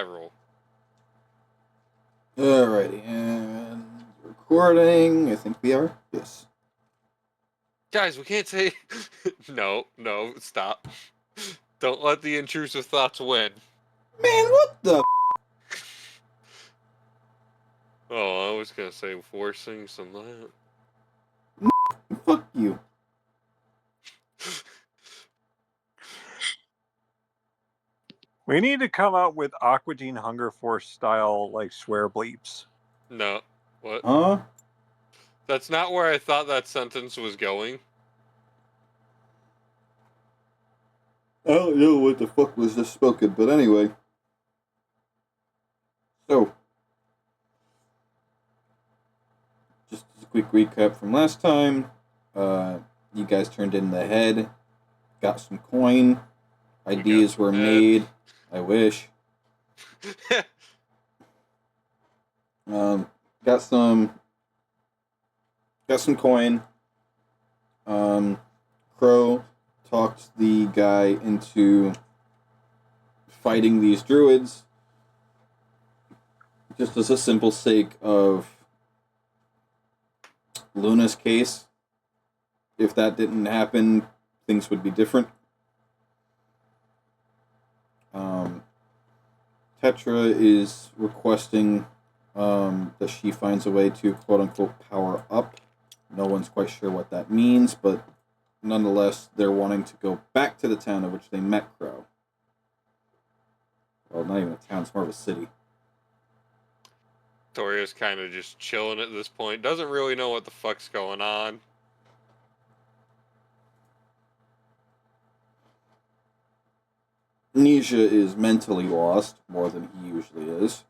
roll. Alrighty, and recording. I think we are. Yes. Guys, we can't say... No, stop. Don't let the intrusive thoughts win. Man, what the? Oh, I was gonna say worse things than that. Fuck you. We need to come out with Aqua Teen Hunger Force style, like, swear bleeps. No. What? Huh? That's not where I thought that sentence was going. I don't know what the fuck was just spoken, but anyway. So, just a quick recap from last time. You guys turned in the head, got some coin, ideas were made. I wish. Got some coin. Crow talked the guy into fighting these druids just as a simple sake of Luna's case. If that didn't happen, things would be different. Tetra is requesting that she finds a way to quote-unquote power up. No one's quite sure what that means, but nonetheless, they're wanting to go back to the town in which they met Crow. Well, not even a town, it's more of a city. Toria's kind of just chilling at this point. Doesn't really know what the fuck's going on. Nisha is mentally lost, more than he usually is.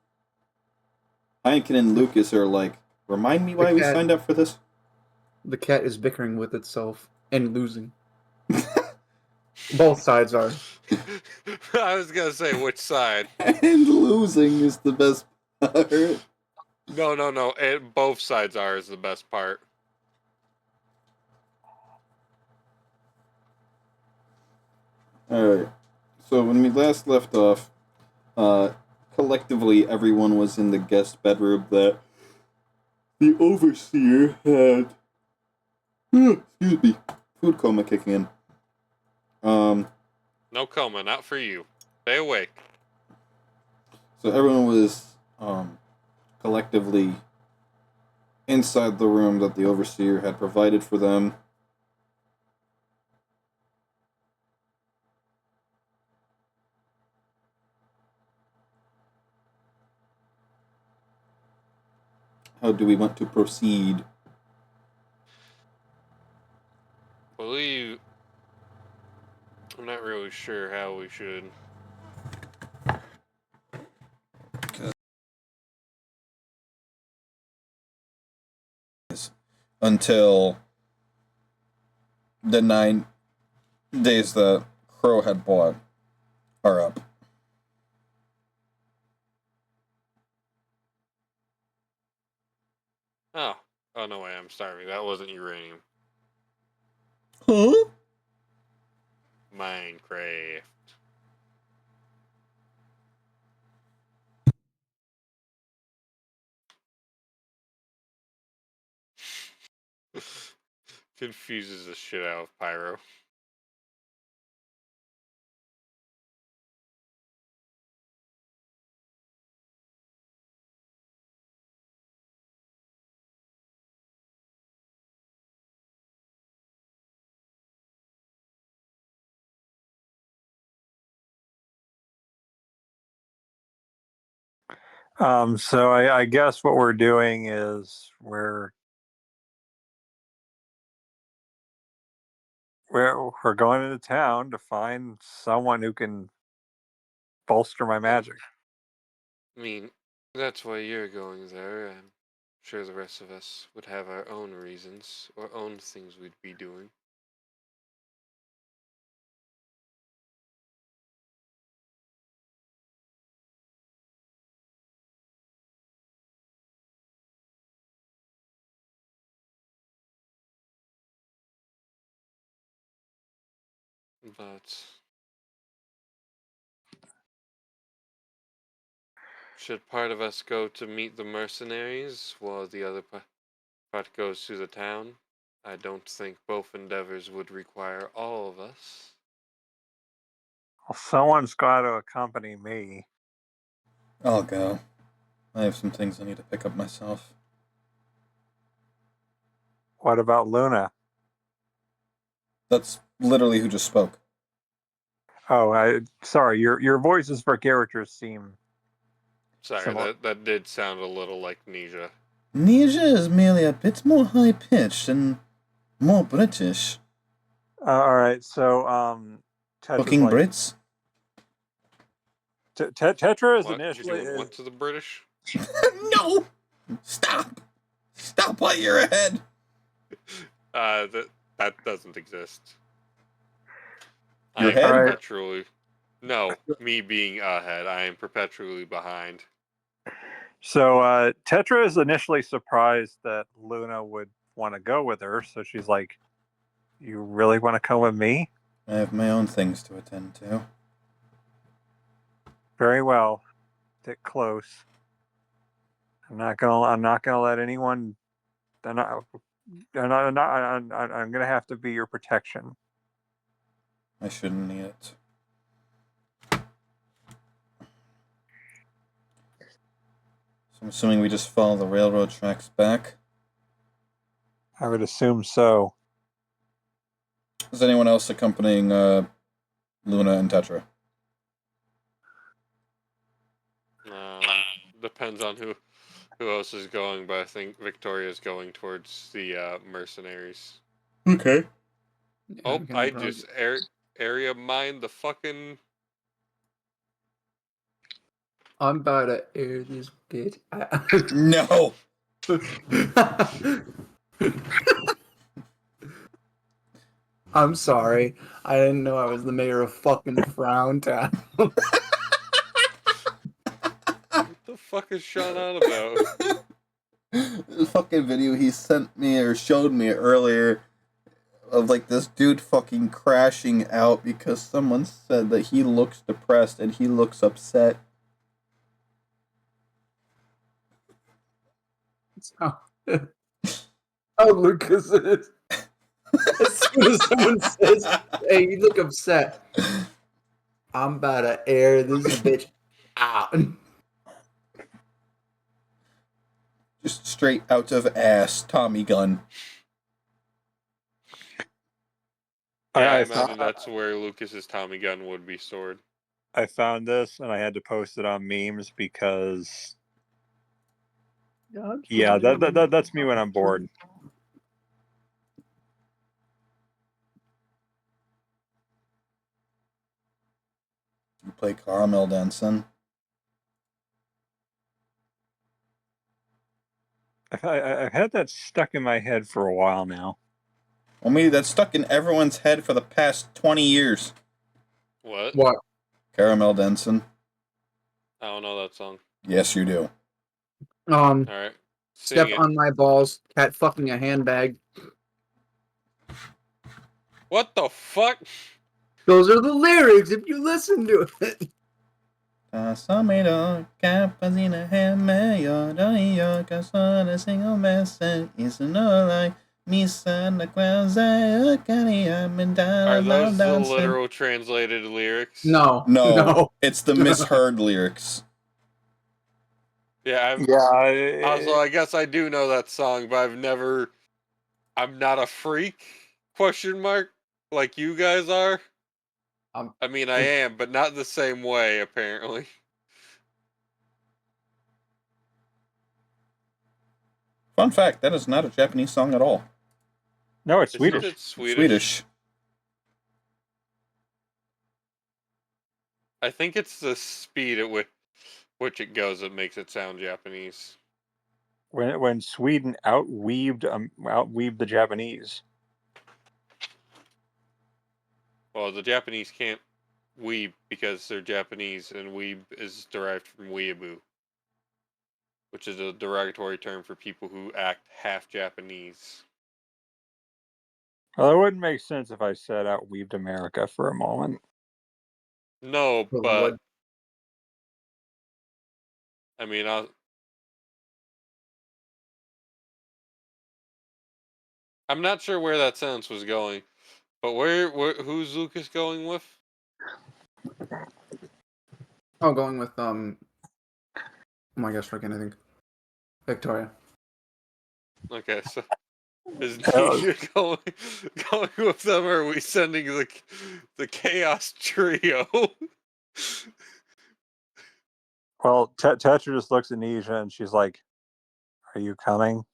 Heineken and Lucas are like, remind me why we signed up for this? The cat is bickering with itself and losing. Both sides are. I was gonna say, which side? And losing is the best part. No. Both sides are is the best part. Alright. So when we last left off, collectively everyone was in the guest bedroom that the overseer had... excuse me. Food coma kicking in. No coma, not for you. Stay awake. So everyone was collectively inside the room that the overseer had provided for them. How do we want to proceed? I'm not really sure how we should. Until the 9 days that Crow had bought are up. Oh no way, I'm starving. That wasn't uranium. Huh? Minecraft. Confuses the shit out of Pyro. So I guess what we're doing is we're going into town to find someone who can bolster my magic. I mean, that's why you're going there. I'm sure the rest of us would have our own reasons or own things we'd be doing. But Should part of us go to meet the mercenaries while the other part goes to the town? I don't think both endeavors would require all of us. Well, someone's got to accompany me. I'll go. I have some things I need to pick up myself. What about Luna? That's literally who just spoke. Oh, sorry. Your voices for characters seem Sorry, similar. that did sound a little like Nisha. Nisha is merely a bit more high pitched and more British. All right, so Tetra's Fucking like Brits? Tetra is What? You're initially doing what to the British? No! Stop! Stop while you're ahead! That doesn't exist. I Your am head? perpetually. No, me being ahead. I am perpetually behind. So Tetra is initially surprised that Luna would want to go with her, so she's like, "You really want to come with me?" I have my own things to attend to. Very well. Stick close. I'm not gonna let anyone. I'm gonna have to be your protection. I shouldn't need it. So I'm assuming we just follow the railroad tracks back. I would assume so. Is anyone else accompanying Luna and Tetra? Depends on who else is going, but I think Victoria's going towards the mercenaries. Okay. Yeah, Oh, we can I probably- just area mined the fucking. I'm about to air this bitch. No! I'm sorry. I didn't know I was the mayor of fucking Frown Town. What the fuck is Sean on about? The fucking video he sent me or showed me earlier of like this dude fucking crashing out because someone said that he looks depressed and he looks upset. Oh, Lucas is. As soon as someone says, "Hey, you look upset," I'm about to air this bitch out. Just straight out of ass Tommy gun. Yeah, I I imagine that's where Lucas's Tommy gun would be stored. found this and I had to post it on memes because that's me when I'm bored. You play Caramel Dancing. I've had that stuck in my head for a while now. Well, maybe that's stuck in everyone's head for the past 20 years. What? What? Caramel Dancing. I don't know that song. Yes, you do. All right, sing Step it. on my balls. Cat fucking a handbag. What the fuck? Those are the lyrics if you listen to it. Single message is no lie. Are those the literal translated lyrics? No. No, it's the misheard lyrics. Yeah, also, I guess I do know that song, but I'm not a freak, question mark, like you guys are. I mean, I am, but not the same way, apparently. Fun fact, that is not a Japanese song at all. No, it's Isn't Swedish. it Swedish? Swedish. I think it's the speed at which it goes that makes it sound Japanese. When Sweden outweaved the Japanese. Well, the Japanese can't weeb because they're Japanese, and weeb is derived from weeaboo, which is a derogatory term for people who act half Japanese. Well, it wouldn't make sense if I said outweaved America for a moment. No, Well, but I mean, I'm not sure where that sentence was going, but who's Lucas going with? Oh, going with Oh my gosh, I can't think. Victoria. Okay, so is Uh, Nisha going with them, or are we sending the Chaos Trio? well, Tetra just looks at Nisha and she's like, "Are you coming?"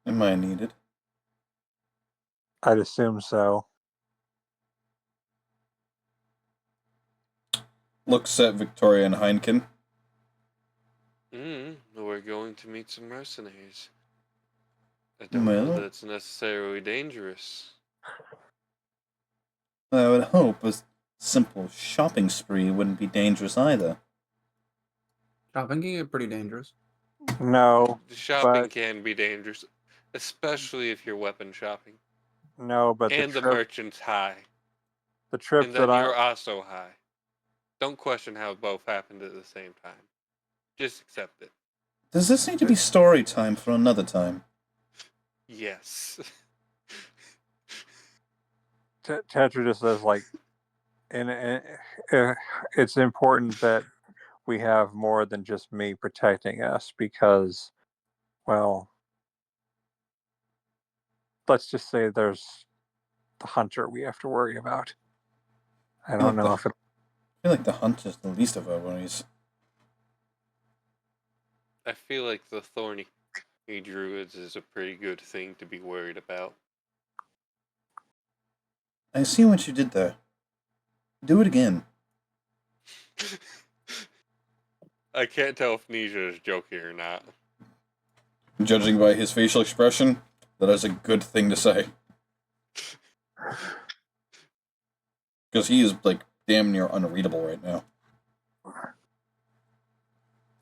Am I needed? I'd assume so. Looks at Victoria and Heineken. We're going to meet some mercenaries. I don't know that it's necessarily dangerous. I would hope a simple shopping spree wouldn't be dangerous either. Shopping can get pretty dangerous. No, Shopping but can be dangerous, especially if you're weapon shopping. no, but And the merchant's high. the trip And then that you're also high. Don't question how both happened at the same time. Just accept it. Does this need to be story time for another time? Yes. Tetra just says like, and it's important that we have more than just me protecting us because, well, let's just say there's the hunter we have to worry about. I don't know if it. I feel like the hunt is the least of our worries. I feel like the thorny druids is a pretty good thing to be worried about. I see what you did there. Do it again. I can't tell if Nisha is joking or not. Judging by his facial expression, that is a good thing to say. Because he is, like, damn near unreadable right now.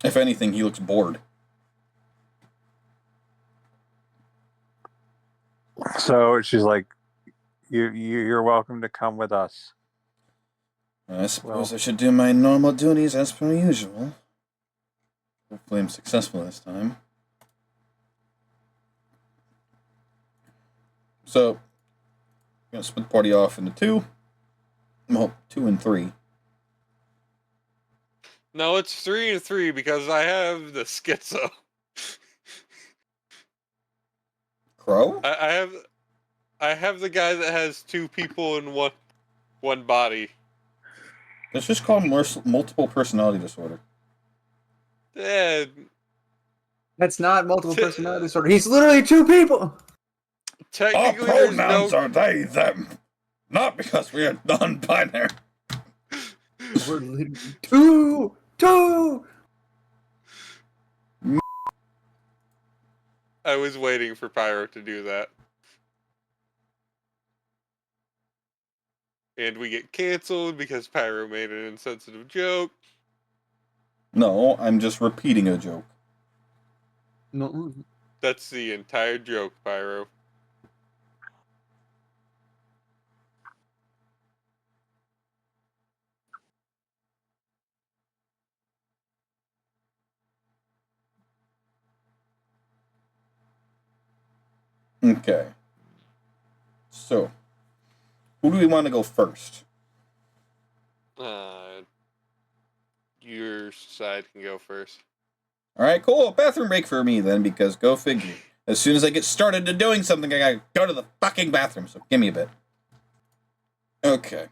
If anything, he looks bored. So she's like, you're welcome to come with us. I suppose I should do my normal duties as per usual. Hopefully I'm successful this time. So, I'm going to split the party off into two. Well, 2 and 3. No, it's 3 and 3 because I have the schizo. Crow? I have the guy that has 2 people in one body. It's just called multiple personality disorder. Yeah. That's not multiple personality disorder. He's literally 2 people. Technically, Our pronouns are they, them. Not because we are non-binary. We're literally 2. I was waiting for Pyro to do that. And we get canceled because Pyro made an insensitive joke. No, I'm just repeating a joke. No. That's the entire joke, Pyro. Okay. So, who do we want to go first? Your side can go first. Alright, cool. Bathroom break for me then, because go figure. As soon as I get started to doing something, I gotta go to the fucking bathroom, so give me a bit. Okay.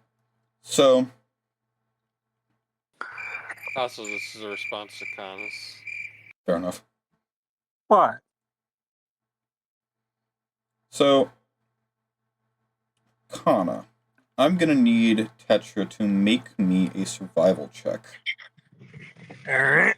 So. Also, this is a response to Canis. Fair enough. What? So. Kana. I'm gonna need Tetra to make me a survival check. Alright.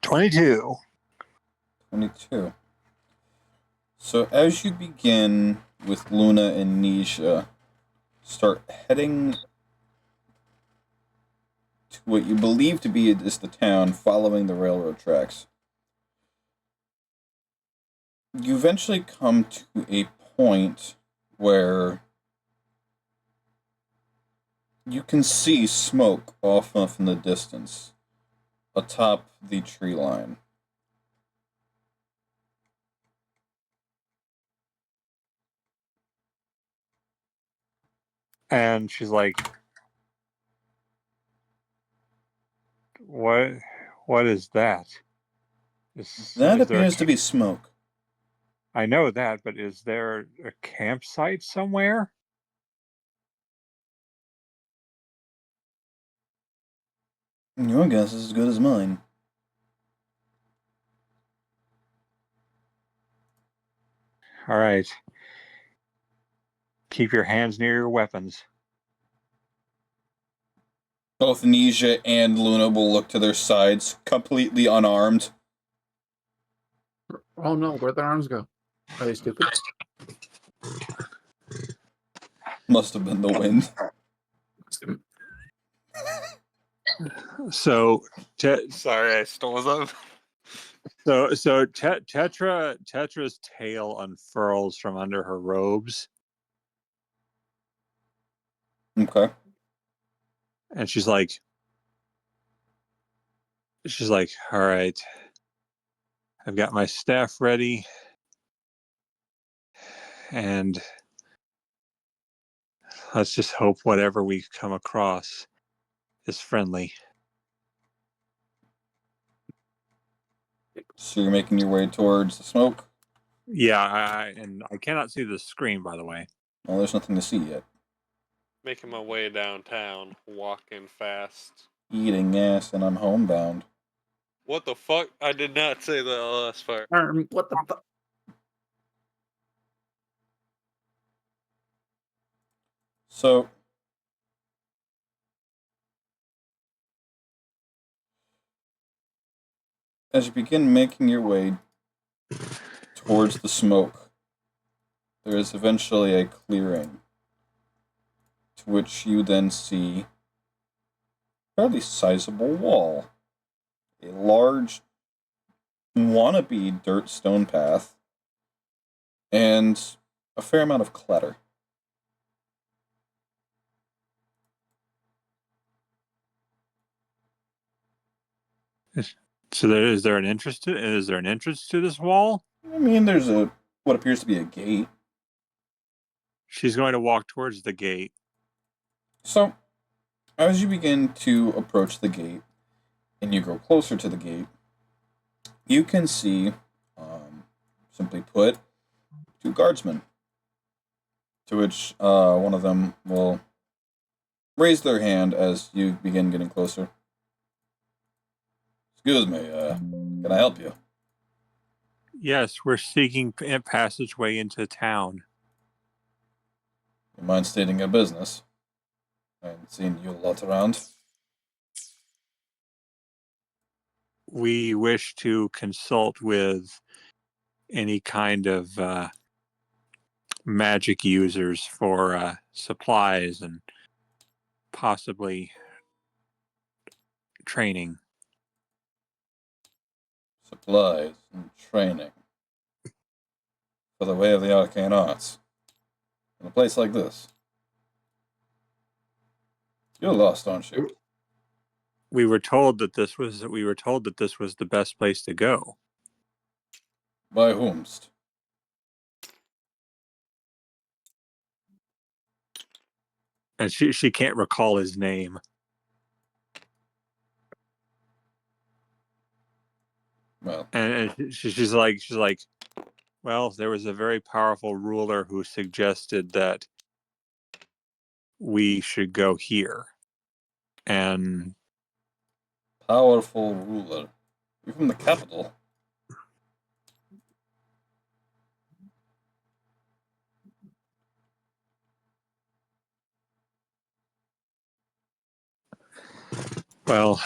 $22. 22. So as you begin with Luna and Nisha, start heading to what you believe to be is the town, following the railroad tracks. You eventually come to a point where you can see smoke off in the distance, atop the tree line. And she's like, what is that? That Is there appears to be smoke. I know that, but is there a campsite somewhere? Your guess is as good as mine. All right. Keep your hands near your weapons. Both Nisha and Luna will look to their sides, completely unarmed. Oh no, where'd their arms go? Are they stupid? Must have been the wind. So, Sorry, I stole them. Tetra's tail unfurls from under her robes, Okay. and she's like, all right, I've got my staff ready, and let's just hope whatever we come across is friendly. So you're making your way towards the smoke? Yeah, and I cannot see the screen, by the way. Well, there's nothing to see yet. Making my way downtown, walking fast. Eating ass, and I'm homebound. What the fuck? I did not say the last part. What the fuck? So, as you begin making your way towards the smoke, there is eventually a clearing, to which you then see a fairly sizable wall. A large, wannabe dirt stone path, and a fair amount of clutter. So is there an entrance to this wall? I mean, there's what appears to be a gate. She's going to walk towards the gate. So, as you begin to approach the gate, and you grow closer to the gate, you can see, simply put, two guardsmen. To which one of them will raise their hand as you begin getting closer. Excuse me, can I help you? Yes, we're seeking a passageway into town. You mind stating your business? I haven't seen you a lot around. We wish to consult with any kind of magic users for supplies and possibly training. Supplies and training for the way of the arcane arts. In a place like this. You're lost, aren't you? We were told that this was the best place to go. By whomst? And she can't recall his name. Well, And she's like, well, there was a very powerful ruler who suggested that we should go here. And powerful ruler. You're from the capital. Well,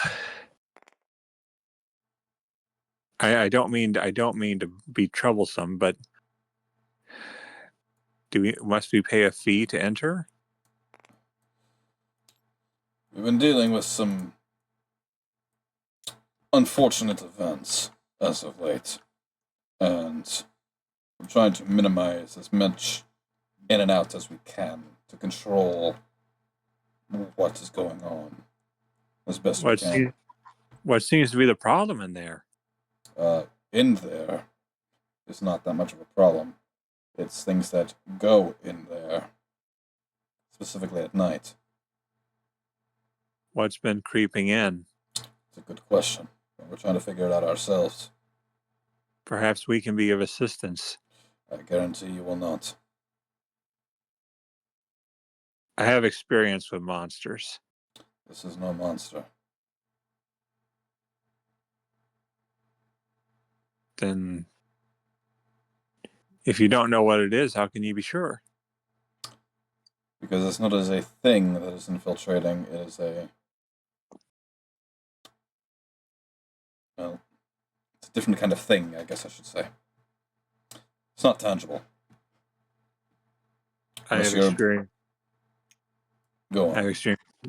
I don't mean to be troublesome, but must we pay a fee to enter? We've been dealing with some unfortunate events as of late, and we're trying to minimize as much in and out as we can to control what is going on as best we can. What seems to be the problem in there? In there is not that much of a problem. It's things that go in there, specifically at night. What's been creeping in? It's a good question. We're trying to figure it out ourselves. Perhaps we can be of assistance. I guarantee you will not. I have experience with monsters. This is no monster. Then, if you don't know what it is, how can you be sure? Because it's not as a thing that is infiltrating, it is a... Well, it's a different kind of thing, I guess I should say. It's not tangible. I have experience. Go on.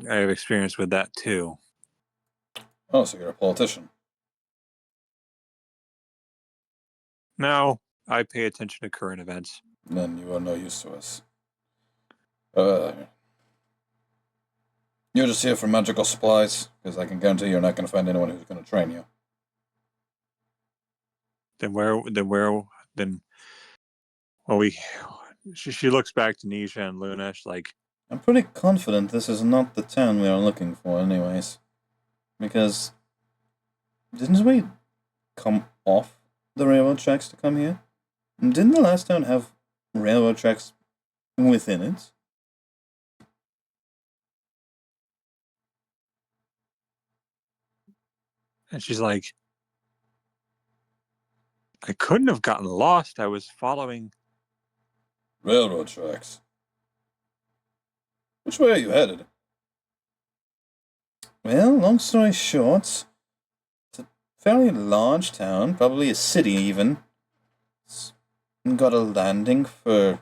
I have experience with that too. Oh, so you're a politician. No, I pay attention to current events. Then you are no use to us. You're just here for magical supplies, because I can guarantee you're not going to find anyone who's going to train you. She looks back to Nisha and Luna. She's like, I'm pretty confident this is not the town we are looking for anyways. Because didn't we come off the railroad tracks to come here? Didn't the last town have railroad tracks within it? and she's like, I couldn't have gotten lost. I was following Railroad tracks. Which way are you headed? Well, long story short, it's a fairly large town, probably a city even. It's got a landing for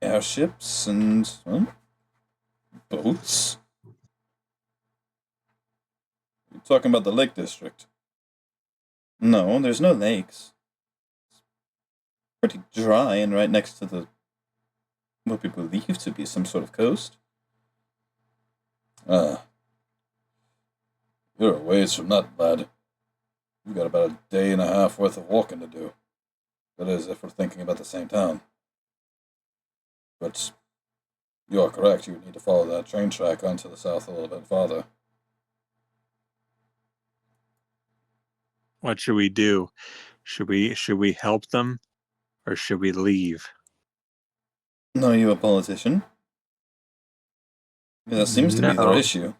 airships and, well, boats. You're talking about the Lake District. No, there's no lakes. It's pretty dry and right next to what we believe to be some sort of coast. You're a ways from that, lad. You've got about a day and a half worth of walking to do. That is, if we're thinking about the same town. But you are correct, you would need to follow that train track onto the south a little bit farther. What should we do? Should we help them, or should we leave? Are you a politician? That seems to be their issue.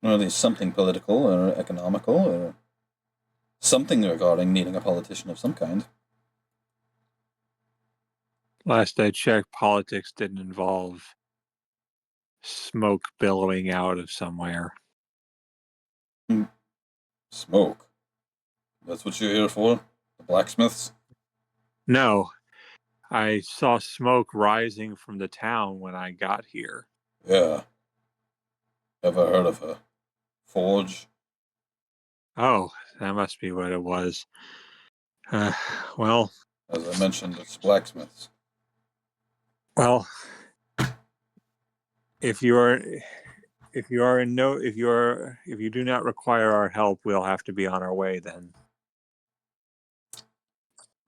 Or at least something political or economical or something regarding needing a politician of some kind. Last I checked, politics didn't involve smoke billowing out of somewhere. Smoke? That's what you're here for? The blacksmiths? No, I saw smoke rising from the town when I got here. Yeah. Ever heard of a forge? Oh, that must be what it was. Well, as I mentioned, it's blacksmiths. Well, if you do not require our help, we'll have to be on our way then.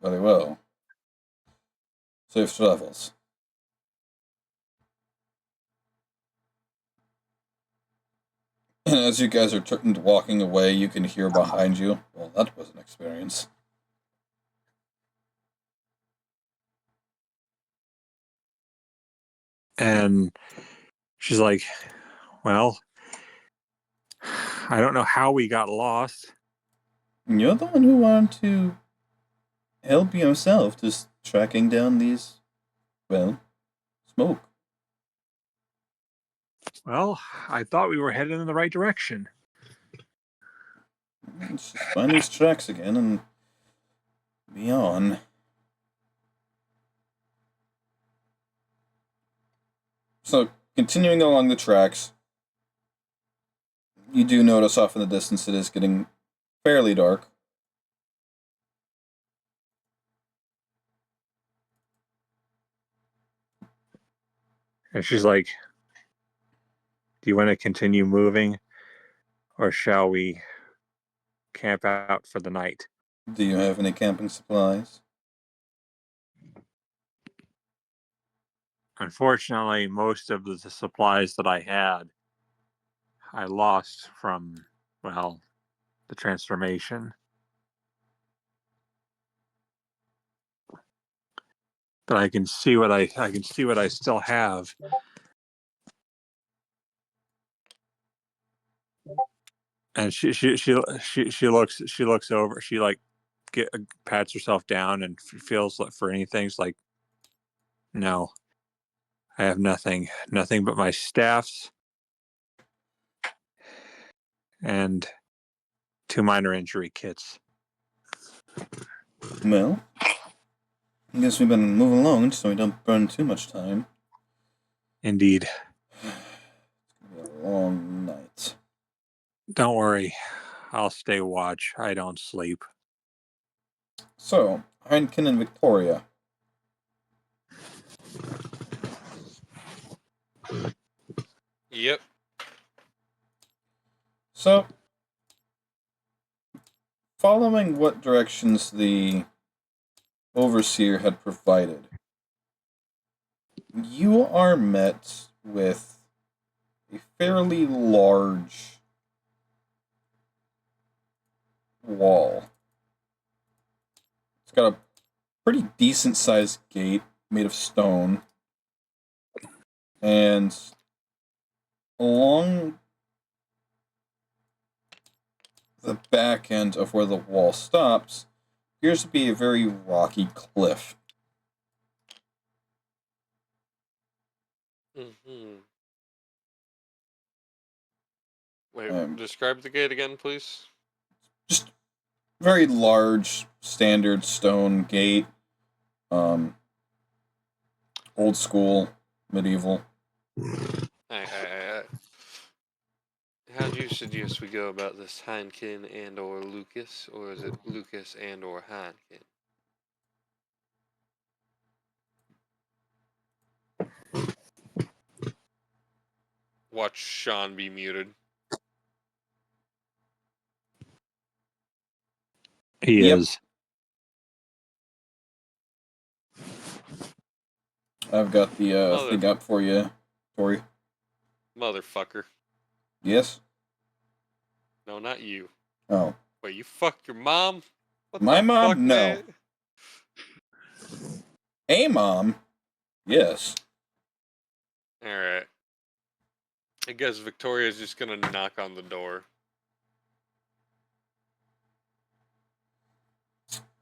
Very well. Safe travels. And as you guys are walking away, you can hear behind you. Well, that was an experience. And she's like, well, I don't know how we got lost. You're the one who wanted to help yourself, just tracking down these, well, smoke. Well, I thought we were headed in the right direction. Let's just find these tracks again and be on. So, continuing along the tracks, you do notice off in the distance it is getting fairly dark. And she's like, do you want to continue moving, or shall we camp out for the night? Do you have any camping supplies? Unfortunately, most of the supplies that I had, I lost from, well, the transformation. But I can see what I still have. And she looks over. She like pats herself down and feels for anything. It's like, no, I have nothing but my staffs and 2 minor injury kits. Well, I guess we've been moving along so we don't burn too much time. Indeed. It's gonna be a long night. Don't worry, I'll stay watch. I don't sleep. So, Heineken and Victoria. Yep. So, following what directions the overseer had provided, you are met with a fairly large wall. It's got a pretty decent sized gate made of stone, and along the back end of where the wall stops appears to be a very rocky cliff. Mm-hmm. Wait, describe the gate again, please. Just very large, standard stone gate. Old school, medieval. How do you suggest we go about this, Heineken and or Lucas, or is it Lucas and or Heineken? Watch Sean be muted. He is. I've got the thing up for you, Tori. Motherfucker. Yes? No, not you. Oh. Wait, you fucked your mom? What My the mom? fuck, No. man? A mom? Yes. Alright. I guess Victoria's just gonna knock on the door.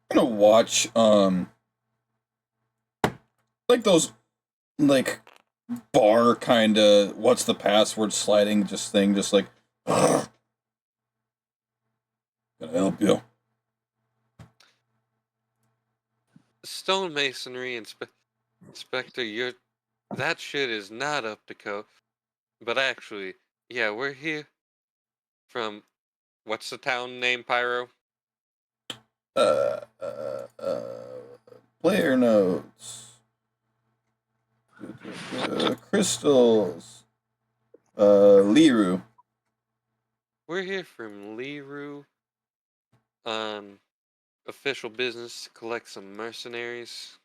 I'm gonna watch, like those, like, bar kinda, what's the password sliding just thing, just like, can I help you? Stonemasonry Inspector, that shit is not up to code. But actually, yeah, we're here from, what's the town name, Pyro? Player notes. Crystals. Liru. We're here from Liru on official business to collect some mercenaries.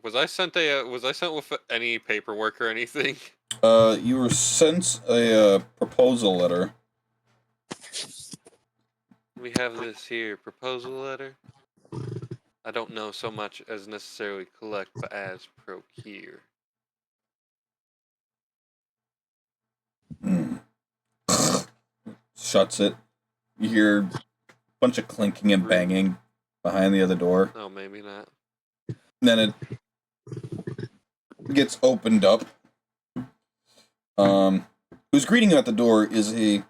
Was I sent with any paperwork or anything? You were sent a proposal letter. We have this here proposal letter. I don't know so much as necessarily collect, but as procure. Shuts it. You hear a bunch of clinking and banging behind the other door. No, maybe not. Then it gets opened up. who's greeting you at the door is a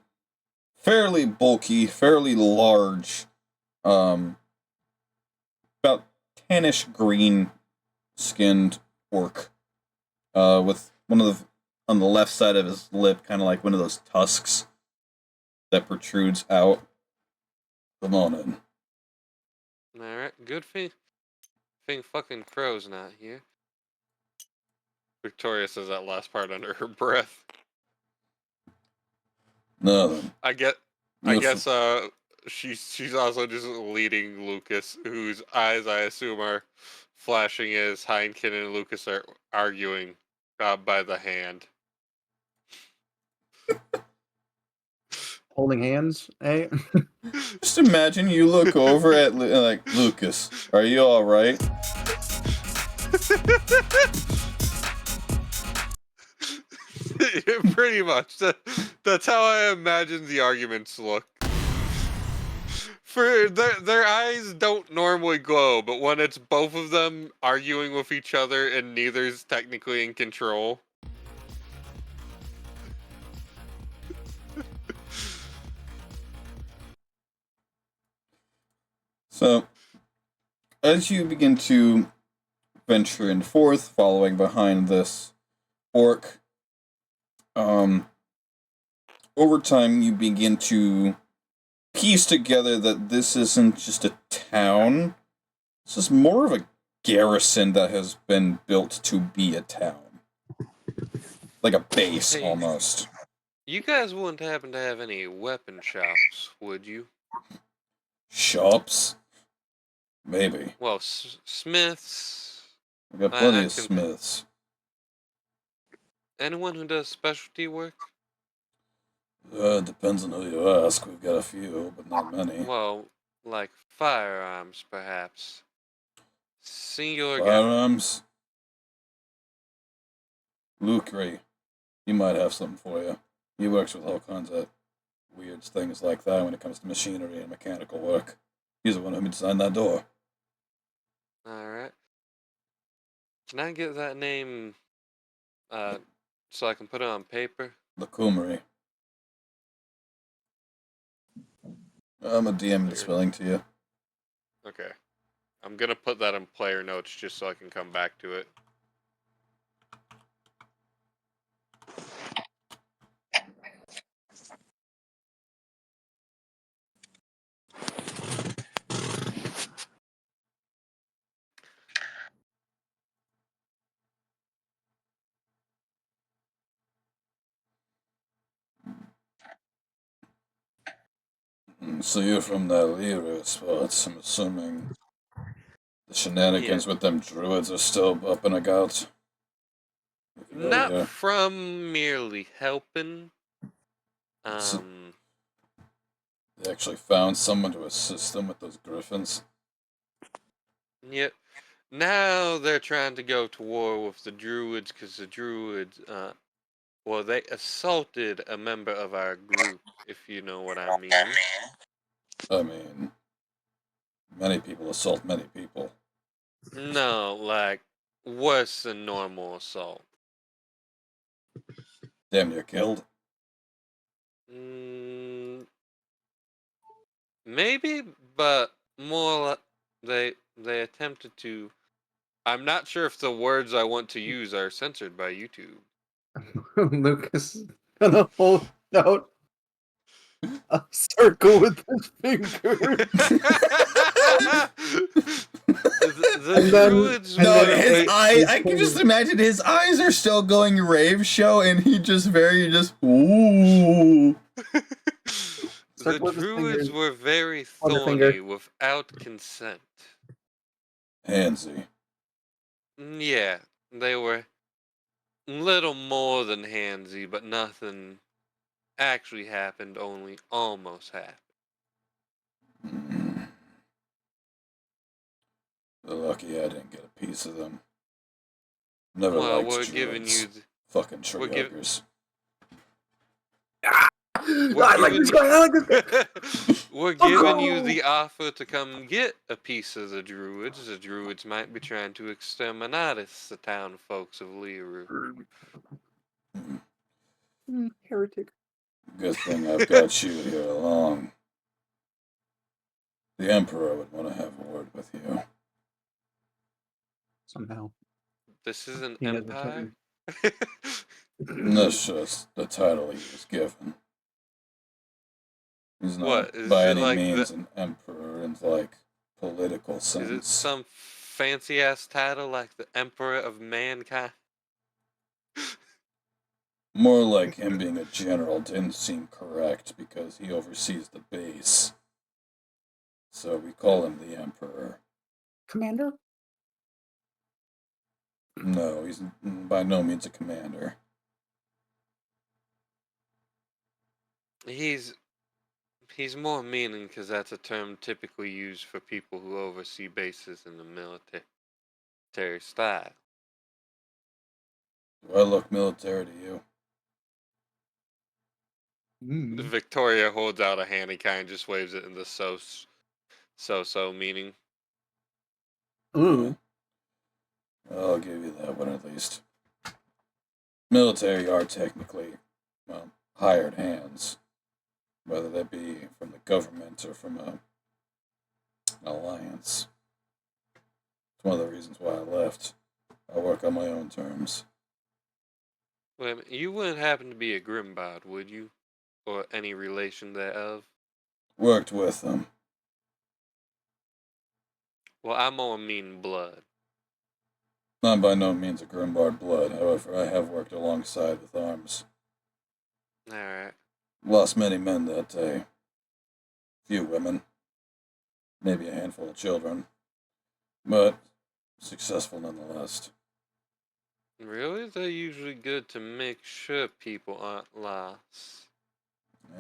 fairly bulky, fairly large, about 10-ish green-skinned orc, with one of the, on the left side of his lip, kind of like one of those tusks that protrudes out. Come on in. Alright, good thing fucking Crow's not here. Victoria says that last part under her breath. No, then. I guess she's also just leading Lucas, whose eyes I assume are flashing as Heineken and Lucas are arguing by the hand. Holding hands, eh? Just imagine you look over at like, Lucas, are you all right? Pretty much. That's how I imagine the arguments look. For their eyes don't normally glow, but when it's both of them arguing with each other and neither's technically in control. So, as you begin to venture in forth, following behind this orc, over time you begin to piece together that this isn't just a town. This is more of a garrison that has been built to be a town. Like a base, Hey, almost. You guys wouldn't happen to have any weapon shops, would you? Shops? Maybe. Well, smiths. We got plenty of smiths. Anyone who does specialty work? Depends on who you ask. We've got a few, but not many. Well, like firearms, perhaps. Singular Firearms? Luke Ray. He might have something for you. He works with all kinds of weird things like that when it comes to machinery and mechanical work. He's the one who designed that door. Alright. Can I get that name, so I can put it on paper? Lacumery. I'm a DM spelling to you. Okay. I'm gonna put that in player notes just so I can come back to it. So you're from the Lyra spots, I'm assuming. The shenanigans with them druids are still up and about. Not from merely helping. They actually found someone to assist them with those griffins. Yep. Now they're trying to go to war with the druids because the druids, well, they assaulted a member of our group, if you know what I mean. I mean, many people assault many people. No, like, worse than normal assault. Damn near killed? Maybe, but more they attempted to. I'm not sure if the words I want to use are censored by YouTube. Lucas gonna hold out a circle with his finger. I can just imagine his eyes are still going rave show, and he just ooh. The druids were very thorny without consent. Handsy. Yeah, they were little more than handsy, but nothing actually happened, only almost happened. They're lucky I didn't get a piece of them. Never well, liked we're druids. giving you fucking tree huggers. We're giving you the offer to come get a piece of the druids. The druids might be trying to exterminate us, the town folks of Liru. Heretic. Good thing I've got you here along. The Emperor would want to have a word with you. Somehow. This is an He hasn't empire? That's just the title he was given. He's not What, is by it any like means an emperor in, like, political sense. Is it some fancy-ass title like the Emperor of Mankind? More like him being a general didn't seem correct because he oversees the base. So we call him the Emperor. Commander? No, he's by no means a commander. He's more meaning because that's a term typically used for people who oversee bases in the military style. Do I look military to you? Victoria holds out a hand. He kind of just waves it in the so meaning. Ooh. I'll give you that one at least. Military are technically, well, hired hands. Whether that be from the government or from an alliance. It's one of the reasons why I left. I work on my own terms. Wait a minute, you wouldn't happen to be a Grimbard, would you? Or any relation thereof? Worked with them. Well, I'm more mean blood. Not by no means a Grimbard blood, however, I have worked alongside with arms. Alright. Lost many men that day. Few women. Maybe a handful of children. But successful nonetheless. Really? They're usually good to make sure people aren't lost.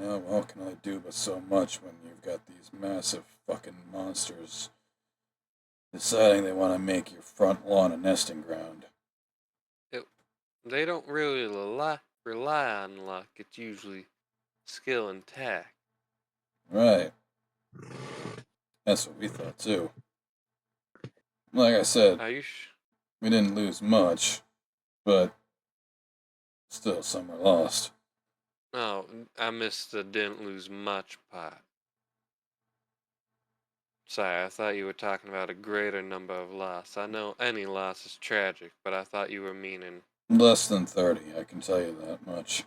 Yeah, well, what can I do but so much when you've got these massive fucking monsters deciding they want to make your front lawn a nesting ground? They don't really rely on luck. It's usually skill and tact. Right. That's what we thought too. Like I said, we didn't lose much, but still some are lost. Oh, I missed the didn't lose much part. Sorry, I thought you were talking about a greater number of loss. I know any loss is tragic, but I thought you were meaning... Less than 30, I can tell you that much.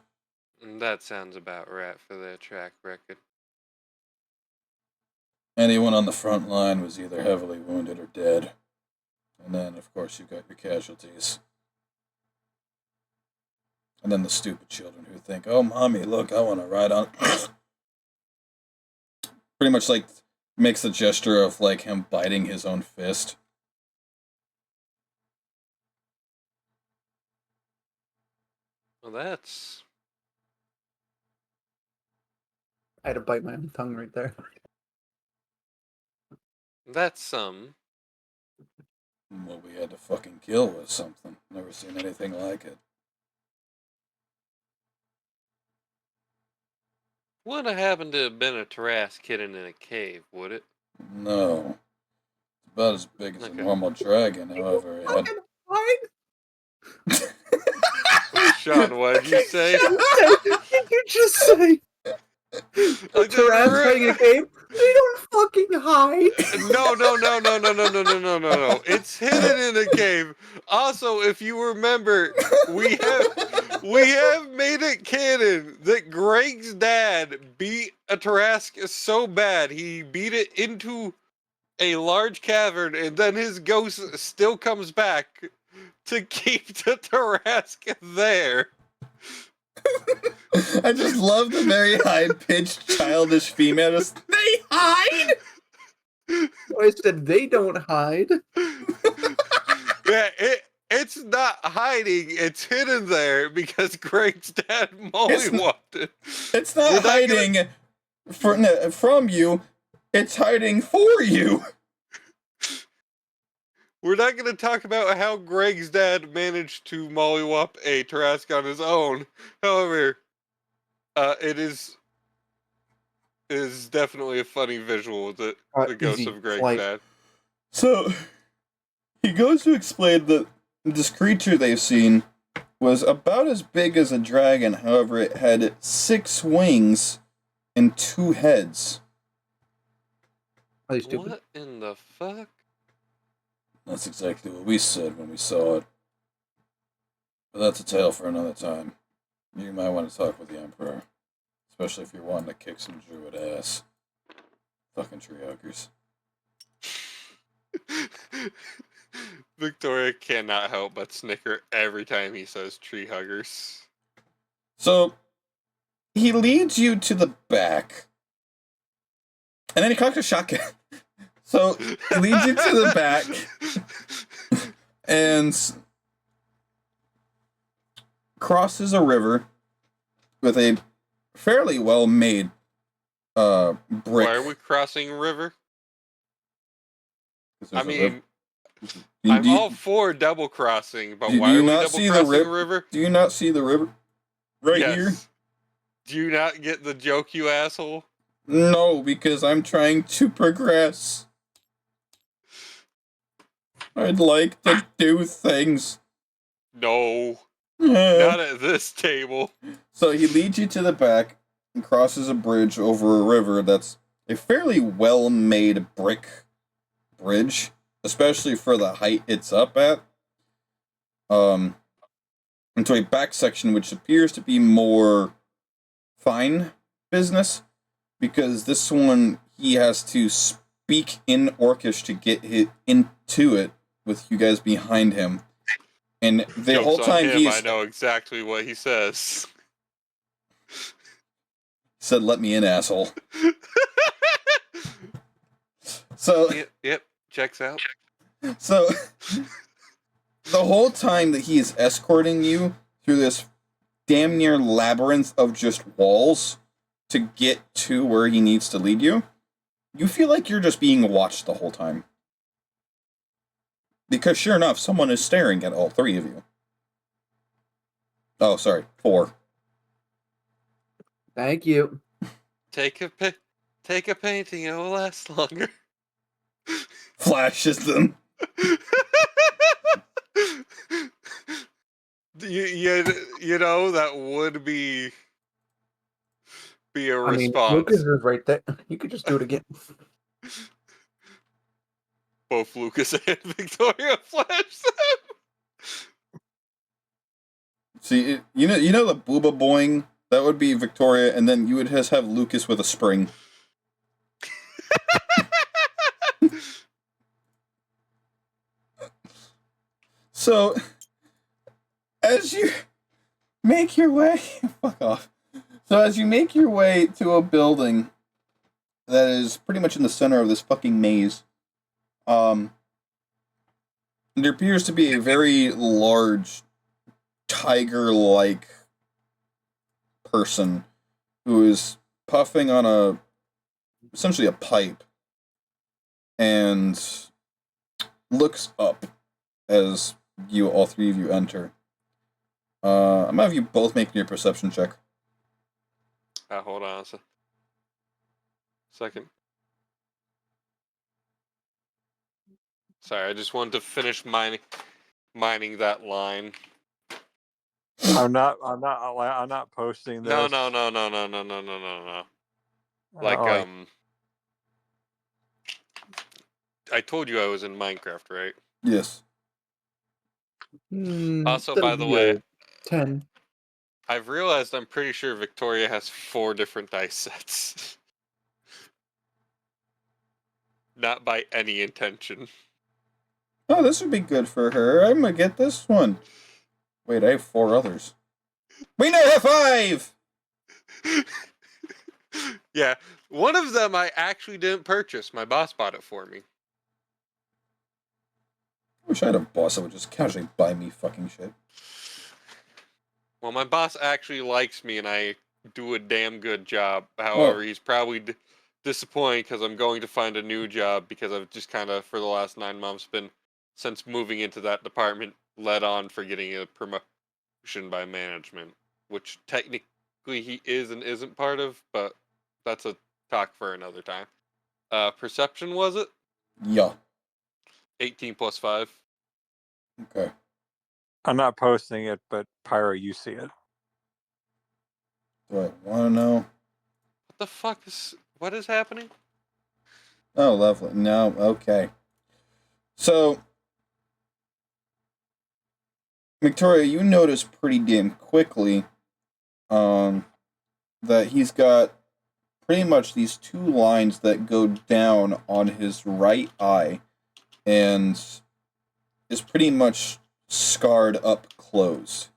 That sounds about right for their track record. Anyone on the front line was either heavily wounded or dead. And then, of course, you got your casualties. And then the stupid children who think, oh, mommy, look, I want to ride on... Pretty much, like, makes the gesture of, like, him biting his own fist. Well, that's... I had to bite my own tongue right there. That's some. What we had to fucking kill was something. Never seen anything like it. Wouldn't have happened to have been a Tarrasque hidden in a cave, would it? No. It's about as big as a normal dragon, however, it had... Sean, what did you say? What did you just say? A Tarrasque hiding in a cave? They don't fucking hide. No. It's hidden in a cave. Also, if you remember, we have made it canon that Greg's dad beat a Tarrasque so bad he beat it into a large cavern, and then his ghost still comes back to keep the Tarrasque there. I just love the very high-pitched, childish female. Just, they hide! I said they don't hide. Yeah, it's not hiding. It's hidden there because Greg's dad mollywopped it. It's not hiding from you. It's hiding for you. We're not going to talk about how Greg's dad managed to mollywop a Tarrasque on his own. However, it is definitely a funny visual that the ghost of Greg's dad. So, he goes to explain that this creature they've seen was about as big as a dragon. However, it had 6 wings and 2 heads. Are you stupid? What in the fuck? That's exactly what we said when we saw it. But that's a tale for another time. You might want to talk with the Emperor. Especially if you're wanting to kick some druid ass. Fucking tree huggers. Victoria cannot help but snicker every time he says tree huggers. So, he leads you to the back. And then he cocks a shotgun. So, he leads you to the back. And crosses a river with a fairly well-made brick. Why are we crossing a river? I mean, Do I'm you- all for double crossing, but do why you are we not double see the crossing a rip- river? Do you not see the river? Right Yes. here? Do you not get the joke, you asshole? No, because I'm trying to progress. I'd like to do things. No, not at this table. So he leads you to the back and crosses a bridge over a river that's a fairly well-made brick bridge, especially for the height it's up at. Into a back section which appears to be more fine business, because this one he has to speak in Orcish to get into it with you guys behind him. And the Joke's whole on time him, I know exactly what he says. said, "Let me in, asshole." So Yep, checks out. So the whole time that he is escorting you through this damn near labyrinth of just walls to get to where he needs to lead you, you feel like you're just being watched the whole time. Because sure enough, someone is staring at all 3 of you. Oh, sorry, 4. Thank you. Take a painting, it will last longer. Flashes them. you know, that would be a response. Lucas is right there. You could just do it again. Both Lucas and Victoria flash them. See, you know the booba boing? That would be Victoria, and then you would just have Lucas with a spring. So, as you make your way... Fuck off. So as you make your way to a building that is pretty much in the center of this fucking maze, there appears to be a very large, tiger-like person who is puffing on essentially a pipe, and looks up as all 3 of you enter. I'm gonna have you both make your perception check. Hold on a second. Sorry, I just wanted to finish mining that line. I'm not posting this. No. Like, I told you I was in Minecraft, right? Yes. Also, by the way, 10. I've realized I'm pretty sure Victoria has 4 different dice sets. Not by any intention. Oh, this would be good for her. I'm gonna get this one. Wait, I have 4 others. We now have 5! Yeah, one of them I actually didn't purchase. My boss bought it for me. I wish I had a boss that would just casually buy me fucking shit. Well, my boss actually likes me and I do a damn good job. However, he's probably disappointed because I'm going to find a new job, because I've just kind of, for the last 9 months, been, since moving into that department, led on for getting a promotion by management, which technically he is and isn't part of, but that's a talk for another time. Perception, was it? Yeah. 18 plus 5. Okay. I'm not posting it, but Pyro, you see it. Do I want to know? What the fuck is... What is happening? Oh, lovely. No, okay. So, Victoria, you notice pretty damn quickly that he's got pretty much these two lines that go down on his right eye and is pretty much scarred up closed.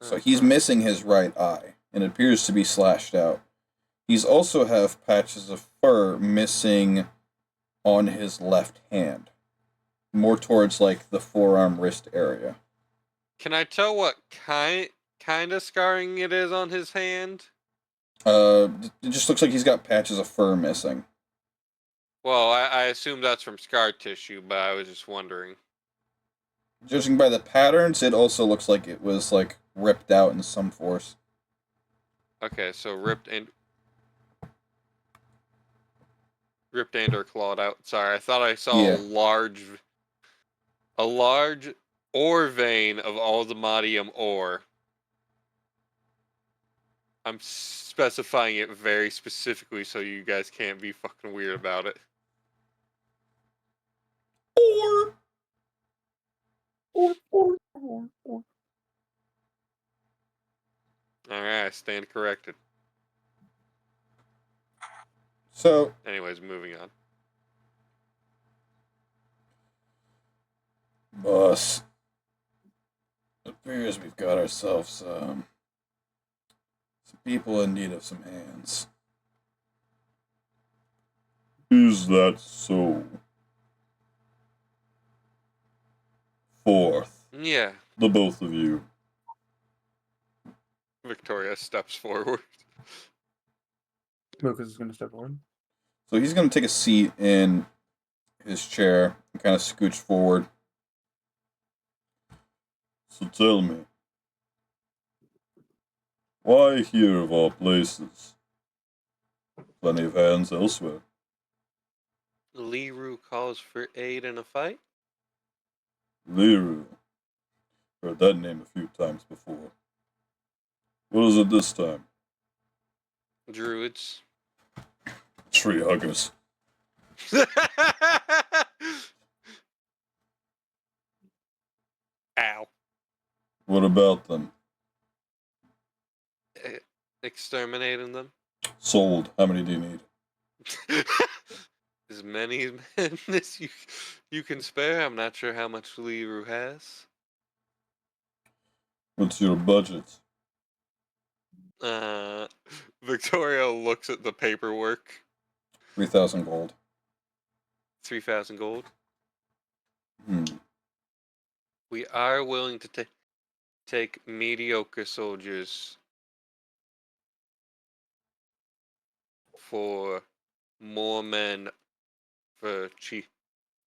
So he's missing his right eye and appears to be slashed out. He's also have patches of fur missing on his left hand, more towards like the forearm wrist area. Can I tell what kind of scarring it is on his hand? It just looks like he's got patches of fur missing. Well, I assume that's from scar tissue, but I was just wondering. Judging by the patterns, it also looks like it was like ripped out in some force. Okay, so ripped and or clawed out. Sorry, I thought I saw Yeah. a large ore vein of Aldemadium ore. I'm specifying it very specifically so you guys can't be fucking weird about it. Alright, I stand corrected. So, anyways, moving on. boss, it appears we've got ourselves some people in need of some hands. Is that so? Forth. Yeah. The both of you. Victoria steps forward. Lucas is going to step forward. So he's going to take a seat in his chair and kind of scooch forward. So tell me, why here of all places? Plenty of hands elsewhere. Liru calls for aid in a fight? Liru. Heard that name a few times before. What is it this time? Druids. Tree huggers. Ow. What about them? Exterminating them? Sold. How many do you need? As many men as you can spare. I'm not sure how much Liru has. What's your budget? Victoria looks at the paperwork. 3,000 gold. 3,000 gold. Hmm. We are willing to take mediocre soldiers for more men for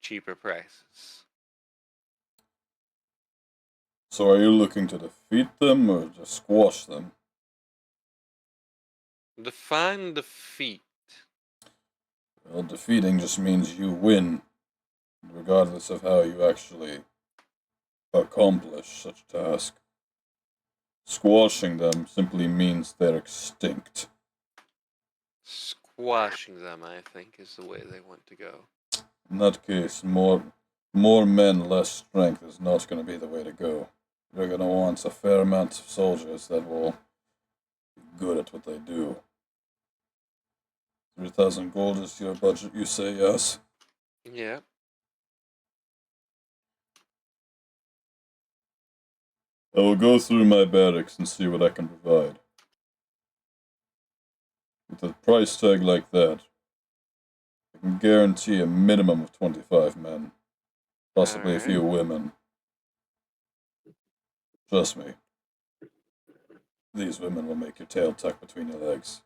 cheaper prices. So are you looking to defeat them or just squash them? Define defeat. Well, defeating just means you win, regardless of how you actually accomplish such a task. Squashing them simply means they're extinct. Squashing them, I think, is the way they want to go. In that case, more men, less strength is not going to be the way to go. You're going to want a fair amount of soldiers that will be good at what they do. 3,000 gold is your budget, you say yes? Yeah. I will go through my barracks and see what I can provide. With a price tag like that, I can guarantee a minimum of 25 men. Possibly a few women. Trust me. These women will make your tail tuck between your legs.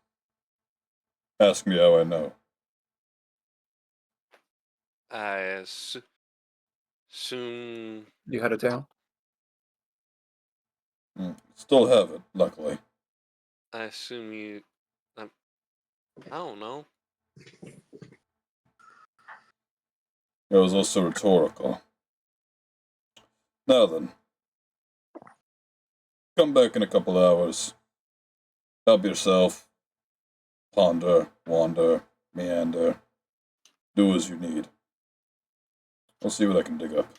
Ask me how I know. I assume... You had a tail? Still have it, luckily. I assume you... I don't know. It was also rhetorical. Now then. Come back in a couple hours. Help yourself. Ponder, wander, meander. Do as you need. I'll see what I can dig up.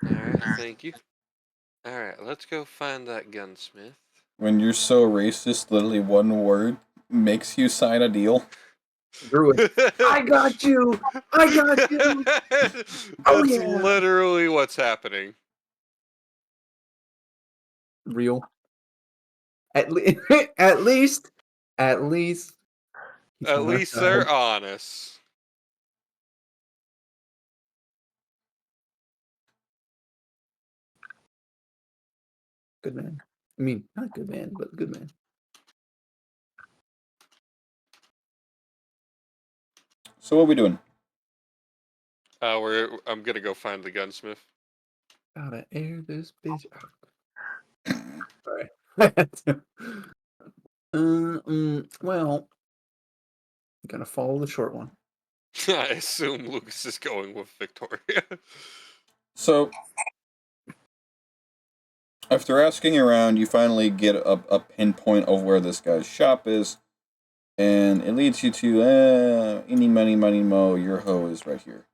Alright, thank you. Alright, let's go find that gunsmith. When you're so racist, literally one word makes you sign a deal. Druid. I got you! I got you! That's literally what's happening. Real. At least. At least they're honest. Good man. I mean, not good man, but good man. So what are we doing? I'm gonna go find the gunsmith. Gotta air this bitch out. Sorry. Well, I'm gonna follow the short one. I assume Lucas is going with Victoria. So, after asking around, you finally get a pinpoint of where this guy's shop is, and it leads you to, any money, mo, your hoe is right here.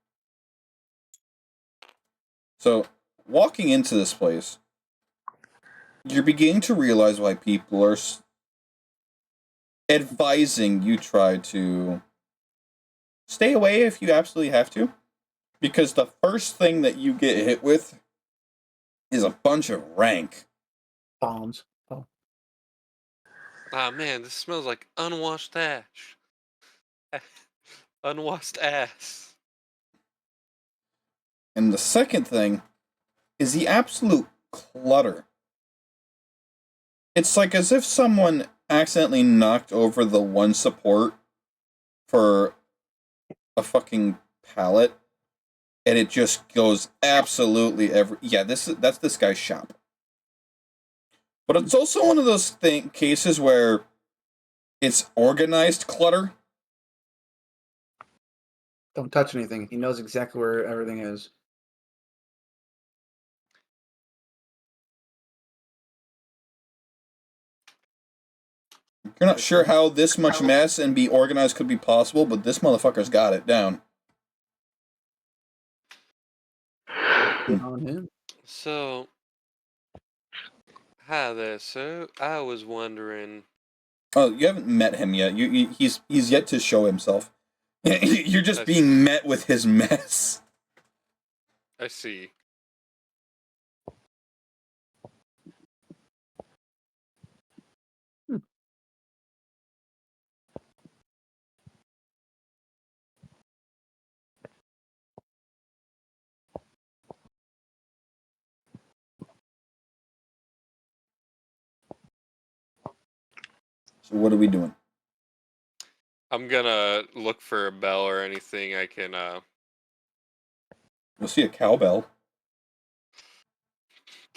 So, walking into this place, you're beginning to realize why people are advising you try to stay away if you absolutely have to. Because the first thing that you get hit with is a bunch of rank bombs. Oh. Ah, man, this smells like unwashed ash. Unwashed ass. And the second thing is the absolute clutter. It's like as if someone accidentally knocked over the one support for a fucking pallet, and it just goes absolutely that's this guy's shop. But it's also one of those cases where it's organized clutter. Don't touch anything. He knows exactly where everything is. You're not sure how this much mess and be organized could be possible, but this motherfucker's got it down. On him. So, hi there, sir. I was wondering. Oh, you haven't met him yet. He's yet to show himself. You're just being met with his mess. I see. So what are we doing? I'm gonna look for a bell or anything I can. You'll see a cowbell.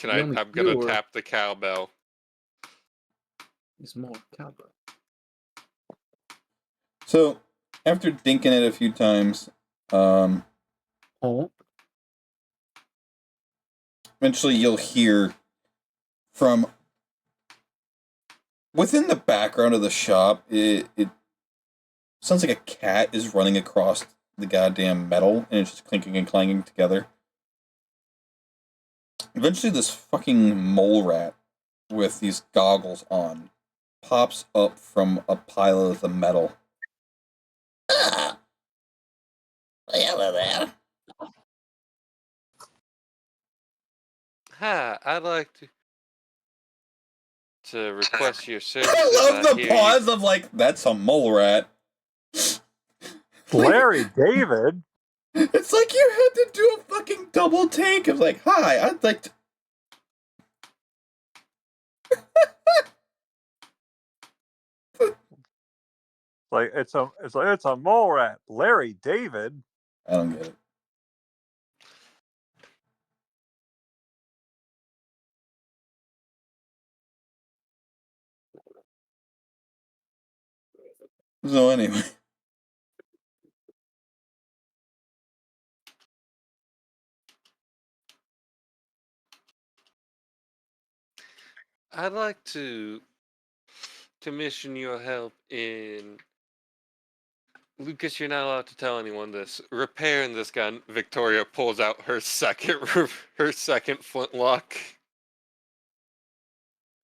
I'm gonna tap the cowbell. There's more cowbell. So, after dinking it a few times, eventually you'll hear from within the background of the shop, it sounds like a cat is running across the goddamn metal, and it's just clinking and clanging together. Eventually, this fucking mole rat with these goggles on pops up from a pile of the metal. Hello there. Hi, I'd like to request your services. I love the pause of like, that's a mole rat. Larry David? It's like you had to do a fucking double take of like, hi, I'd like to... it's a mole rat. Larry David? I don't get it. So anyway. I'd like to commission your help in... Lucas, you're not allowed to tell anyone this. Repairing this gun. Victoria pulls out her second flintlock.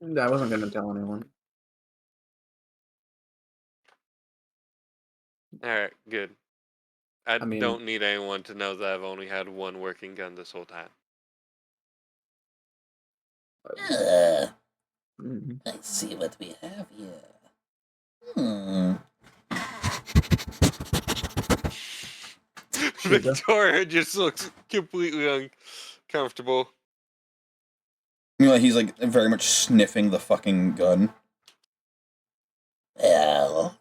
I wasn't gonna tell anyone. Alright, good. I mean- don't need anyone to know that I've only had one working gun this whole time. Let's see what we have here. Victoria just looks completely uncomfortable. You know, he's like very much sniffing the fucking gun. Well,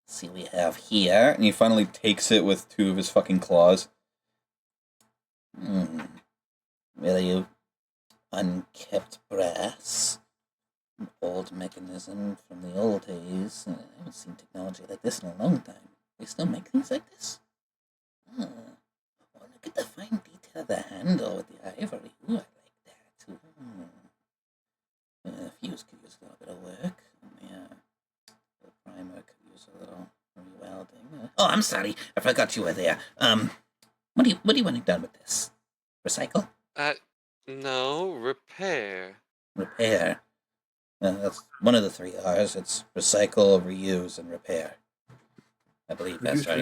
see what we have here. And he finally takes it with two of his fucking claws. Really unkept brass. An old mechanism from the old days. I haven't seen technology like this in a long time. They still make things like this? Oh, look at the fine detail of the handle with the ivory. Ooh, I like that. The fuse could use a little bit of work. The primer could use a little rewelding. Oh, I'm sorry. I forgot you were there. What do you want done with this? Recycle? No, repair. Repair. That's one of the three R's. It's recycle, reuse, and repair. I believe that's right.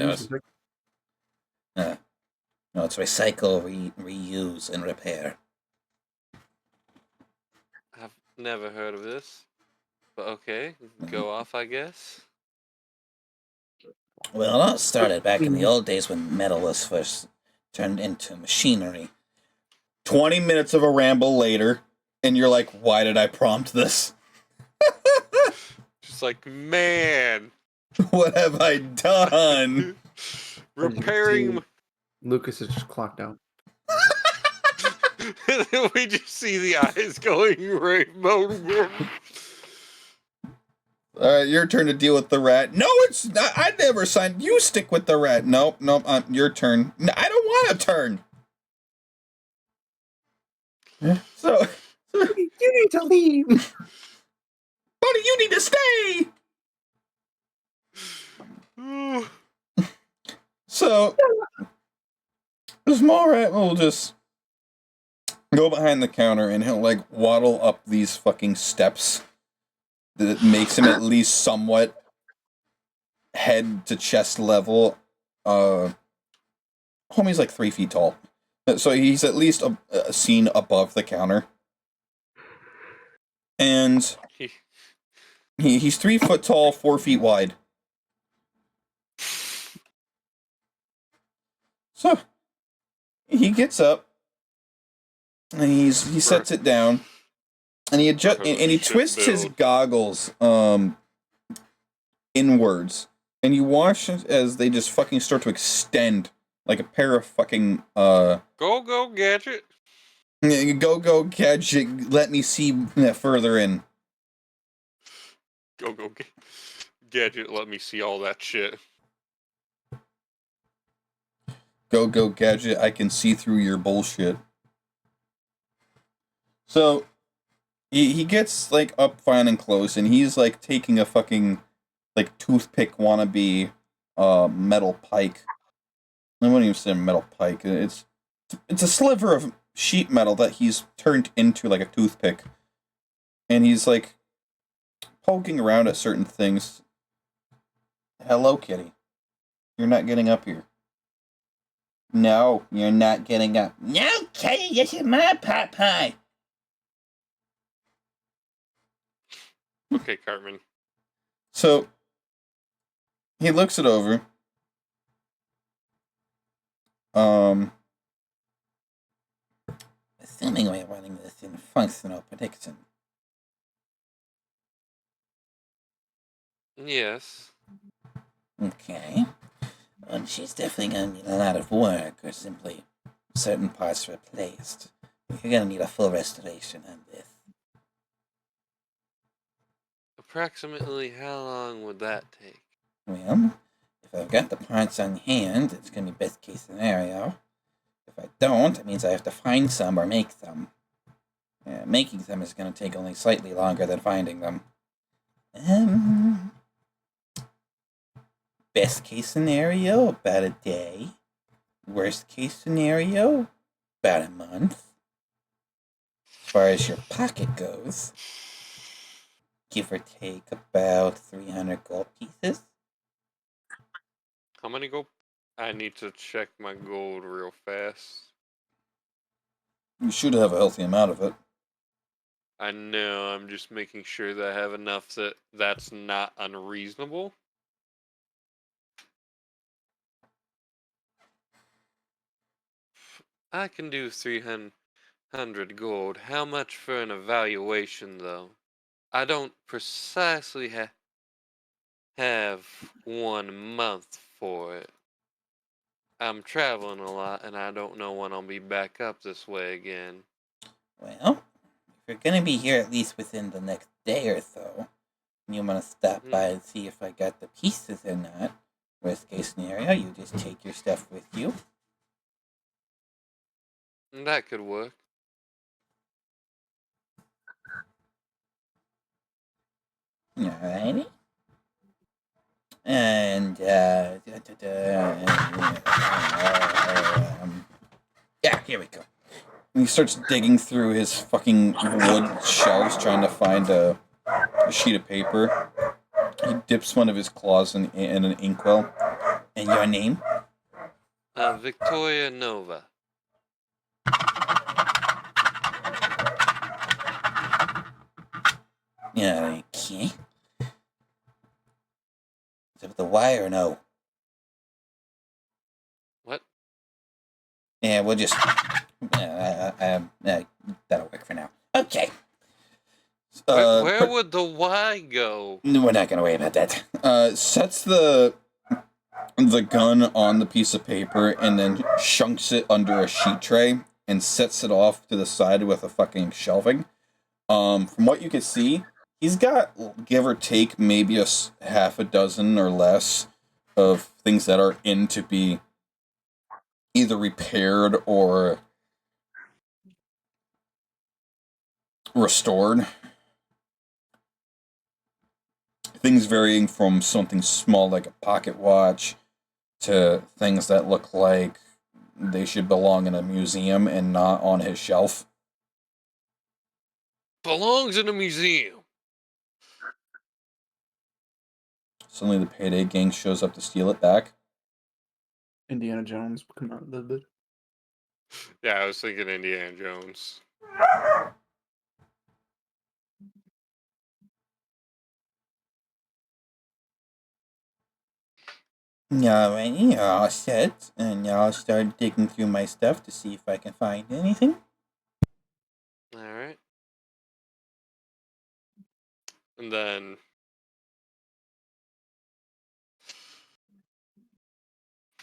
No, it's recycle, reuse, and repair. I've never heard of this. But okay, go off, I guess. Well, it all started back in the old days when metal was first turned into machinery. 20 minutes of a ramble later, and you're like, why did I prompt this? Just like, man. What have I done? Repairing... Lucas is just clocked out. We just see the eyes going rainbow again. Alright, your turn to deal with the rat. No, it's not. I never signed. You stick with the rat. Nope, your turn. No, I don't want a turn. So You need to leave. Buddy, you need to stay. So the small rat will just go behind the counter and he'll like waddle up these fucking steps that makes him at least somewhat head to chest level. Homie's like 3 feet tall, so he's at least seen above the counter, and he's 3 foot tall, 4 feet wide. So he gets up and he sets it down, and he twists his goggles inwards, and you watch as they just fucking start to extend like a pair of fucking Go gadget. Go gadget. Let me see further in. Go gadget. Let me see all that shit. Go gadget. I can see through your bullshit. So he gets like up fine and close, and he's like taking a fucking like toothpick wannabe metal pike. I wouldn't even say a metal pike. It's a sliver of sheet metal that he's turned into like a toothpick, and he's like poking around at certain things. Hello, kitty. You're not getting up here. No, you're not getting up. No, Kitty, this is my pot pie. Okay, Cartman. So he looks it over. Assuming we're running this in functional prediction. Yes. Okay. Well, she's definitely going to need a lot of work, or simply certain parts replaced. You're going to need a full restoration on this. approximately how long would that take? Well, if I've got the parts on hand, it's going to be best case scenario. If I don't, it means I have to find some or make some. Making them is going to take only slightly longer than finding them. Best case scenario, about a day. Worst case scenario, about a month. As far as your pocket goes, give or take about 300 gold pieces. How many gold? I need to check my gold real fast. You should have a healthy amount of it. I know, I'm just making sure that I have enough that that's not unreasonable. I can do 300 gold. How much for an evaluation, though? I don't precisely have 1 month for it. I'm traveling a lot, and I don't know when I'll be back up this way again. Well, if you're going to be here at least within the next day or so, and you want to stop by and see if I got the pieces or not, worst case scenario, you just take your stuff with you. That could work. Alrighty. And, yeah, here we go. And he starts digging through his fucking wood shelves trying to find a sheet of paper. He dips one of his claws in an inkwell. And your name? Victoria Nova. Yeah, okay. Is it with the Y or no? What? Yeah, we'll just... that'll work for now. Okay. Where would the Y go? We're not going to worry about that. Sets the gun on the piece of paper and then shunks it under a sheet tray and sets it off to the side with a fucking shelving. From what you can see, he's got, give or take, maybe half a dozen or less of things that are in to be either repaired or restored. Things varying from something small like a pocket watch to things that look like they should belong in a museum and not on his shelf. Belongs in a museum. Suddenly the Payday Gang shows up to steal it back. Indiana Jones come out a little bit. Yeah, I was thinking Indiana Jones. Alrighty, you're all set, and I'll start digging through my stuff to see if I can find anything. Alright. And then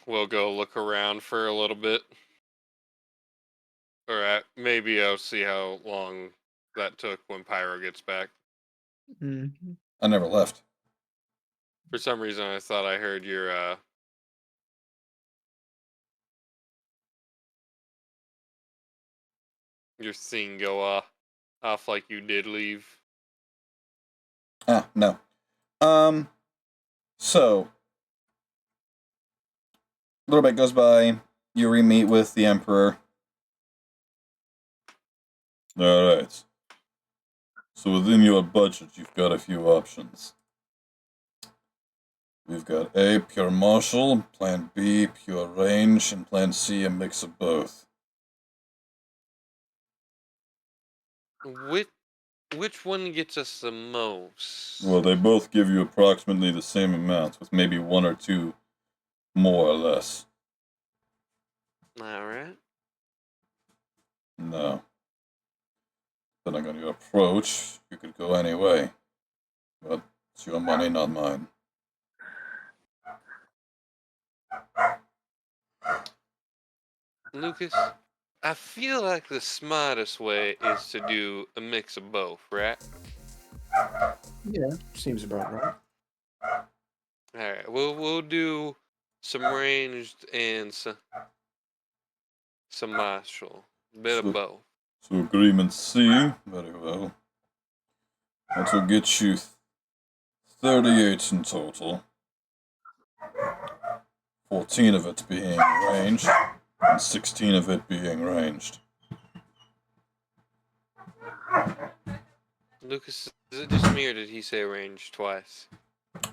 we'll go look around for a little bit. Or maybe I'll see how long that took when Pyro gets back. Mm-hmm. I never left. For some reason, I thought I heard your thing go off like you did leave. No. So, a little bit goes by. You re-meet with the Emperor. Alright. So within your budget, you've got a few options. We've got A, pure martial, plan B, pure range, and plan C, a mix of both. Which one gets us the most? Well, they both give you approximately the same amount, with maybe one or two more or less. Alright. No. Depending on your approach, you could go any way. But it's your money, not mine. Lucas, I feel like the smartest way is to do a mix of both, right? Yeah, seems about right. All right, we'll do some ranged and some martial, bit of both. So agreement C, very well. That will get you 38 in total. 14 of it being ranged, and 16 of it being ranged. Lucas, is it just me or did he say range twice?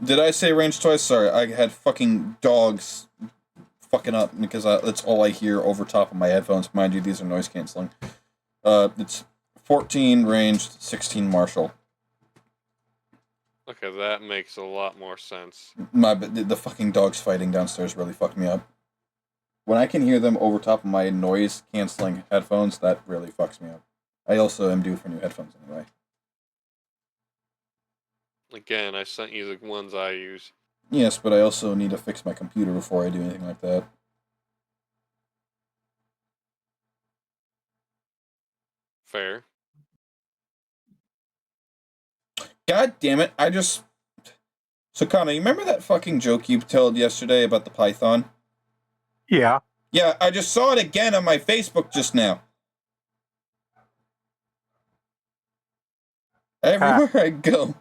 Did I say range twice? Sorry, I had fucking dogs fucking up because that's all I hear over top of my headphones. Mind you, these are noise canceling. It's 14 ranged, 16 martial. Okay, that makes a lot more sense. The fucking dogs fighting downstairs really fucked me up. When I can hear them over top of my noise canceling headphones, that really fucks me up. I also am due for new headphones anyway. Again, I sent you the ones I use. Yes, but I also need to fix my computer before I do anything like that. Fair. God damn it, So, Connor, you remember that fucking joke you told yesterday about the python? Yeah. Yeah, I just saw it again on my Facebook just now. Everywhere I go.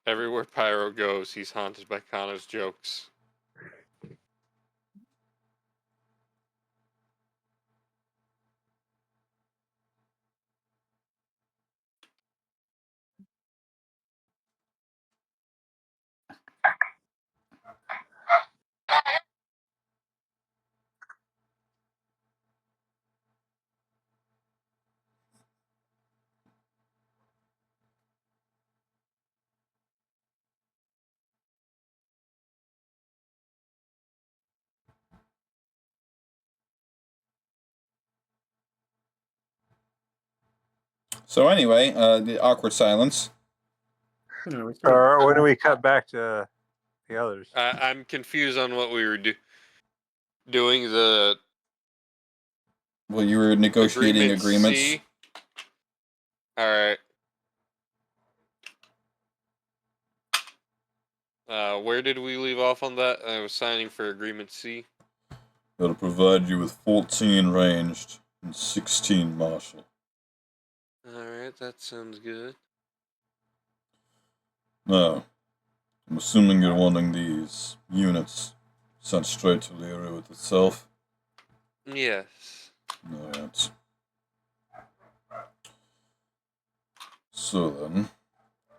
Everywhere Pyro goes, he's haunted by Connor's jokes. So anyway, the awkward silence. Or when do we cut back to the others? I'm confused on what we were doing. The Well, you were negotiating agreements. C. All right. Where did we leave off on that? I was signing for agreement C. It'll provide you with 14 ranged and 16 martial. Alright, that sounds good. Now, I'm assuming you're wanting these units sent straight to Leerwood itself. Yes. Alright. So then,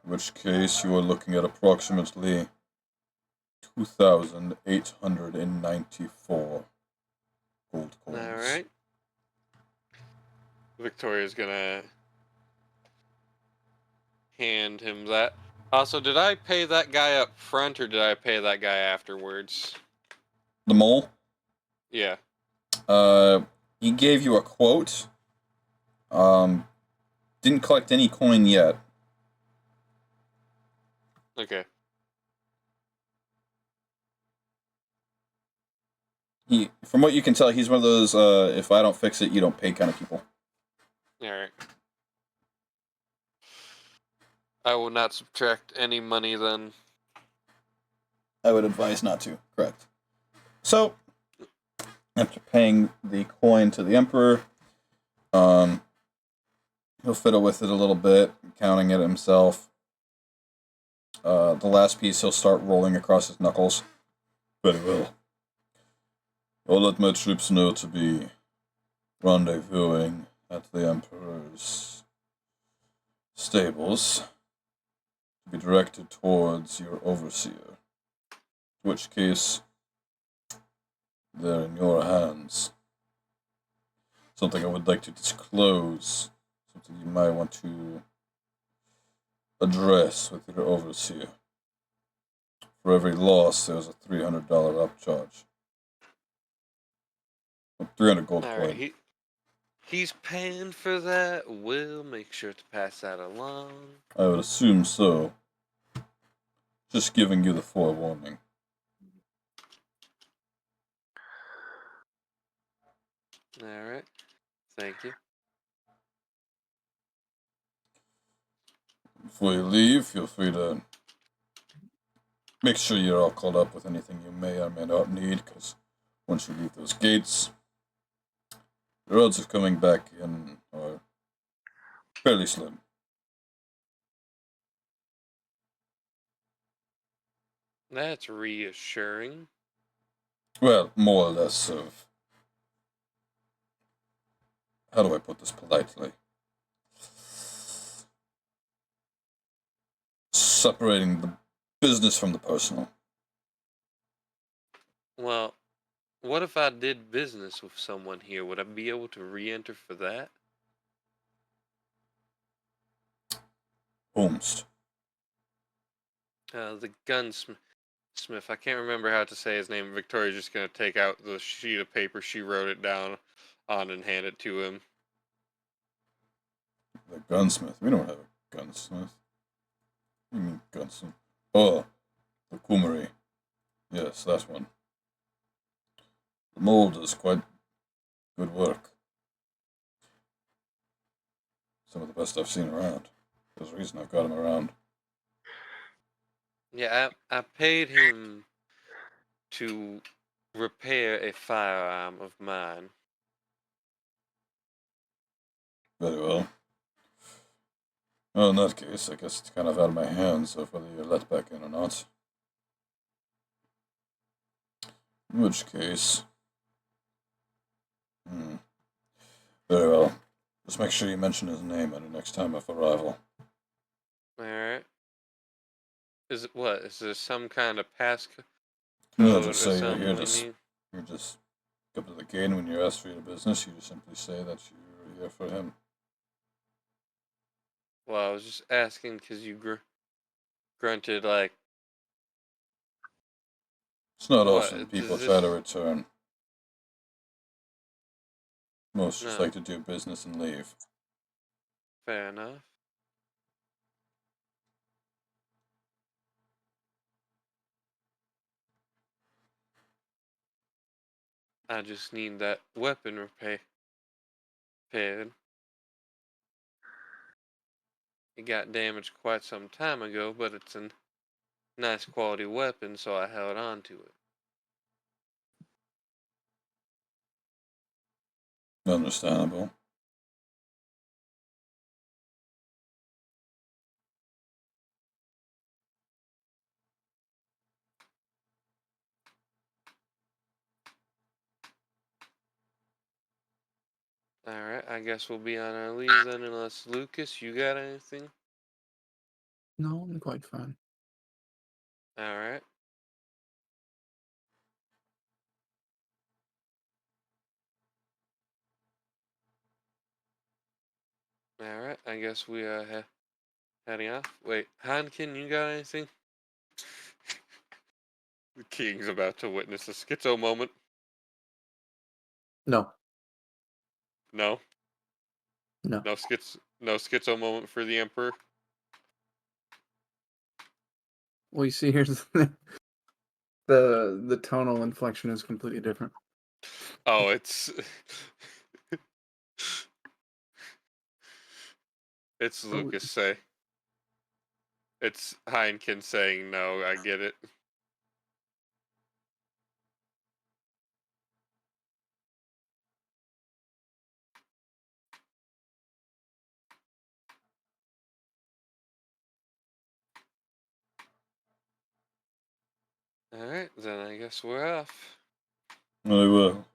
in which case you are looking at approximately 2,894 gold coins. Alright. Victoria's gonna hand him that. Also, did I pay that guy up front or did I pay that guy afterwards? The mole? Yeah. He gave you a quote. Didn't collect any coin yet. Okay. From what you can tell, he's one of those, if I don't fix it, you don't pay kind of people. Alright. I will not subtract any money then. I would advise not to. Correct. So, after paying the coin to the Emperor, he'll fiddle with it a little bit, counting it himself. The last piece he'll start rolling across his knuckles. Very well. I'll let my troops know to be rendezvousing at the Emperor's stables to be directed towards your overseer. In which case, they're in your hands. Something I would like to disclose, something you might want to address with your overseer. For every loss, there's a $300 upcharge. 300 gold coin. He's paying for that. We'll make sure to pass that along. I would assume so. Just giving you the forewarning. Alright. Thank you. Before you leave, feel free to make sure you're all caught up with anything you may or may not need, because once you leave those gates, the odds of coming back in are fairly slim. That's reassuring. Well, more or less of... How do I put this politely? Separating the business from the personal. Well, what if I did business with someone here? Would I be able to re-enter for that? Almost. The gunsmith. I can't remember how to say his name. Victoria's just gonna take out the sheet of paper she wrote it down on and hand it to him. The gunsmith? We don't have a gunsmith. What do you mean gunsmith? Oh, the Kumari. Yes, that one. The mole does quite good work. Some of the best I've seen around. There's a reason I've got him around. Yeah, I paid him to repair a firearm of mine. Very well. Well, in that case, I guess it's kind of out of my hands of whether you're let back in or not. In which case... Very well. Just make sure you mention his name at the next time of arrival. Alright. Is it what? Is there some kind of passcode No, or just say you're something here we to... need? You just go to the gate when you're asked for your business. You just simply say that you're here for him. Well, I was just asking because you grunted like, It's not what? often people Does try to this... return. Most just No. like to do business and leave. Fair enough. I just need that weapon repaired. It got damaged quite some time ago, but it's a nice quality weapon, so I held on to it. Understandable. Alright, I guess we'll be on our leave then, unless Lucas, you got anything? No, I'm quite fine. Alright. Alright, I guess we are heading off. Wait, Hankin, you got anything? The king's about to witness a schizo moment. No, No? no. No schizo moment for the Emperor? Well, you see, here's the tonal inflection is completely different. Oh, it's... it's Lucas say. It's Heineken saying no, I get it. Alright, then I guess we're off. Very well.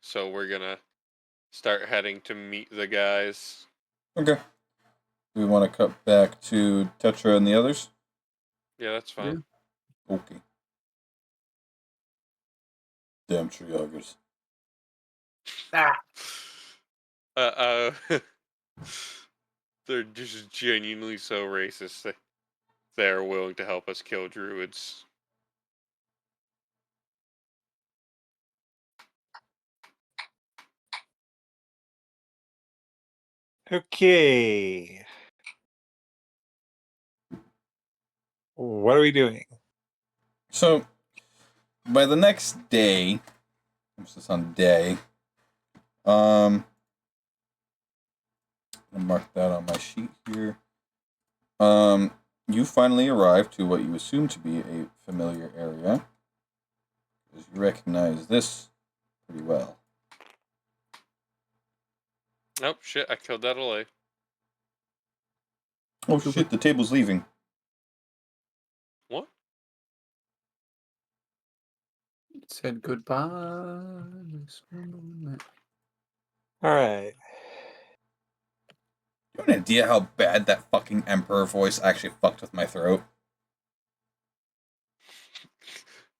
So we're gonna start heading to meet the guys. Okay. Do we want to cut back to Tetra and the others? Yeah, that's fine. Okay. Damn tree huggers. Ah, They're just genuinely so racist. They're willing to help us kill druids. Okay. What are we doing? So, by the next day, emphasis on day, I'll mark that on my sheet here. You finally arrive to what you assume to be a familiar area, because you recognize this pretty well. Oh, shit, I killed that away. Oh shit, the table's leaving. What? It said goodbye. All right. You have an idea how bad that fucking Emperor voice actually fucked with my throat?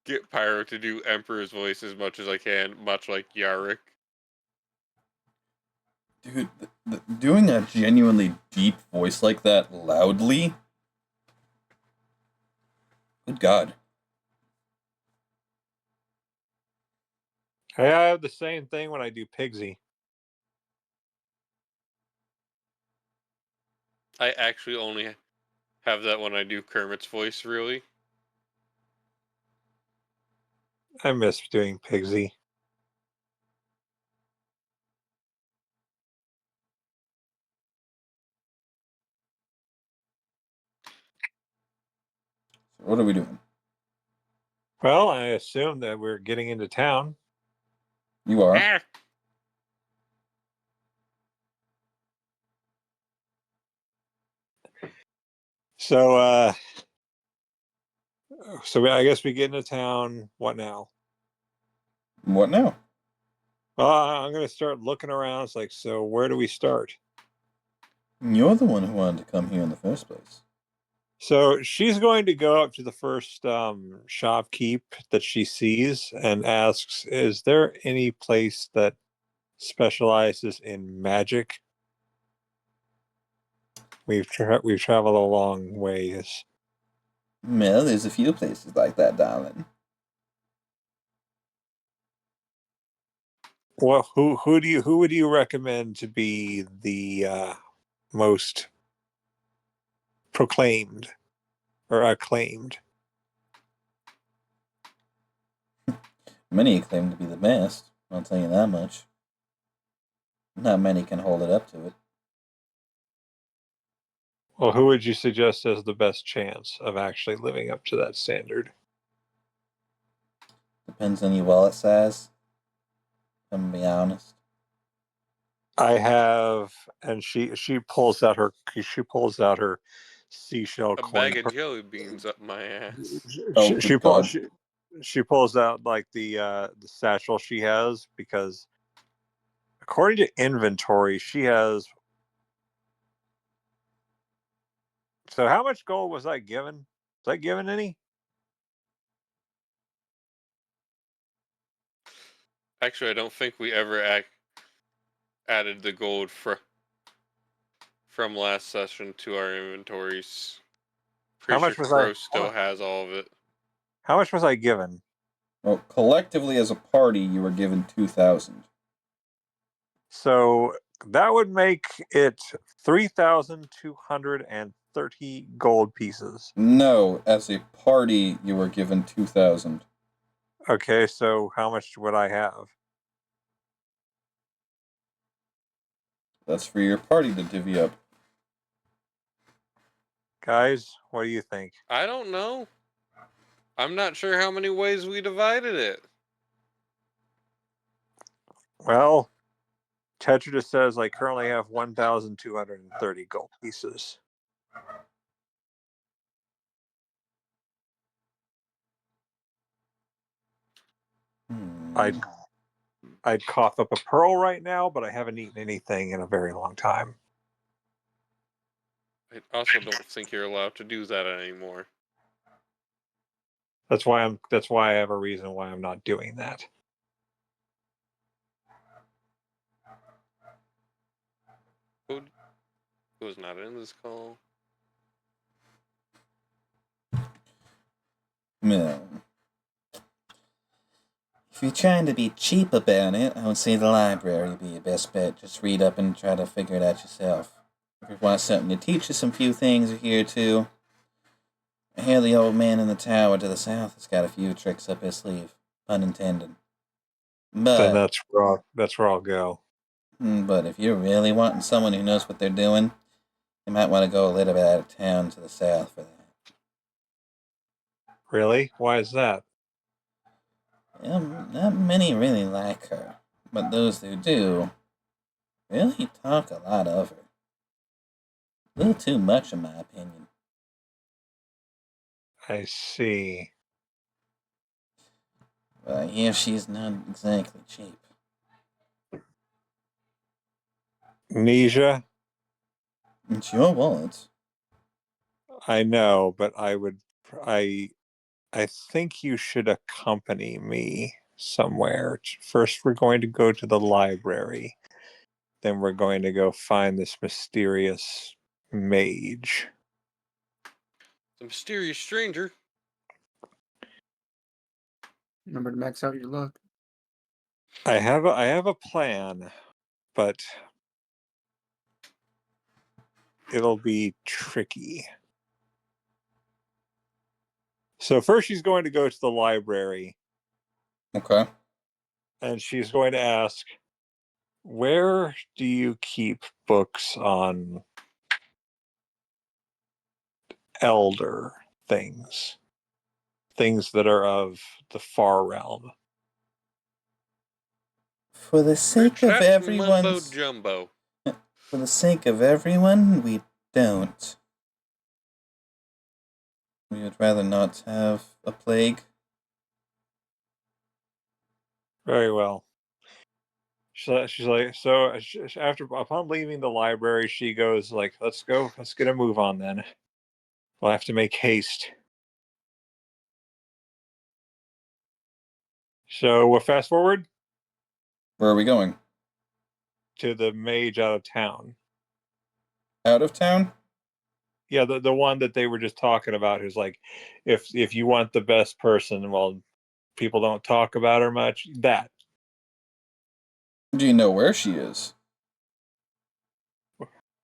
Get Pyro to do Emperor's voice as much as I can, much like Yarick. Dude, doing a genuinely deep voice like that loudly? Good God. Hey, I have the same thing when I do Pigsy. I actually only have that when I do Kermit's voice, really. I miss doing Pigsy. So what are we doing? Well, I assume that we're getting into town. You are. Ah! So, I guess we get into town. What now? What now? Well, I'm going to start looking around. It's like, so where do we start? You're the one who wanted to come here in the first place. So she's going to go up to the first shopkeep that she sees and asks, "Is there any place that specializes in magic?" We've traveled a long ways. Well, there's a few places like that, darling. Well, who would you recommend to be the most proclaimed or acclaimed? Many claim to be the best, I'll tell you that much. Not many can hold it up to it. Well, who would you suggest has the best chance of actually living up to that standard? Depends on your wallet size. I'm gonna be honest. I have, and she pulls out her seashell A coin. bag of jelly beans up my ass. Oh, good God. She pulls out like the satchel she has, because according to inventory she has. So how much gold was I given? Was I given any? Actually, I don't think we ever added the gold from last session to our inventories. How Pretty sure much was I? Crow still has all of it. How much was I given? Well, collectively as a party, you were given 2,000. So that would make it 3,230 gold pieces. No, as a party, you were given 2,000. Okay, so how much would I have? That's for your party to divvy up. Guys, what do you think? I don't know. I'm not sure how many ways we divided it. Well, Tetra just says I currently have 1,230 gold pieces. I'd cough up a pearl right now, but I haven't eaten anything in a very long time. I also don't think you're allowed to do that anymore. That's why I have a reason why I'm not doing that. Who's not in this call? No. If you're trying to be cheap about it, I would say the library would be your best bet. Just read up and try to figure it out yourself. If you want something to teach you some few things here too, I hear the old man in the tower to the south has got a few tricks up his sleeve, pun intended. Then But that's where I'll go. but if you're really wanting someone who knows what they're doing, you might want to go a little bit out of town to the south for that. Really? Why is that? Not many really like her, but those who do really talk a lot of her. A little too much, in my opinion. I see. But I hear she's not exactly cheap. Nisha, It's your wallet. I know, but I think you should accompany me somewhere. First, we're going to go to the library. Then we're going to go find this mysterious mage. The mysterious stranger. Remember to max out your luck. I have a plan, but it'll be tricky. So first she's going to go to the library. Okay. And she's going to ask, where do you keep books on elder things? Things that are of the far realm. For the sake of That's mumbo everyone's... jumbo. For the sake of everyone, we don't. We would rather not have a plague. Very well. She's like, so upon leaving the library, she goes like, let's get a move on then. We'll have to make haste. So we'll fast forward Where are we going? to the mage out of town. Out of town? Yeah, the one that they were just talking about, who's like, if you want the best person, well, people don't talk about her much. That. Do you know where she is?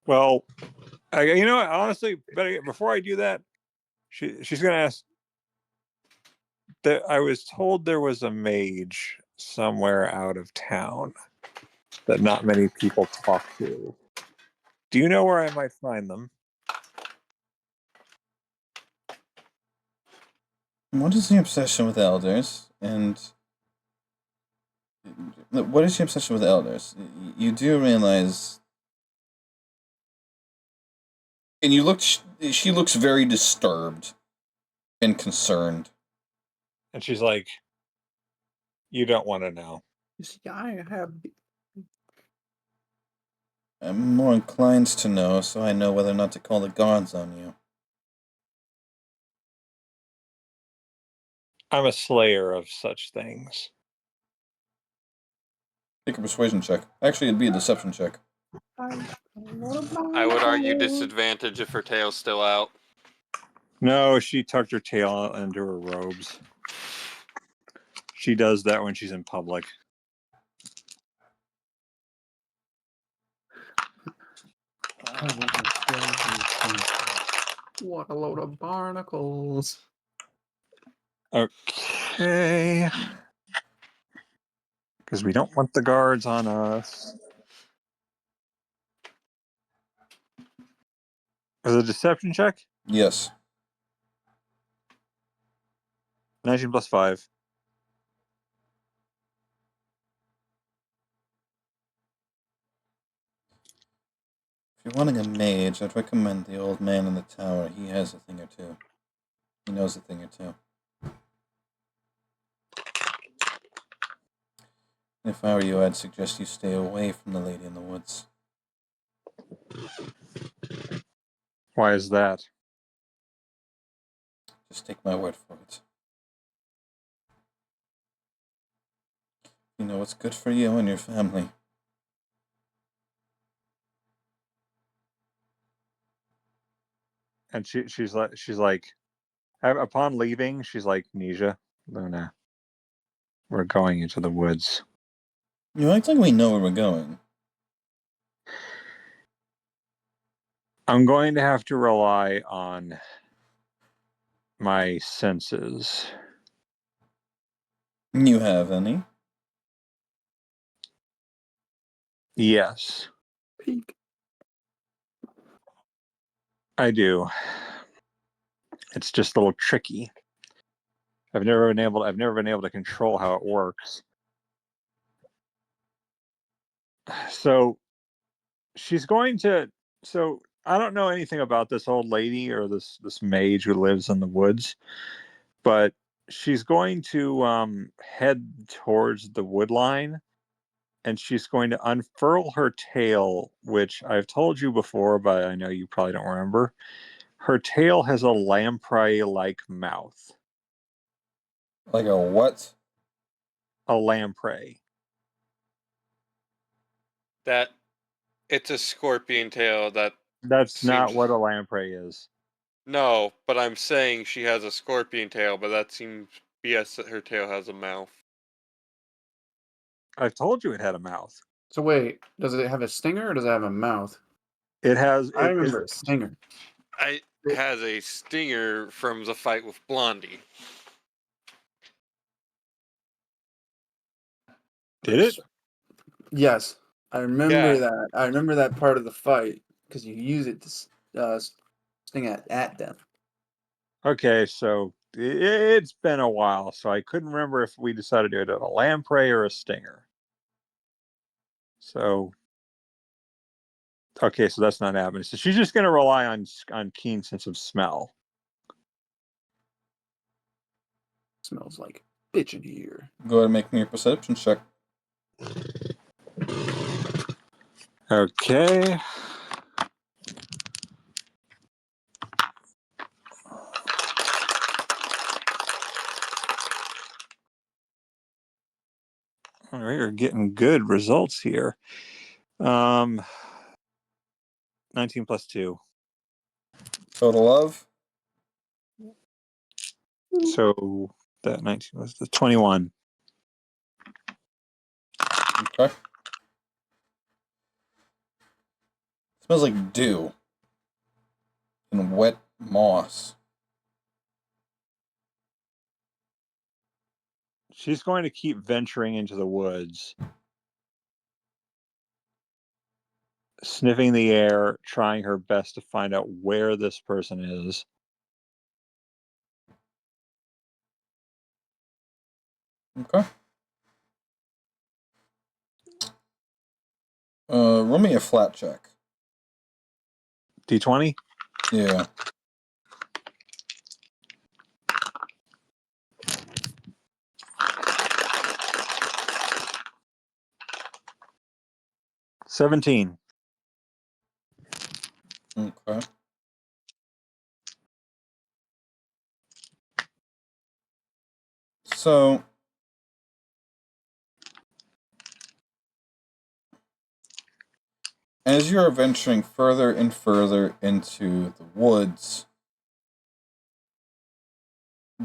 Well, honestly, before I do that, she's gonna ask. That I was told there was a mage somewhere out of town that not many people talk to. Do you know where I might find them? What is the obsession with elders? And what is your obsession with elders? You do realize, And you look. She looks very disturbed and concerned. And she's like, you don't want to know. You see, I have. I'm more inclined to know, so I know whether or not to call the guards on you. I'm a slayer of such things. Take a persuasion check. Actually, it'd be a deception check. I would argue disadvantage if her tail's still out. No, she tucked her tail into her robes. She does that when she's in public. What a load of barnacles. Okay. Because we don't want the guards on us. Is it a deception check? Yes. 19 plus 5. If you're wanting a mage, I'd recommend the old man in the tower. He has a thing or two. He knows a thing or two. If I were you, I'd suggest you stay away from the lady in the woods. Why is that? Just take my word for it. You know what's good for you and your family. And she's like, upon leaving, she's like, Nisha, Luna, we're going into the woods. You act like we know where we're going. I'm going to have to rely on my senses. You have any? Yes, Peek. I do. It's just a little tricky. I've never been able to control how it works. So she's going to. So I don't know anything about this old lady or this mage who lives in the woods, but she's going to head towards the wood line, and she's going to unfurl her tail, which I've told you before, but I know you probably don't remember. Her tail has a lamprey-like mouth. Like a what? A lamprey. That it's a scorpion tail. That's not Seems what a lamprey is. no, but I'm saying she has a scorpion tail, but that seems BS that her tail has a mouth. I've told you it had a mouth. So wait, does it have a stinger or does it have a mouth? It has. I remember a stinger. It has a stinger from the fight with Blondie. Did it? Yes, I remember Yeah. that. I remember that part of the fight because you use it to sting at them. Okay, so it's been a while, so I couldn't remember if we decided to do it a lamprey or a stinger. So, okay, so that's not happening. So she's just going to rely on keen sense of smell. Smells like bitch in here. Go ahead and make me a perception check. Okay. All right, we're getting good results here. 19 plus 2. Total of? So that 19 was the 21. Okay. Smells like dew and wet moss. She's going to keep venturing into the woods, sniffing the air, trying her best to find out where this person is. Okay. Roll me a flat check. D20? Yeah. $17. Okay. So, as you're venturing further and further into the woods,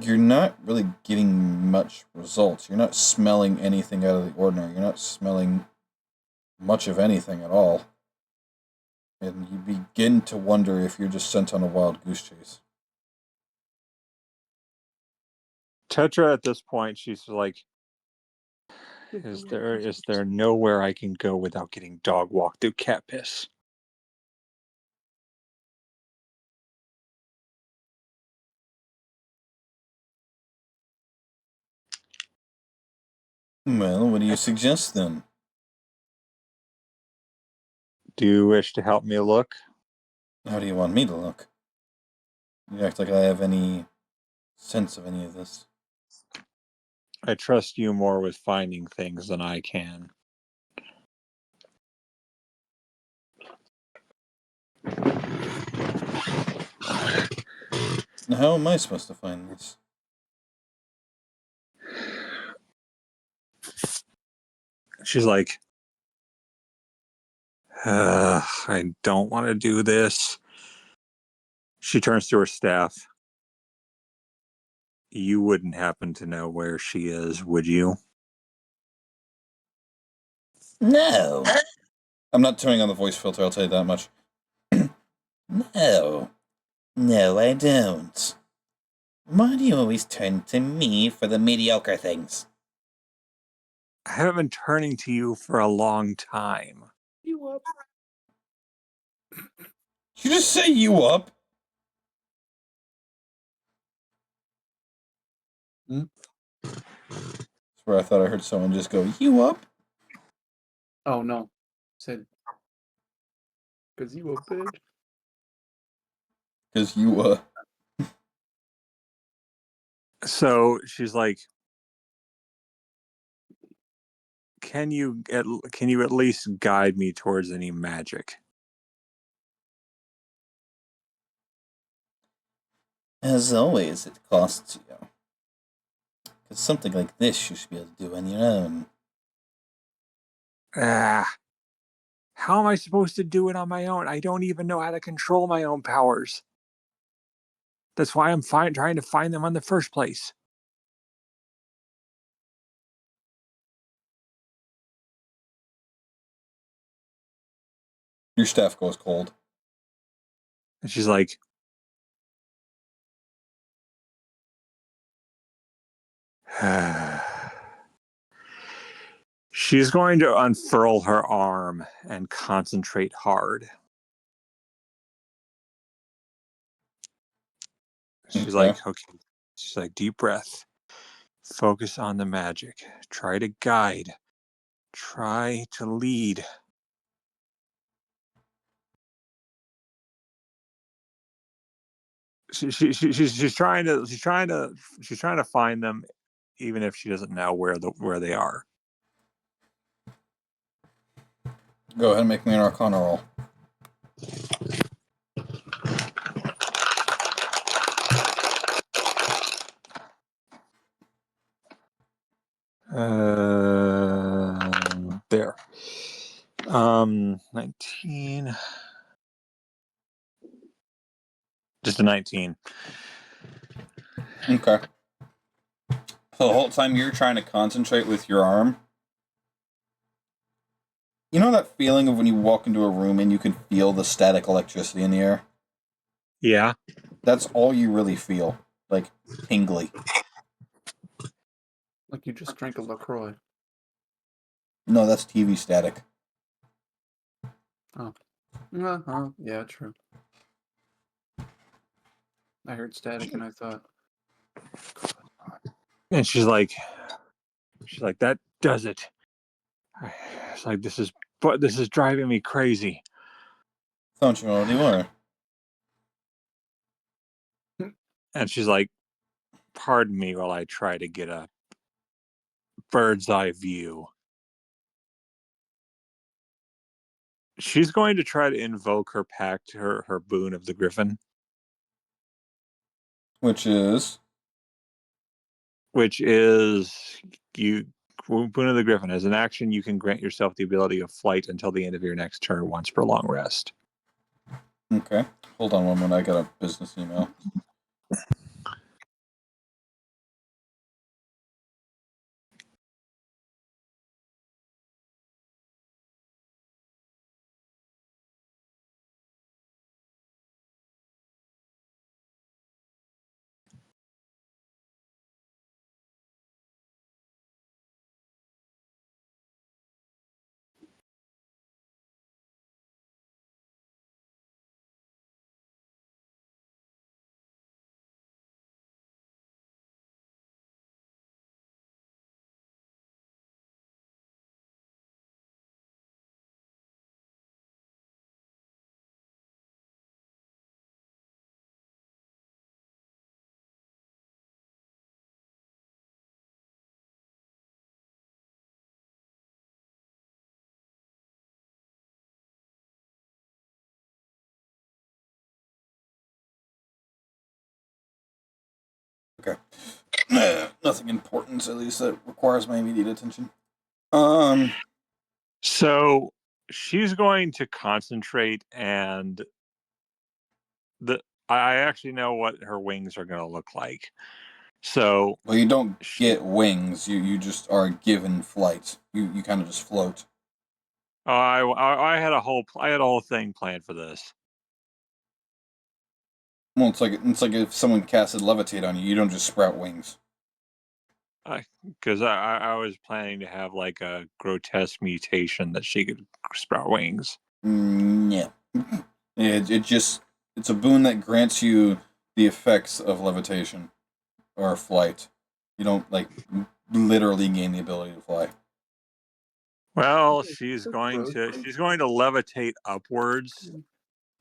you're not really getting much results. You're not smelling anything out of the ordinary. You're not smelling much of anything at all. And you begin to wonder if you're just sent on a wild goose chase. Tetra, at this point, she's like, is there nowhere I can go without getting dog walked through cat piss? Well, what do you suggest then? Do you wish to help me look? How do you want me to look? You act like I have any sense of any of this. I trust you more with finding things than I can. Now, how am I supposed to find this? She's like, I don't want to do this. She turns to her staff. You wouldn't happen to know where she is, would you? No. I'm not turning on the voice filter, I'll tell you that much. No. No, I don't. Why do you always turn to me for the mediocre things? I haven't been turning to you for a long time. You up? Did you just say you up? That's where I thought I heard someone just go, you up? Oh no. Said because you a bitch. Because you, So she's like, can you at least guide me towards any magic? As always, it costs you. Because something like this you should be able to do on your own. How am I supposed to do it on my own? I don't even know how to control my own powers. That's why I'm trying to find them in the first place. your staff goes cold. And she's like, she's going to unfurl her arm and concentrate hard. She's like, okay. She's like, deep breath. Focus on the magic. Try to guide. Try to lead. She's trying to find them, even if she doesn't know where they are. Go ahead and make me an Arcana roll. There. 19. Just a 19. Okay. So the whole time you're trying to concentrate with your arm, you know that feeling of when you walk into a room and you can feel the static electricity in the air? Yeah. That's all you really feel. Like, tingly. Like you just drank a LaCroix. No, that's TV static. Oh. Yeah, true. I heard static and I thought. And she's like, that does it. It's like, this is driving me crazy. Don't you know what you are? And she's like, pardon me while I try to get a bird's eye view. She's going to try to invoke her pact, her boon of the Griffin. Which is you boon of the Griffin. As an action, you can grant yourself the ability of flight until the end of your next turn once per long rest. okay. Hold on one minute. I got a business email. Okay. Nothing important, at least that requires my immediate attention. So she's going to concentrate, and I actually know what her wings are going to look like. So, well, you don't get wings. You just are given flight. You kind of just float. I had a whole thing planned for this. Well, it's like if someone casted levitate on you, you don't just sprout wings. Because I was planning to have like a grotesque mutation that she could sprout wings. Yeah. It's a boon that grants you the effects of levitation or flight. You don't like literally gain the ability to fly. Well, she's going to levitate upwards.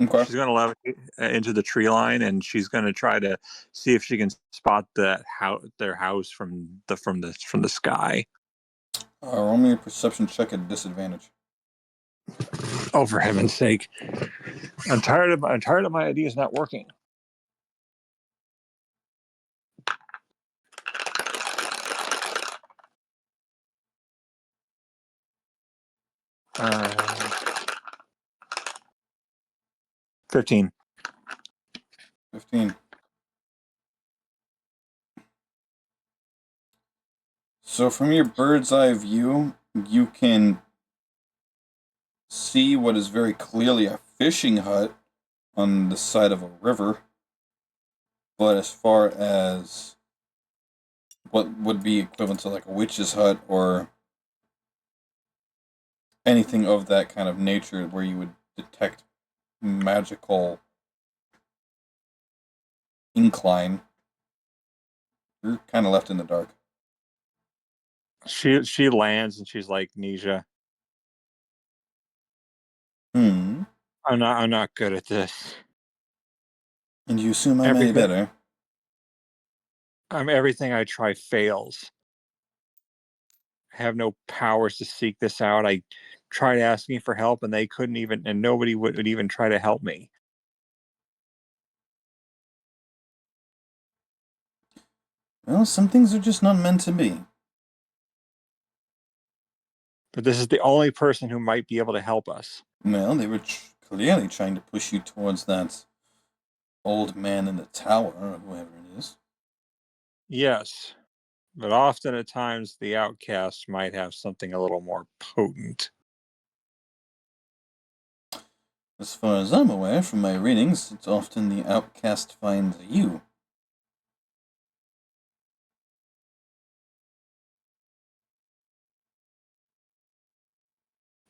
Okay. She's going to levitate into the tree line, and she's going to try to see if she can spot their house from the sky. Roll me a perception check at disadvantage. Oh, for heaven's sake! I'm tired of my ideas not working. Uh, 15. 15. So from your bird's eye view, you can see what is very clearly a fishing hut on the side of a river. But as far as what would be equivalent to like a witch's hut or anything of that kind of nature where you would detect magical incline, you're kind of left in the dark. She lands and she's like, Nisha, I'm not good at this. And you assume I'm any better? Everything I try fails. I have no powers to seek this out. I tried asking for help, and they couldn't even, and nobody would even try to help me. Well, some things are just not meant to be. But this is the only person who might be able to help us. Well, they were clearly trying to push you towards that old man in the tower, or whoever it is. Yes, but often at times the outcast might have something a little more potent. As far as I'm aware from my readings, it's often the outcast finds you.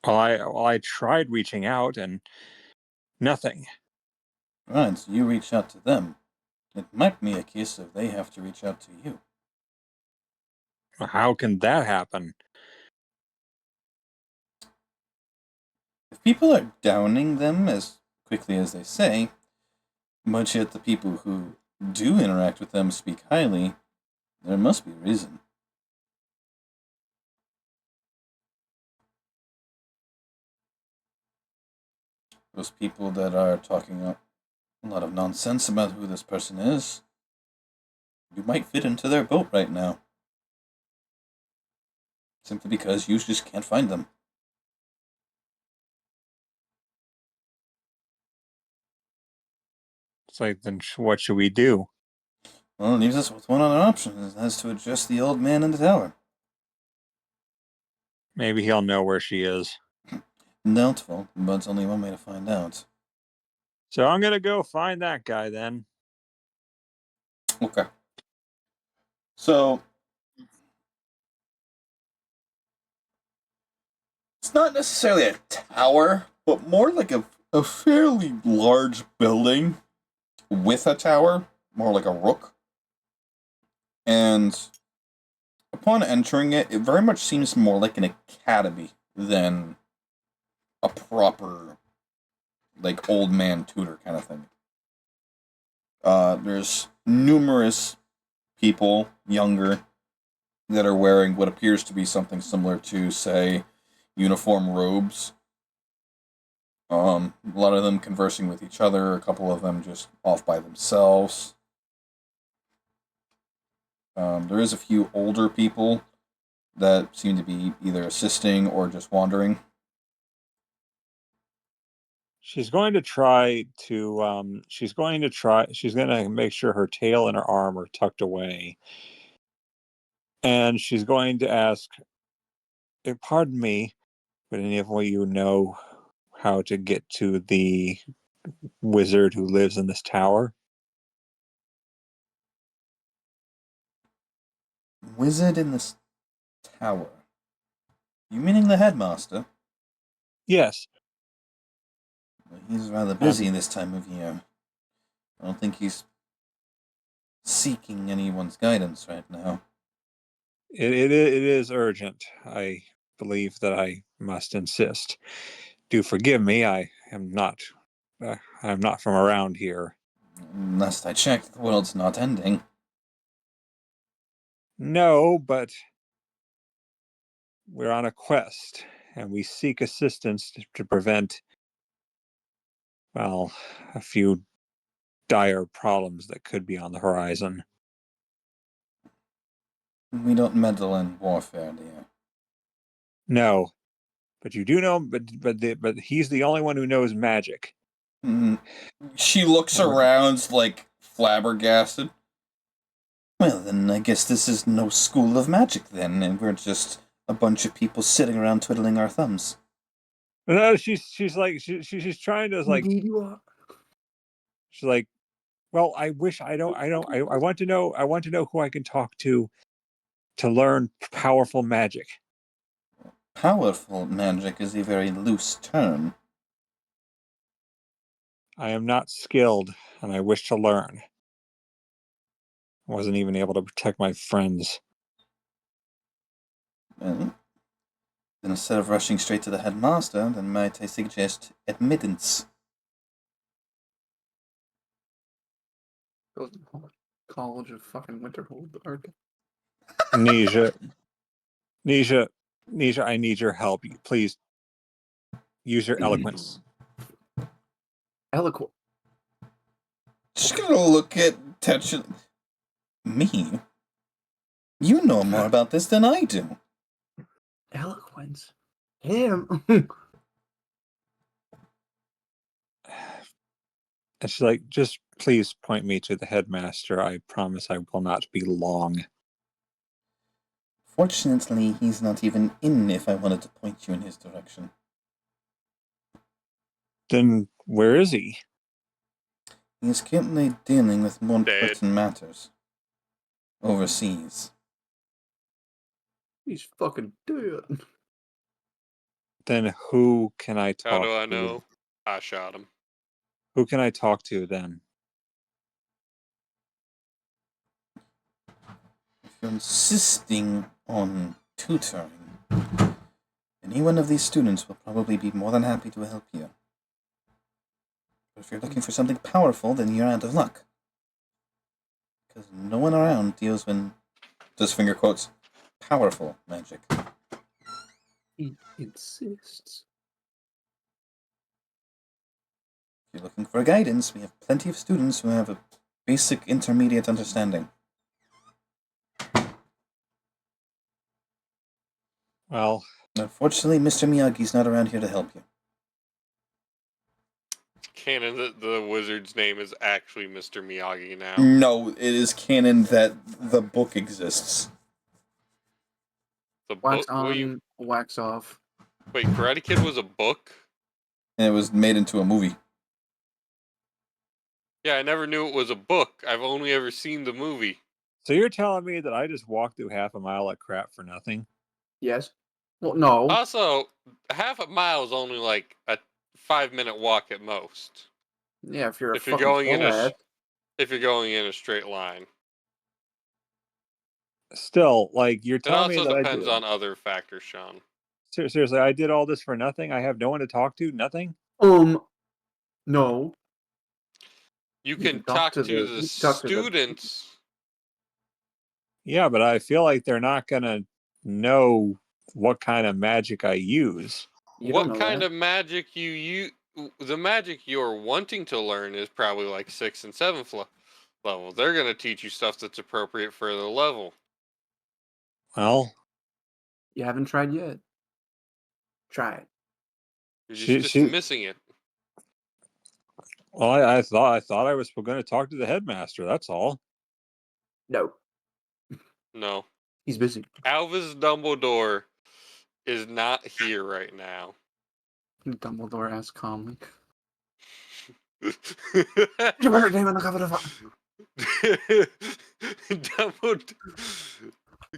I tried reaching out and nothing. Right, so you reach out to them. It might be a case of they have to reach out to you. How can that happen? If people are downing them as quickly as they say, but yet the people who do interact with them speak highly, there must be a reason. Those people that are talking a lot of nonsense about who this person is, you might fit into their boat right now. Simply because you just can't find them. It's like, then what should we do? Well, it leaves us with one other option, and that's to address the old man in the tower. Maybe he'll know where she is. Doubtful, but it's only one way to find out. So I'm going to go find that guy then. Okay. So, it's not necessarily a tower, but more like a fairly large building with a tower, more like a rook. And upon entering it, it very much seems more like an academy than a proper, like, old man tutor kind of thing. There's numerous people, younger, that are wearing what appears to be something similar to, say, uniform robes. A lot of them conversing with each other, a couple of them just off by themselves. There is a few older people that seem to be either assisting or just wandering. She's going to try to. She's going to make sure her tail and her arm are tucked away, and she's going to ask, "Pardon me, but any of you know how to get to the wizard who lives in this tower?" wizard in this tower. You meaning the headmaster? Yes. He's rather busy this time of year. I don't think he's seeking anyone's guidance right now. It is urgent. I believe that I must insist. Do forgive me. I am not. I'm not from around here. Last I checked, the world's not ending. No, but we're on a quest, and we seek assistance to prevent, well, a few dire problems that could be on the horizon. We don't meddle in warfare, dear. No, but you do know. But he's the only one who knows magic. She looks around like flabbergasted. Well, then I guess this is no school of magic then, and we're just a bunch of people sitting around twiddling our thumbs. No, she's like she's trying to like. Indeed you are. She's like, well, I wish I want to know. I want to know who I can talk to learn powerful magic. Powerful magic is a very loose term. I am not skilled, and I wish to learn. I wasn't even able to protect my friends. Well, then instead of rushing straight to the headmaster, then might I suggest admittance? College of fucking Winterhold. Nisha, I need your help. Please use your eloquence. Eloquent. Just gonna look at Tetchin. Me? You know more about this than I do. Eloquence. Him. And she's like, just please point me to the headmaster. I promise I will not be long. Fortunately, he's not even in if I wanted to point you in his direction. Then where is he? He is currently dealing with more important matters. Overseas. He's fucking dead. Then who can I talk to? How do I know? I shot him. Who can I talk to then? If you're insisting on tutoring, any one of these students will probably be more than happy to help you. But if you're looking for something powerful, then you're out of luck. Because no one around deals with, just finger quotes, powerful magic. He insists. If you're looking for guidance, we have plenty of students who have a basic intermediate understanding. Well, unfortunately, Mr. Miyagi's not around here to help you. Canon that the wizard's name is actually Mr. Miyagi now. No, it is canon that the book exists. The Wax book? on, wax off. Wait, Karate Kid was a book? And it was made into a movie. Yeah, I never knew it was a book. I've only ever seen the movie. so you're telling me that I just walked through half a mile of crap for nothing? Yes. Well, no. Also, half a mile is only like a 5-minute walk at most. Yeah, if you're if you're going in a straight line. Still, like, you're It telling me also that depends on other factors, Sean. Seriously, I did all this for nothing? I have no one to talk to? Nothing? No. You can talk to the students. Yeah, but I feel like they're not going to know what kind of magic I use. What kind of magic you use? The magic you're wanting to learn is probably like 6th and 7th level. They're going to teach you stuff that's appropriate for the level. Well, you haven't tried yet. Try it. You're just dismissing it. Well, I thought I was going to talk to the headmaster. That's all. No. He's busy. Albus Dumbledore is not here right now. Dumbledore asked calmly.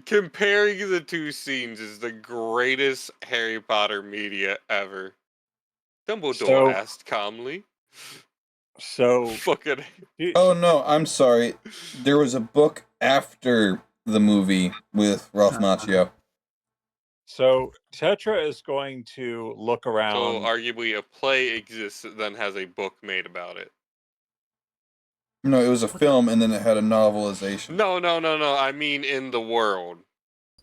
Comparing the two scenes is the greatest Harry Potter media ever. Dumbledore asked calmly. So Fucking. Oh no, I'm sorry. There was a book after the movie with Ralph Macchio. So Tetra is going to look So around. arguably a play exists that then has a book made about it. No, it was a film and then it had a novelization. No. I mean in the world.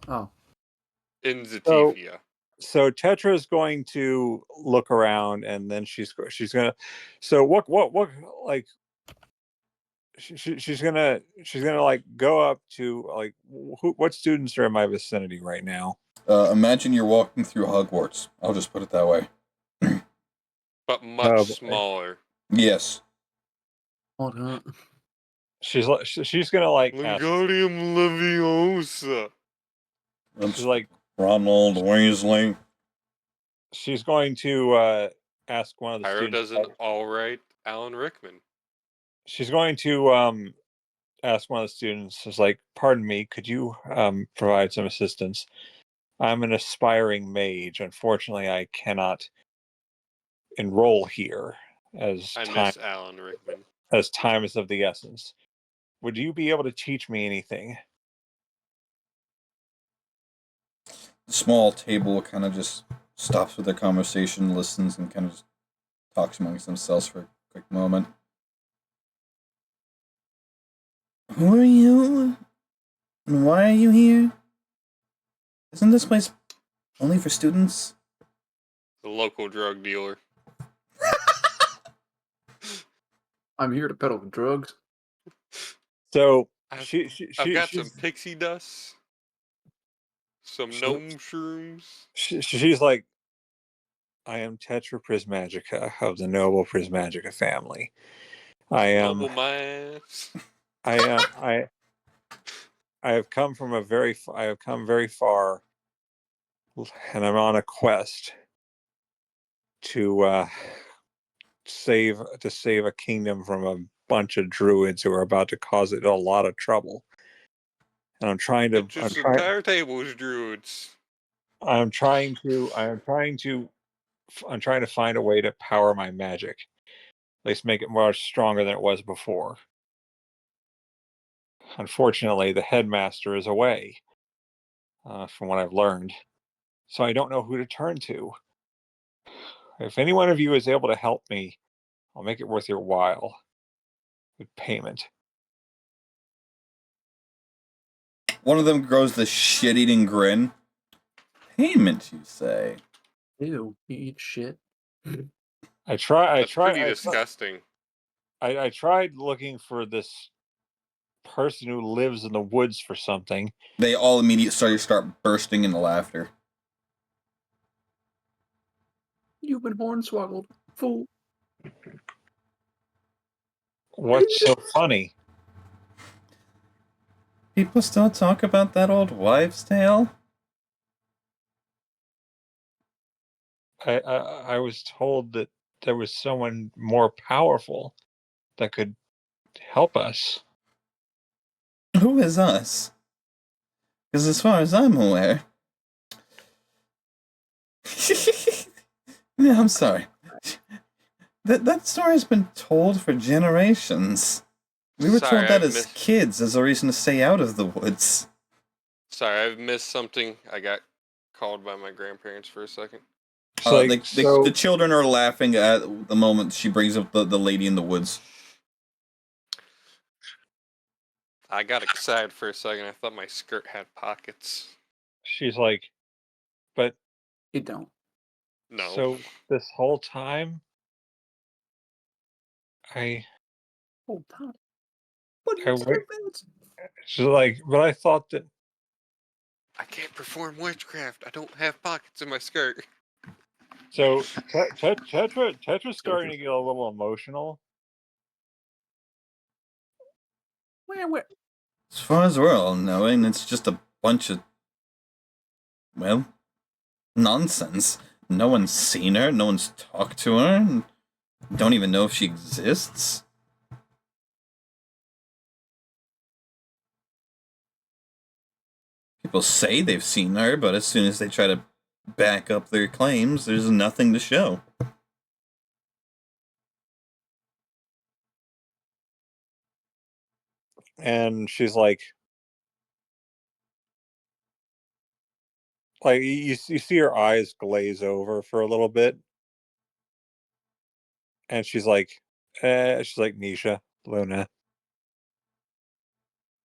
Oh. In Zetithia. So Tetra is going to look around, and then she's gonna. So what like she's gonna like go up to like what students are in my vicinity right now? Imagine you're walking through Hogwarts. I'll just put it that way. But much smaller. Yes. Hold on. She's gonna like Wingardium Leviosa. She's like Ronald Weasley. She's going to ask one of the Pyro students. does an alright Alan Rickman. She's going to ask one of the students, is like, pardon me, could you provide some assistance? I'm an aspiring mage. Unfortunately, I cannot enroll here as miss Alan Rickman. As time is of the essence. Would you be able to teach me anything? The small table kind of just stops with their conversation, listens, and kind of just talks amongst themselves for a quick moment. Who are you? And why are you here? Isn't this place only for students? The local drug dealer. I'm here to peddle drugs. So I've got some pixie dust, some gnome shrooms. She's like, I am Tetra Prismagica of the noble Prismagica family. I am noble minds. I have come very far, and I'm on a quest to save a kingdom from a bunch of druids who are about to cause it a lot of trouble. And I'm trying to entire tables druids. I'm trying to find a way to power my magic. At least make it much stronger than it was before. Unfortunately, the headmaster is away, from what I've learned. So I don't know who to turn to. If any one of you is able to help me, I'll make it worth your while with payment. One of them grows the shit-eating grin. Payment, you say? Ew, you eat shit. That's pretty disgusting. I tried looking for this person who lives in the woods for something. They all immediately start bursting into laughter. You've been hornswoggled, fool. What's so funny? People still talk about that old wives' tale? I was told that there was someone more powerful that could help us. Who is us? Because as far as I'm aware... Yeah, I'm sorry. That story's been told for generations. We were told that as kids as a reason to stay out of the woods. Sorry, I've missed something. I got called by my grandparents for a second. The children are laughing at the moment she brings up the lady in the woods. I got excited for a second. I thought my skirt had pockets. She's like, but it don't. No. So this whole time, whole time. What do you she's like, but I thought that I can't perform witchcraft. I don't have pockets in my skirt. So Tetra's starting to get a little emotional. Where? As far as we're all knowing, it's just a bunch of, well, nonsense. No one's seen her, no one's talked to her, and don't even know if she exists. People say they've seen her, but as soon as they try to back up their claims, there's nothing to show. And she's like you see her eyes glaze over for a little bit, and she's like, Nisha, Luna,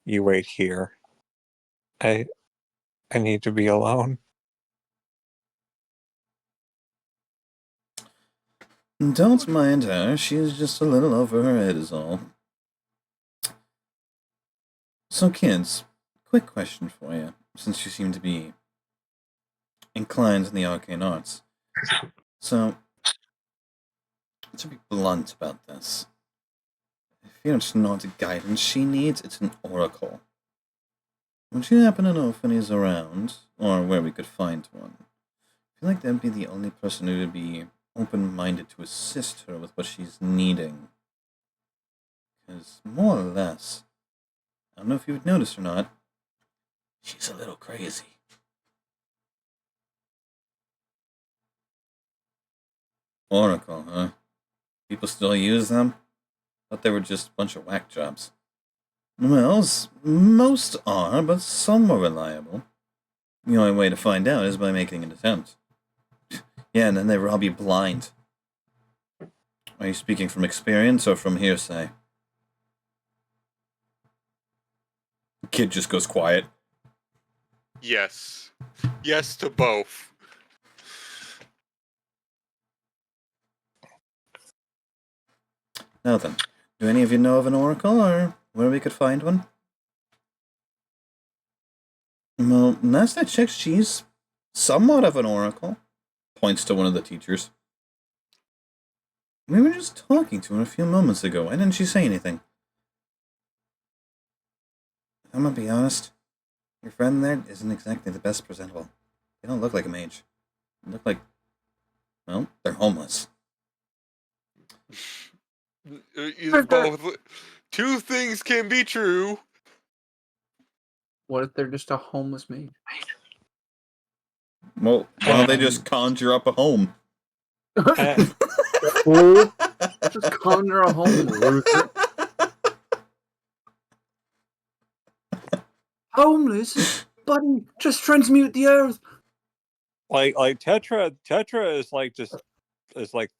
you wait here. I need to be alone. Don't mind her. She's just a little over her head is all. So, kids, quick question for you, since you seem to be inclined in the arcane arts. So, to be blunt about this, I fear it's not guidance she needs, it's an oracle. Would you happen to know if any is around, or where we could find one? I feel like that'd be the only person who would be open-minded to assist her with what she's needing. Because, more or less, I don't know if you would notice or not, she's a little crazy. Oracle, huh? People still use them? Thought they were just a bunch of whack jobs. Well, most are, but some are reliable. The only way to find out is by making an attempt. Yeah, and then they would all be blind. Are you speaking from experience or from hearsay? The kid just goes quiet. Yes. Yes to both. Now then, do any of you know of an oracle, or where we could find one? Well, last I checked, she's somewhat of an oracle. Points to one of the teachers. We were just talking to her a few moments ago. Why didn't she say anything? I'm gonna be honest. Your friend there isn't exactly the best presentable. They don't look like a mage. They look like... well, they're homeless. Both. Two things can be true. What if they're just a homeless mage? Well, why don't they just conjure up a home? Oh, just conjure a home, Luther. Homeless? Buddy, just transmute the earth. Like Tetra is like just is like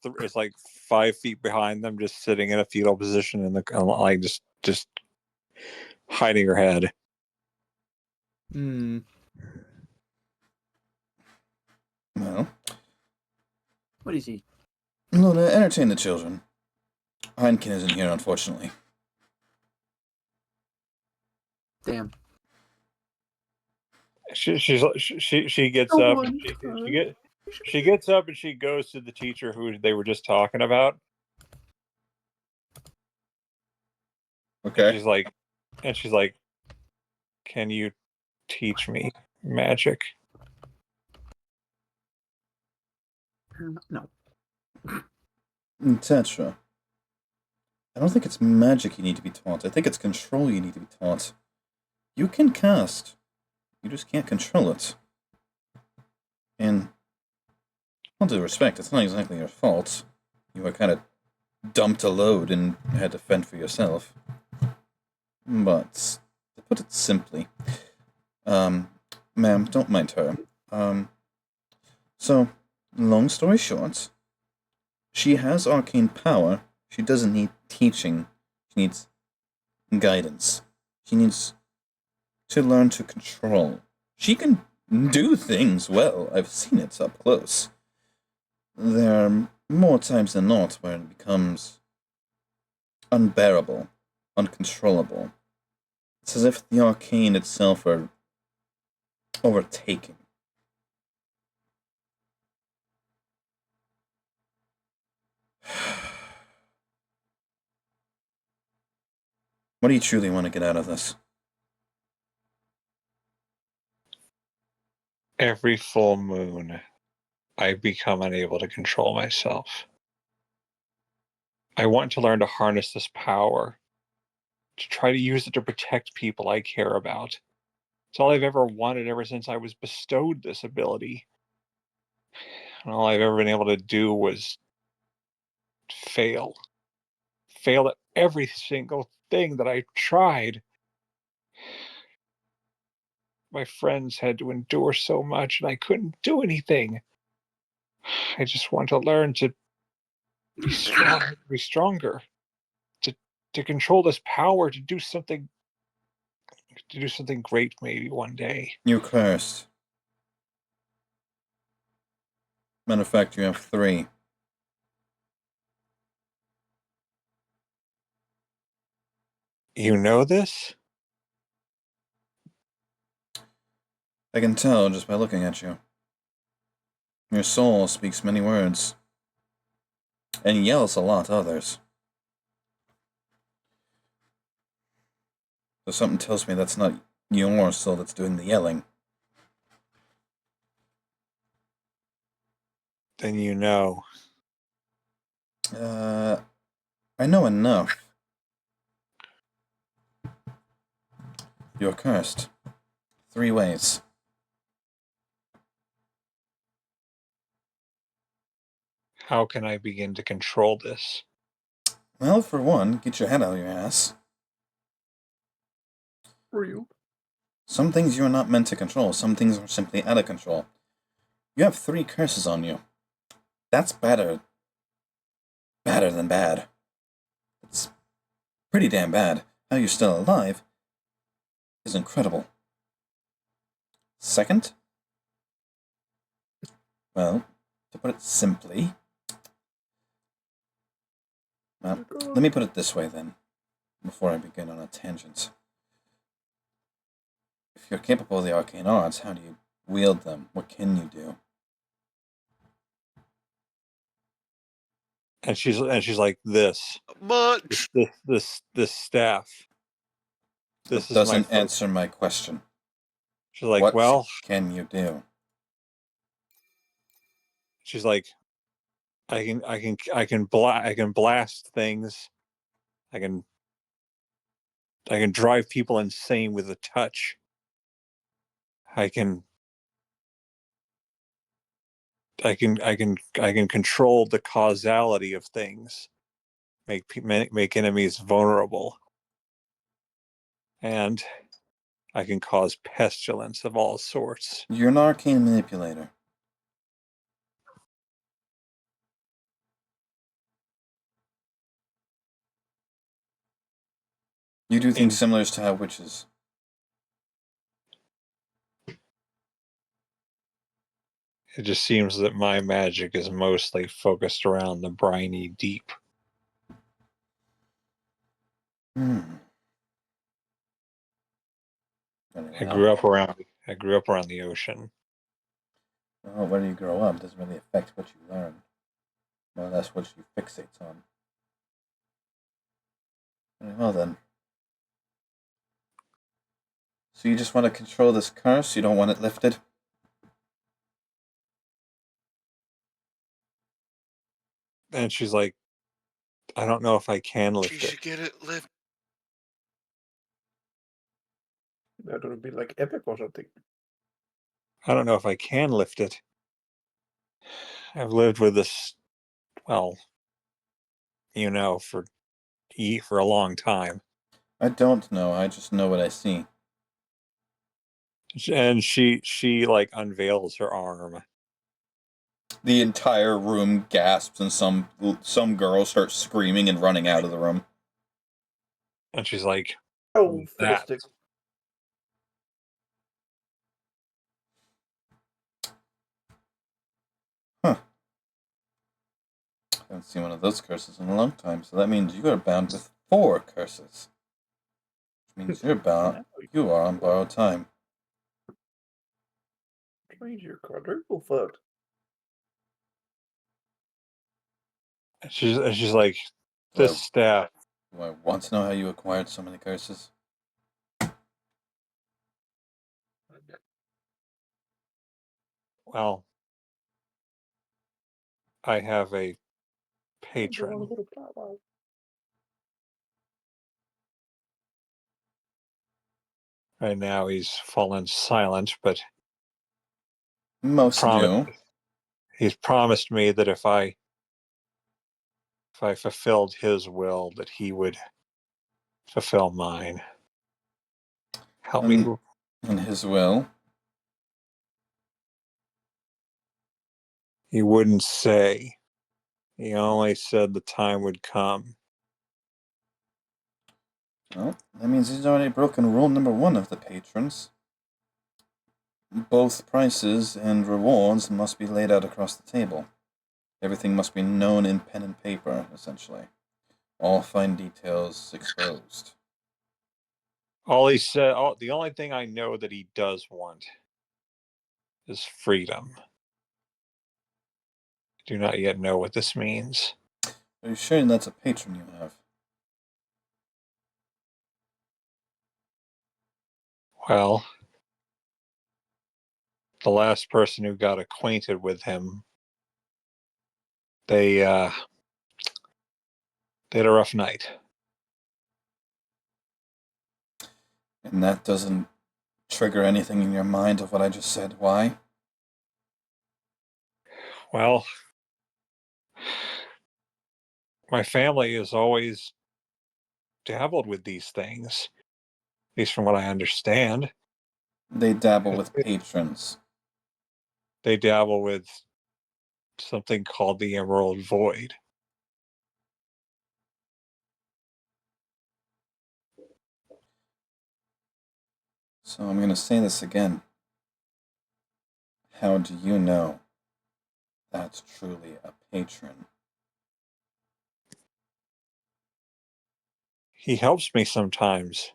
5 feet behind them, just sitting in a fetal position in the like just hiding her head. Well, what is he? Luna, entertain the children. Heineken isn't here, unfortunately. Damn. She gets up. She gets up and she goes to the teacher who they were just talking about. Okay. And she's like, "Can you teach me magic?" No. Tetra. I don't think it's magic you need to be taught. I think it's control you need to be taught. You can cast. You just can't control it. And, all due respect, it's not exactly your fault. You were kind of dumped a load and had to fend for yourself. But, to put it simply, ma'am, don't mind her. So, long story short, she has arcane power. She doesn't need teaching. She needs guidance. She needs to learn to control. She can do things well. I've seen it up close. There are more times than not where it becomes unbearable, uncontrollable. It's as if the arcane itself are overtaken. What do you truly want to get out of this? Every full moon, I become unable to control myself. I want to learn to harness this power, to try to use it to protect people I care about, It's all I've ever wanted ever since I was bestowed this ability. And all I've ever been able to do was fail. Fail at every single thing that I tried. My friends had to endure so much, and I couldn't do anything. I just want to learn to be stronger, to control this power, to do something great maybe one day. You're cursed. Matter of fact, you have 3. You know this? I can tell just by looking at you. Your soul speaks many words, and yells a lot to others. So something tells me that's not your soul that's doing the yelling. Then you know. I know enough. You're cursed. 3 ways. How can I begin to control this? Well, for one, get your head out of your ass. Real. Some things you are not meant to control. Some things are simply out of control. You have 3 curses on you. That's better. Better than bad. It's pretty damn bad. How you're still alive is incredible. Second, well, to put it simply, well, let me put it this way then, before I begin on a tangent. If you're capable of the arcane arts, how do you wield them? What can you do? And she's like this. Much. This staff. This It doesn't answer my question. She's like, what well, can you do? She's like, I can blast things. I can drive people insane with a touch. I can control the causality of things. Make enemies vulnerable. And I can cause pestilence of all sorts. You're an arcane manipulator. You do things similar to how witches. It just seems that my magic is mostly focused around the briny deep. I grew up around the ocean. Well, where you grow up doesn't really affect what you learn. Well, that's what you fixate on. Well then. So you just want to control this curse? You don't want it lifted? And she's like, I don't know if I can lift You it. should get it lifted. That would be like epic or something. I don't know if I can lift it. I've lived with this, well, for a long time. I don't know. I just know what I see. And she like unveils her arm. The entire room gasps, and some girl starts screaming and running out of the room. And she's like, "Oh, fiddlestick!" Huh. I haven't seen one of those curses in a long time, so that means you are bound with 4 curses. Which means you are on borrowed time. Means you're quadruple fucked. And she's like, this staff. Do I want to know how you acquired so many curses? Well, I have a patron. Right now he's fallen silent, but Most do. he's promised me that if I fulfilled his will, that he would fulfill mine. Help me. In his will. He wouldn't say. He only said the time would come. Well, that means he's already broken rule number 1 of the patrons. Both prices and rewards must be laid out across the table. Everything must be known in pen and paper, essentially. All fine details exposed. All he said, the only thing I know that he does want is freedom. I do not yet know what this means. Are you sure that's a patron you have? Well, the last person who got acquainted with him, they had a rough night. And that doesn't trigger anything in your mind of what I just said. Why? Well, my family has always dabbled with these things, at least from what I understand. They dabble with patrons. They dabble with something called the Emerald Void. So I'm going to say this again. How do you know that's truly a patron? He helps me sometimes.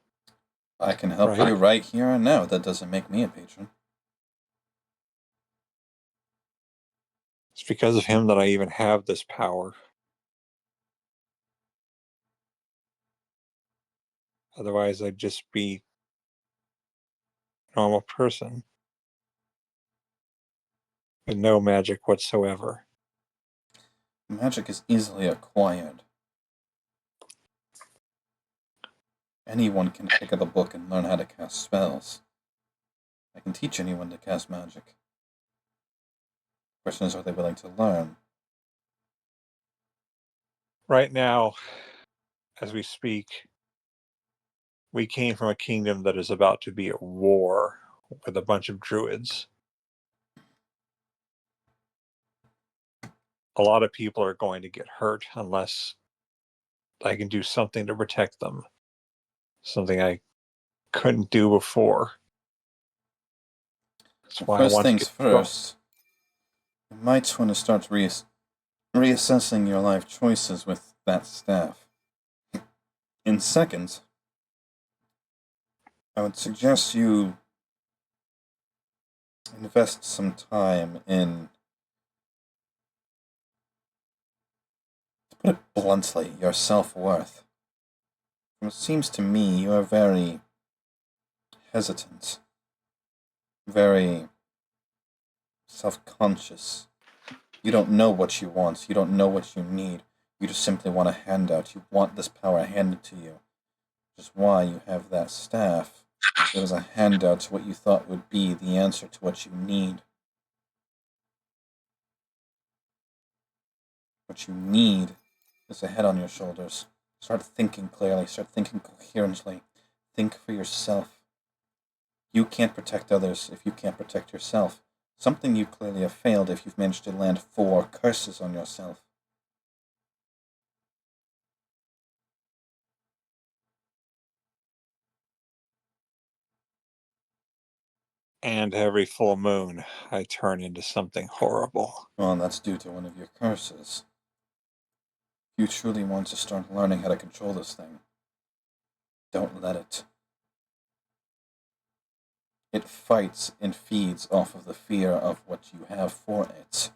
I can help you right here and now. That doesn't make me a patron. It's because of him that I even have this power. Otherwise, I'd just be a normal person with no magic whatsoever. Magic is easily acquired. Anyone can pick up a book and learn how to cast spells. I can teach anyone to cast magic. The question is, are they willing to learn? Right now, as we speak, we came from a kingdom that is about to be at war with a bunch of druids. A lot of people are going to get hurt unless I can do something to protect them. Something I couldn't do before. That's why First I want things to get first, you might want to start reassessing your life choices with that staff. In second, I would suggest you invest some time in, to put it bluntly, your self-worth. It seems to me you are very hesitant, very self-conscious. You don't know what you want. You don't know what you need. You just simply want a handout. You want this power handed to you. Which is why you have that staff. It was a handout to what you thought would be the answer to what you need. What you need is a head on your shoulders. Start thinking clearly. Start thinking coherently. Think for yourself. You can't protect others if you can't protect yourself. Something you clearly have failed if you've managed to land 4 curses on yourself. And every full moon, I turn into something horrible. Well, that's due to one of your curses. You truly want to start learning how to control this thing. Don't let it. It fights and feeds off of the fear of what you have for it.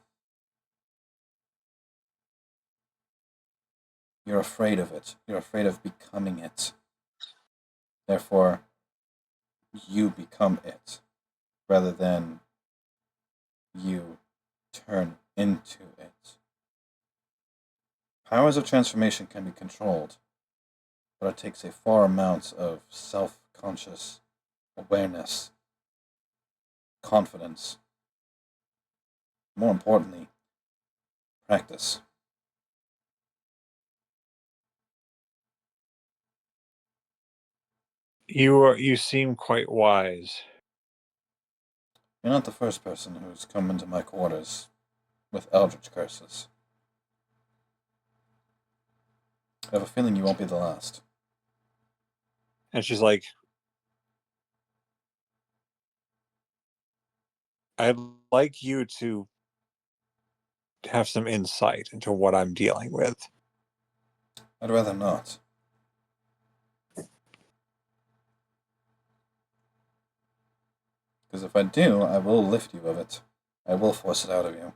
You're afraid of it. You're afraid of becoming it. Therefore, you become it, rather than you turn into it. Powers of transformation can be controlled, but it takes a far amount of self-conscious awareness, confidence. More importantly, practice. You seem quite wise. You're not the first person who's come into my quarters with eldritch curses. I have a feeling you won't be the last. And she's like, I'd like you to have some insight into what I'm dealing with. I'd rather not. Because if I do, I will lift you of it. I will force it out of you.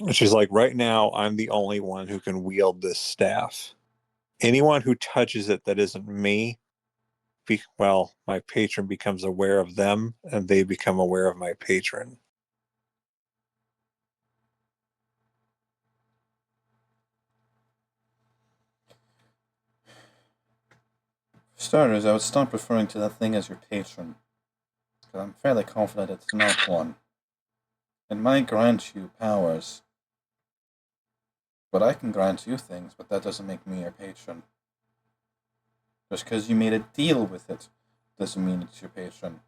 And she's like, right now, I'm the only one who can wield this staff. Anyone who touches it that isn't me, my patron becomes aware of them, and they become aware of my patron. For starters, I would stop referring to that thing as your patron. Because I'm fairly confident it's not one. It might grant you powers. But I can grant you things, but that doesn't make me your patron. Just because you made a deal with it doesn't mean it's your patron.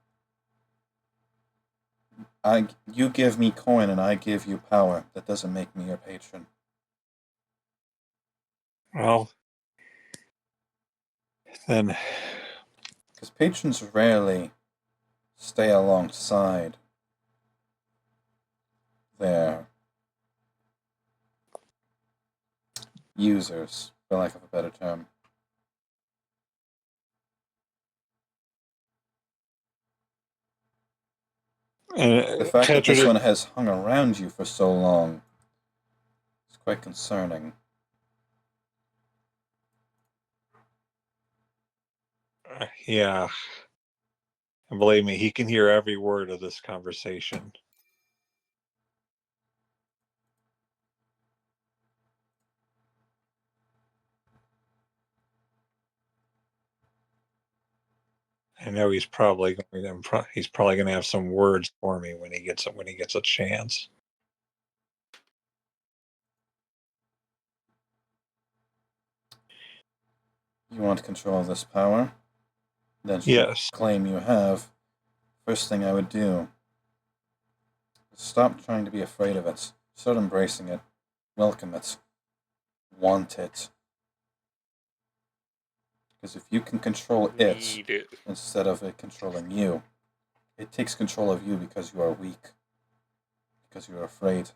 You give me coin and I give you power. That doesn't make me your patron. Well, then... Because patrons rarely stay alongside their users, for lack of a better term. The fact that this one has hung around you for so long is quite concerning. Yeah. And believe me, he can hear every word of this conversation. I know he's probably going to have some words for me when he gets a chance. You want control of this power? Then yes. Claim you have. First thing I would do is stop trying to be afraid of it. Start embracing it. Welcome it. Want it. Because if you can control it instead of it controlling you, it takes control of you because you are weak. Because you are afraid.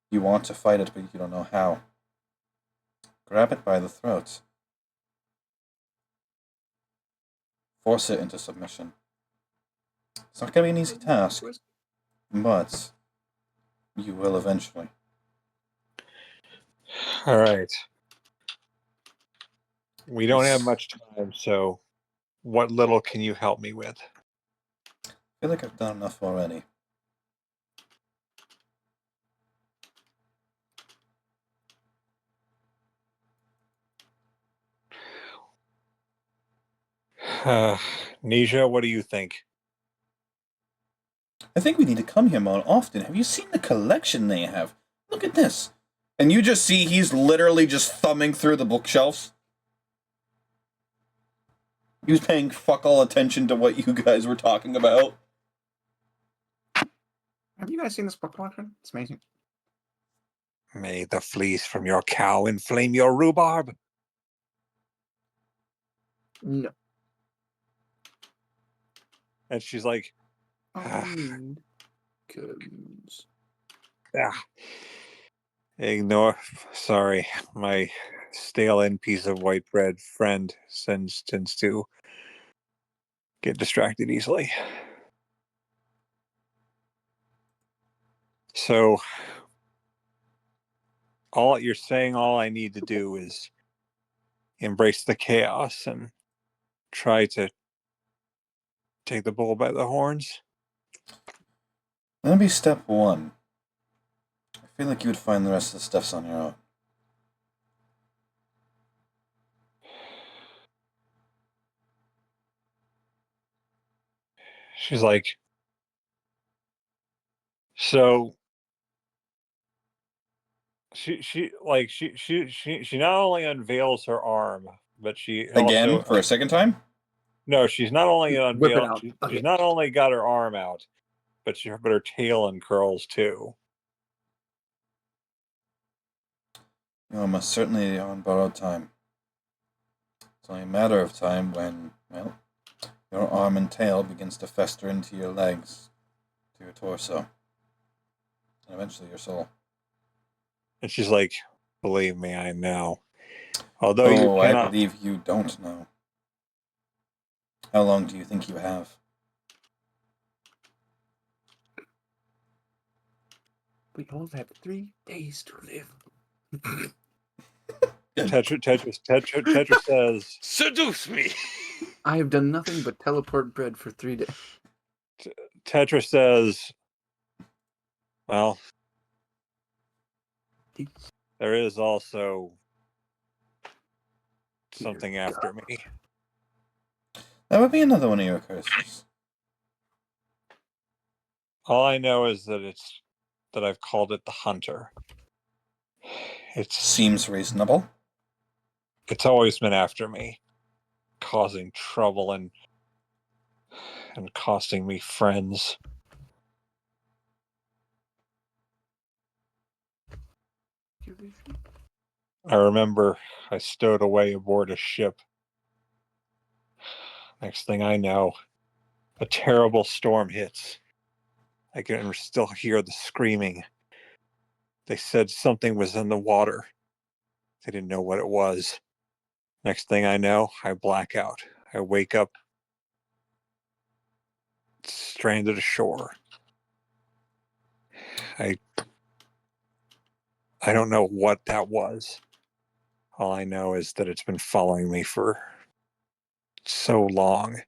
You want to fight it, but you don't know how. Grab it by the throat. Force it into submission. It's not going to be an easy task, but you will eventually. All right. We don't have much time, so what little can you help me with? I feel like I've done enough already. Nisha, what do you think? I think we need to come here more often. Have you seen the collection they have? Look at this. And you just see he's literally just thumbing through the bookshelves. He was paying fuck all attention to what you guys were talking about. Have you guys seen this book collection? It's amazing. May the fleece from your cow inflame your rhubarb. No. And she's like, ignore. Sorry, my stale end piece of white bread friend tends to get distracted easily. So, all you're saying, all I need to do is embrace the chaos and try to take the bull by the horns. That'll be step one. I feel like you would find the rest of the stuffs on your own. She's like, so she not only unveils her arm, but she Again, also for a second time? no, she's not only Whip it unveiled, out. she's Okay. not only got her arm out, but her tail uncurls too. You are most certainly on borrowed time. It's only a matter of time when, well, your arm and tail begins to fester into your legs, to your torso, and eventually your soul. And she's like, believe me, I know. Although you I cannot. believe you don't know. How long do you think you have? We all have 3 days to live. Tetra says, Seduce me. I have done nothing but teleport bread for 3 days. Tetra says, well, there is also something after me. That would be another one of your curses. All I know is that I've called it the Hunter. It seems reasonable. It's always been after me, causing trouble and costing me friends. I remember I stowed away aboard a ship. Next thing I know, a terrible storm hits. I can still hear the screaming. They said something was in the water. They didn't know what it was. Next thing I know, I black out. I wake up stranded ashore. I don't know what that was. All I know is that it's been following me for so long.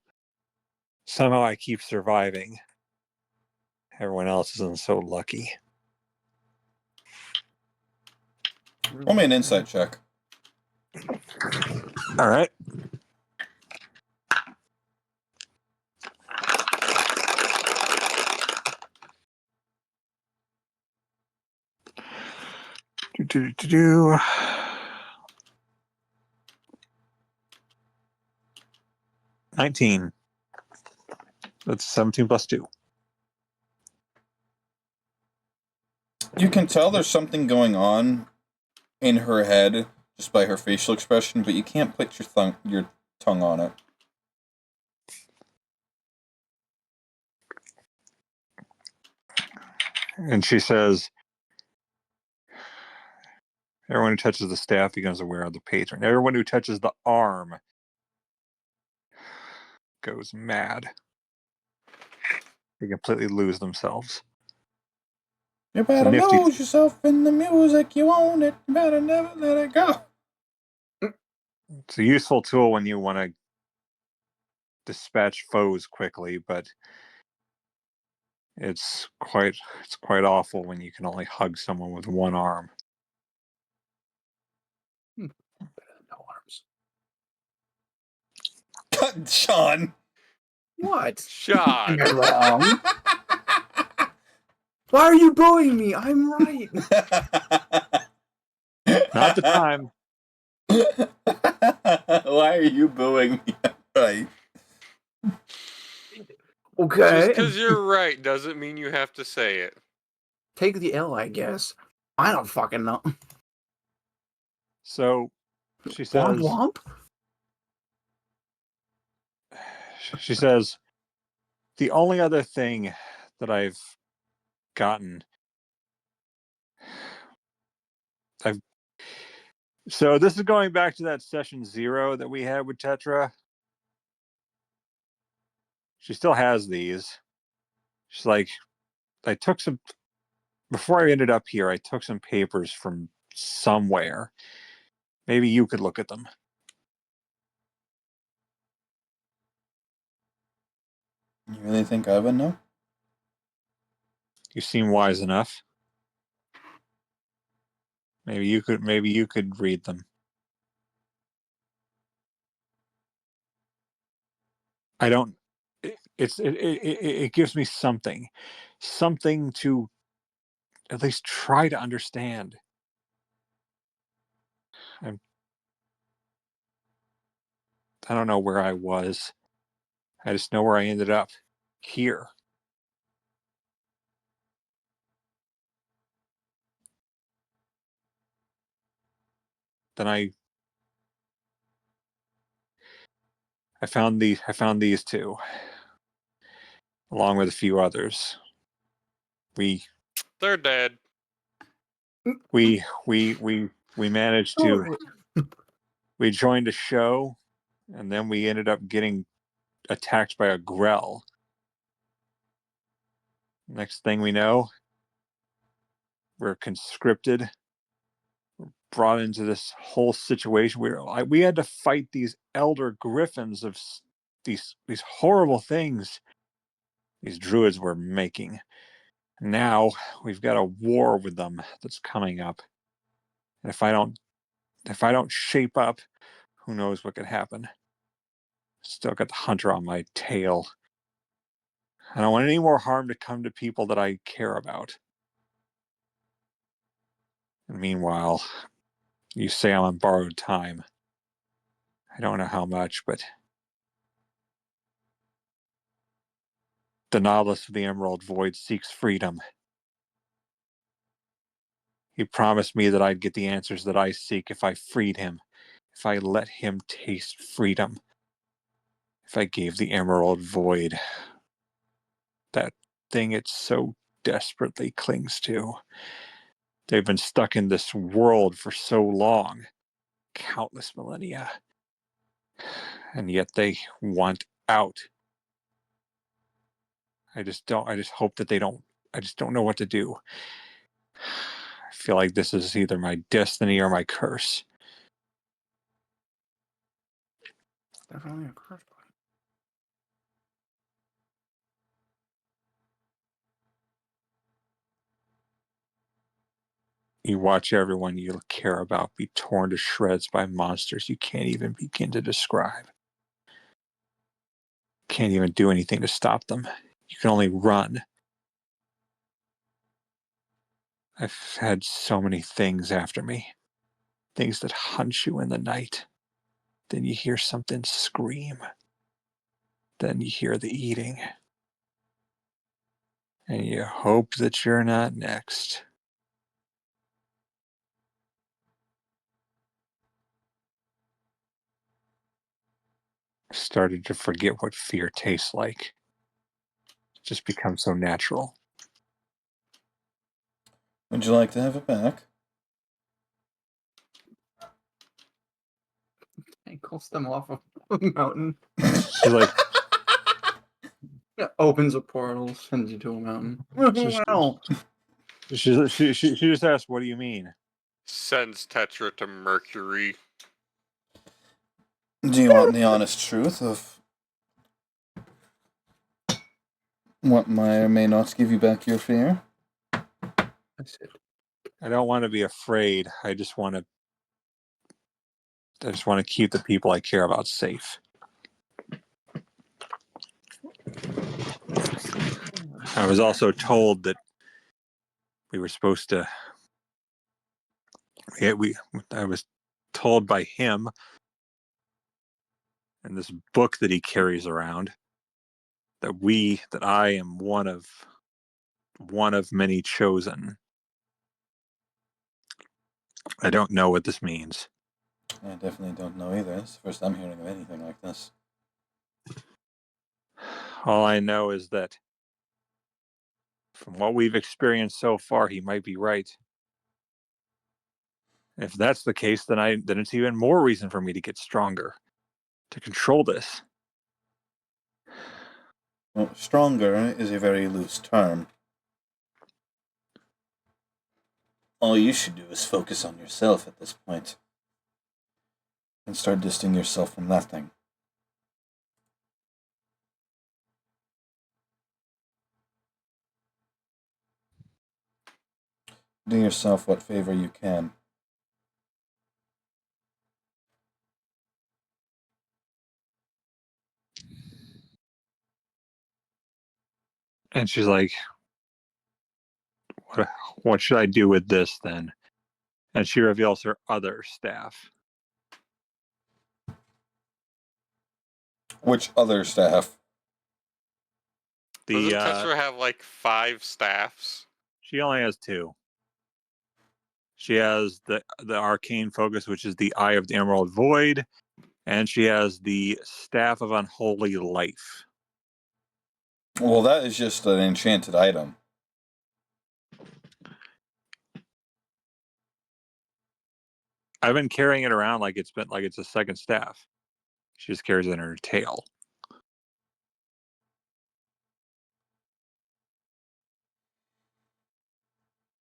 Somehow I keep surviving. Everyone else isn't so lucky. Roll me an insight check. All right. Do. 19. That's 17 plus 2. You can tell there's something going on in her head just by her facial expression, but you can't put your tongue on it. And she says, everyone who touches the staff becomes aware of the patron. Everyone who touches the arm goes mad. They completely lose themselves. You better lose yourself in the music, you own it, you better never let it go. It's a useful tool when you want to dispatch foes quickly, but it's quite awful when you can only hug someone with one arm. Better than no arms. Sean. What? Sean. Am I wrong? Why are you booing me? I'm right. Not the time. Why are you booing me? Right. Okay. Just because you're right doesn't mean you have to say it. Take the L, I guess. I don't fucking know. So she Womp says, womp? the only other thing that I've gotten, so this is going back to that session 0 that we had with Tetra. She still has these. She's like, before I ended up here, I took some papers from somewhere. Maybe you could look at them. You really think I would know? You seem wise enough. Maybe you could read them. I don't. It gives me something to at least try to understand. I don't know where I was. I just know where I ended up. Here. Then I found these two, along with a few others. They're dead. We managed to. We joined a show, and then we ended up getting attacked by a grell. Next thing we know, we're conscripted, brought into this whole situation. We had to fight these elder griffins of these horrible things these druids were making. Now we've got a war with them that's coming up. And if I don't shape up, who knows what could happen. Still got the hunter on my tail. I don't want any more harm to come to people that I care about. And meanwhile, you say I'm on borrowed time. I don't know how much, but the novelist of the Emerald Void seeks freedom. He promised me that I'd get the answers that I seek if I freed him, if I let him taste freedom, if I gave the Emerald Void that thing it so desperately clings to. They've been stuck in this world for so long, countless millennia, and yet they want out. I just hope that they don't. I just don't know what to do. I feel like this is either my destiny or my curse. Definitely a curse. You watch everyone you care about be torn to shreds by monsters you can't even begin to describe. Can't even do anything to stop them. You can only run. I've had so many things after me. Things that hunt you in the night. Then you hear something scream. Then you hear the eating. And you hope that you're not next. I started to forget what fear tastes like. It just becomes so natural. Would you like to have it back? He calls them off of a mountain. She's like, Opens a portal, sends you to a mountain. Wow. She just asked, what do you mean? Sends Tetra to Mercury. Do you want the honest truth of what may or may not give you back your fear? That's it. I don't want to be afraid. I just want to keep the people I care about safe. I was also told that we were supposed to. I was told by him in this book that he carries around that I am one of many chosen. I don't know what this means. I definitely don't know either. It's the first I'm hearing of anything like this. All I know is that from what we've experienced so far, he might be right. If that's the case, then it's even more reason for me to get stronger, to control this. Well, stronger is a very loose term. All you should do is focus on yourself at this point. And start distancing yourself from that thing. Do yourself what favor you can. And she's like, what should I do with this then? And she reveals her other staff. Which other staff? Doesn't Tetra have like 5 staffs? She only has 2. She has the arcane focus, which is the Eye of the Emerald Void, and she has the Staff of Unholy Life. Well, that is just an enchanted item. I've been carrying it around like it's a second staff. She just carries it in her tail.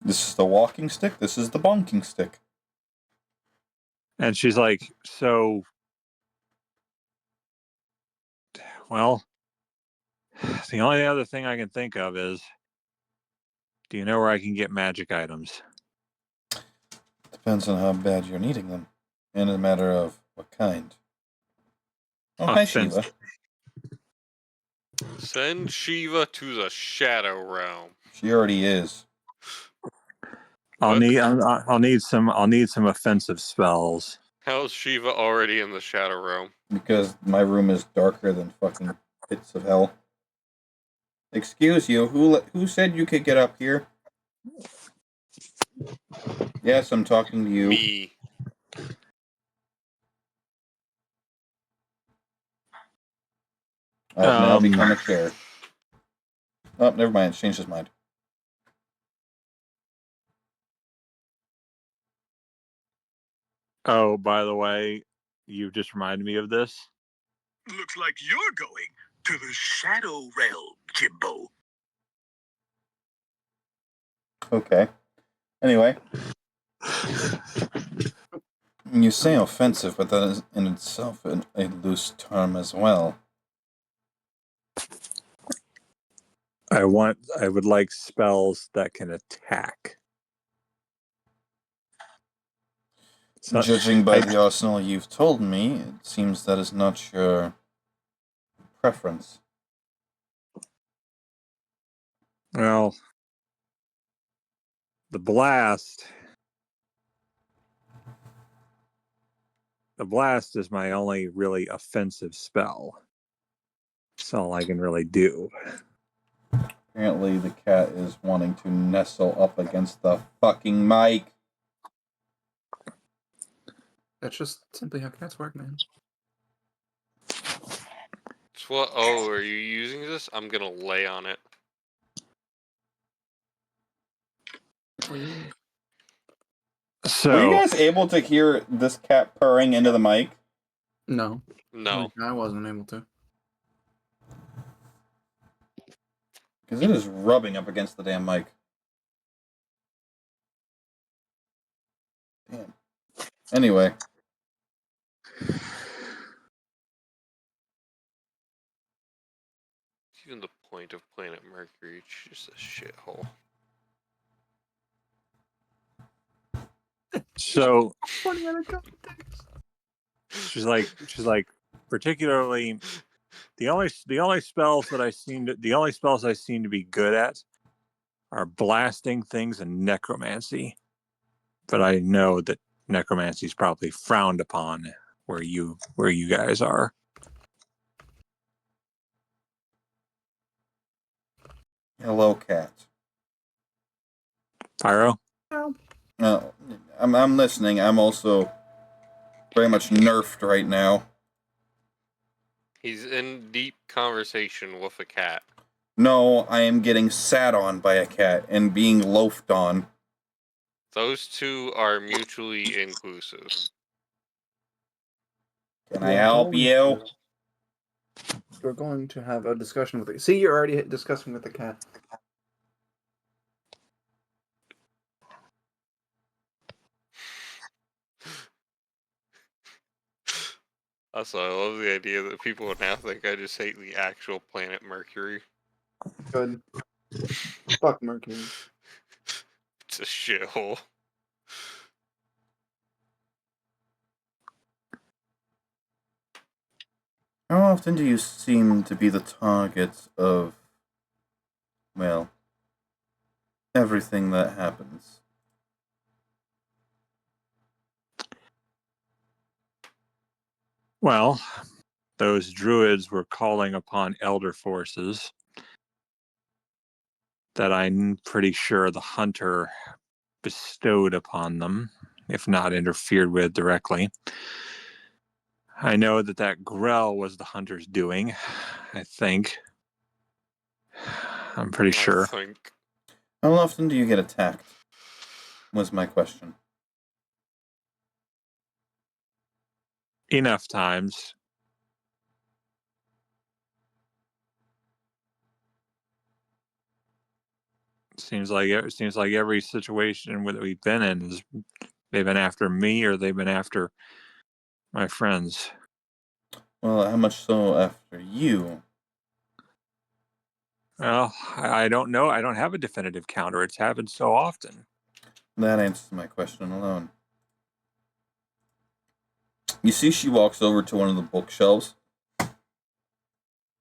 This is the walking stick. This is the bonking stick. And she's like, so, well, the only other thing I can think of is, do you know where I can get magic items? Depends on how bad you're needing them. And a matter of what kind. Oh, hi, Shiva. Send Shiva to the Shadow Realm. She already is. I'll need some offensive spells. How's Shiva already in the Shadow Realm? Because my room is darker than fucking pits of hell. Excuse you, who said you could get up here? Yes, I'm talking to you. Me. I've now become a chair. Oh, never mind. Changed his mind. Oh, by the way, you just reminded me of this. Looks like you're going to the Shadow Realm, Jimbo. Okay. Anyway. You say offensive, but that is in itself a loose term as well. I would like spells that can attack. So, judging by the arsenal you've told me, it seems that is not your preference. Well, the blast is my only really offensive spell. That's all I can really do. Apparently the cat is wanting to nestle up against the fucking mic. That's just simply how cats work, man. It's what? Oh, are you using this? I'm gonna lay on it. So, were you guys able to hear this cat purring into the mic? No. No. I wasn't able to. Because it is rubbing up against the damn mic. Damn. Anyway. Even the point of Planet Mercury, it's just a shithole. So she's like, particularly the only spells I seem to be good at are blasting things and necromancy. But I know that necromancy is probably frowned upon where you guys are. Hello, cat. Pyro? No, I'm listening. I'm also very much nerfed right now. He's in deep conversation with a cat. No, I am getting sat on by a cat and being loafed on. Those two are mutually inclusive. Can I help you? We're going to have a discussion with it. See, you're already discussing with the cat. Also, I love the idea that people would now think I just hate the actual planet Mercury. Good. Fuck Mercury. It's a shithole. How often do you seem to be the target of Well, everything that happens. Well, those druids were calling upon elder forces that I'm pretty sure the hunter bestowed upon them, if not interfered with directly. I know that grell was the hunter's doing, I think. I'm pretty sure. I think. How often do you get attacked? Was my question. Enough times. Seems like every situation that we've been in is they've been after me or they've been after my friends. Well, how much so after you? Well, I don't know. I don't have a definitive counter. It's happened so often. That answers my question alone. You see, she walks over to one of the bookshelves,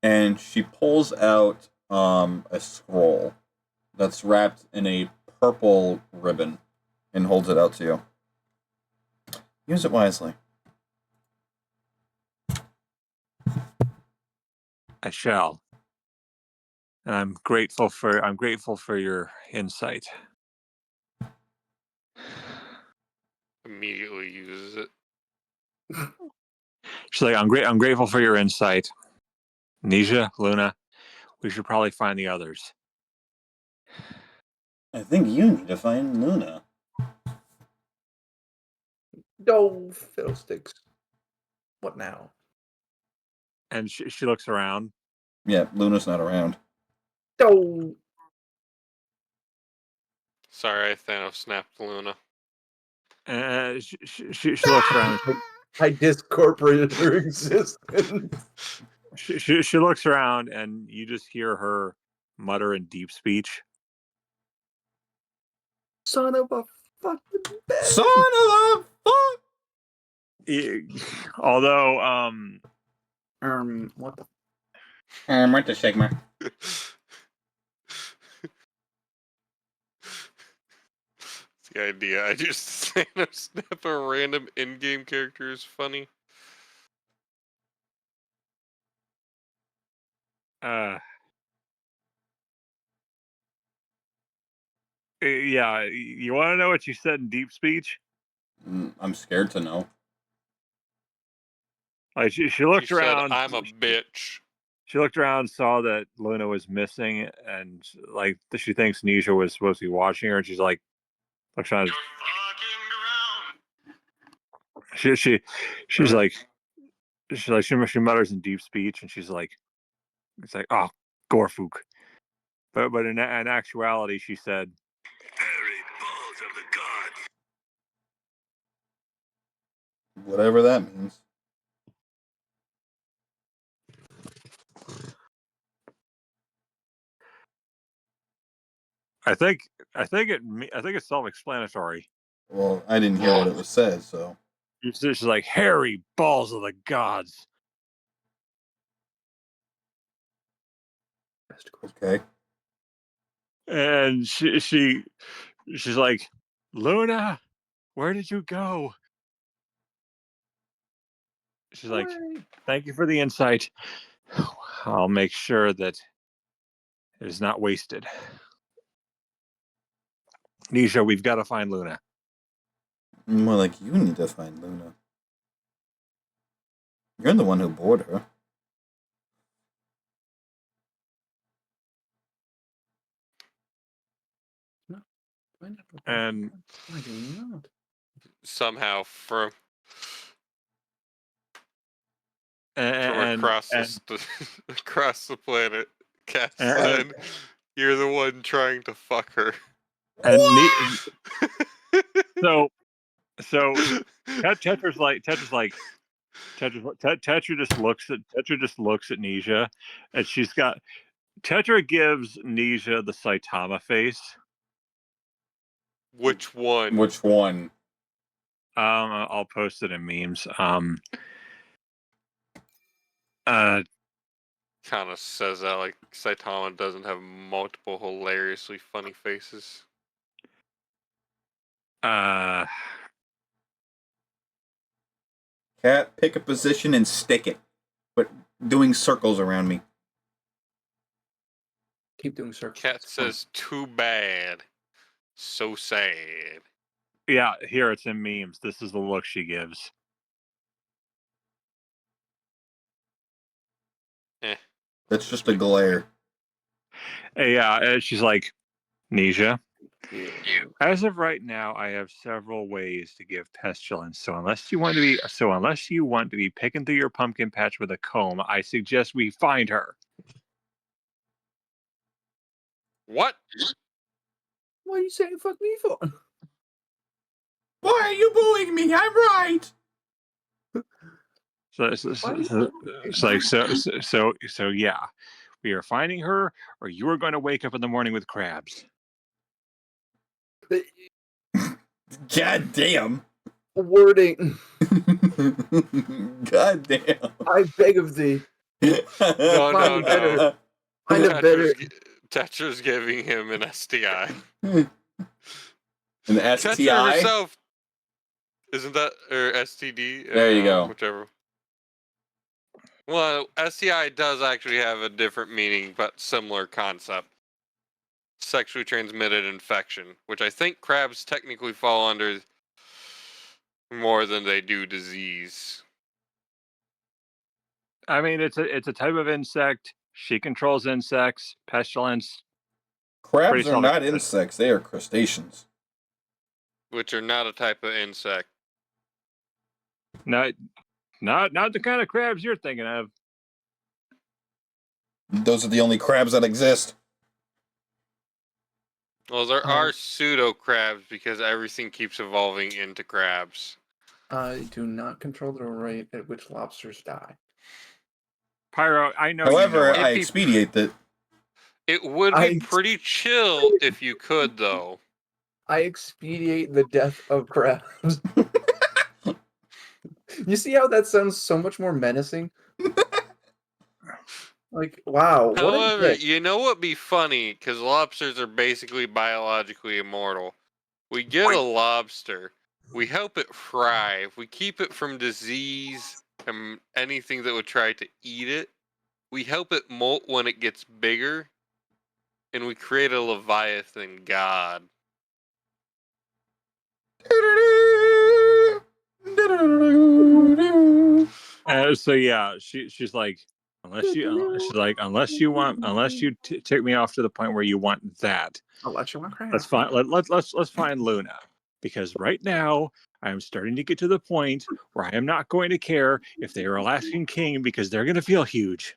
and she pulls out a scroll that's wrapped in a purple ribbon and holds it out to you. Use it wisely. I shall. And I'm grateful for your insight. Immediately uses it. She's like, I'm grateful for your insight. Nisha, Luna, we should probably find the others. I think you need to find Luna. No, fiddlesticks. What now? And she looks around. Yeah, Luna's not around. No. Sorry, I Thanos snapped Luna. And she looks around. I discorporated her existence. She looks around, and you just hear her mutter in deep speech. Son of a fucking bitch. Son of a fuck! Although, what the? What the Sigma? The idea. I just Thanos snap a random in-game character is funny. Yeah, you want to know what she said in deep speech? I'm scared to know. Like she looked around. Said, "I'm a bitch." She looked around, saw that Luna was missing, and like she thinks Nisha was supposed to be watching her, and she's like, looks around. She's like she mutters in deep speech, and she's like, it's like, oh, Gorfuk. But in actuality, she said, Hairy balls of the gods. Whatever that means. I think it's self-explanatory. Well, I didn't hear what it was said, so. She's like, hairy balls of the gods. Okay. And she's like, Luna, where did you go? She's like, thank you for the insight. I'll make sure that it is not wasted. Nisha, we've got to find Luna. More like you need to find Luna. You're the one who bored her. And I do not. Somehow from and across the planet, Cass said, "You're the one trying to fuck her." And so Tetra's like Tetra just looks at Nisha, and Tetra gives Nisha the Saitama face. Which one? Which one? I'll post it in memes. kind of says that like Saitama doesn't have multiple hilariously funny faces. Uh, Cat, pick a position and stick it. But doing circles around me. Keep doing circles. Cat says, "Too bad, so sad." yeah, here it's in memes. This is the look she gives. That's just a glare. Yeah, she's like, Nisha, Yeah. as of right now, I have several ways to give pestilence. So unless you want to be picking through your pumpkin patch with a comb, I suggest we find her. What? What are you saying fuck me for? Why are you booing me? I'm right. So yeah, we are finding her, or you are going to wake up in the morning with crabs. God damn. Wording. God damn. I beg of thee. No. Find a better. Tetra's giving him an STI. An Tetra STI? herself, isn't that, or STD? There you go. Whichever. Well, STI does actually have a different meaning, but similar concept. Sexually transmitted infection, which I think crabs technically fall under more than they do disease. I mean, it's a type of insect. She controls insects. Pestilence. Crabs are not insects. They are crustaceans. Which are not a type of insect. Not the kind of crabs you're thinking of. Those are the only crabs that exist. Well, there are pseudo crabs because everything keeps evolving into crabs. I do not control the rate at which lobsters die. Pyro, I know. However, you know I expedite that. It would be pretty chill if you could, though. I expedite the death of crabs. You see how that sounds so much more menacing? Like, wow. However, you know what'd be funny? Because lobsters are basically biologically immortal. We get a lobster. We help it thrive. We keep it from disease and anything that would try to eat it. We help it molt when it gets bigger. And we create a Leviathan god. So yeah, she's like, unless you take me off to the point where you want that. I'll let you want crab. Let's find let's find Luna, because right now I am starting to get to the point where I am not going to care if they are Alaskan King, because they're going to feel huge.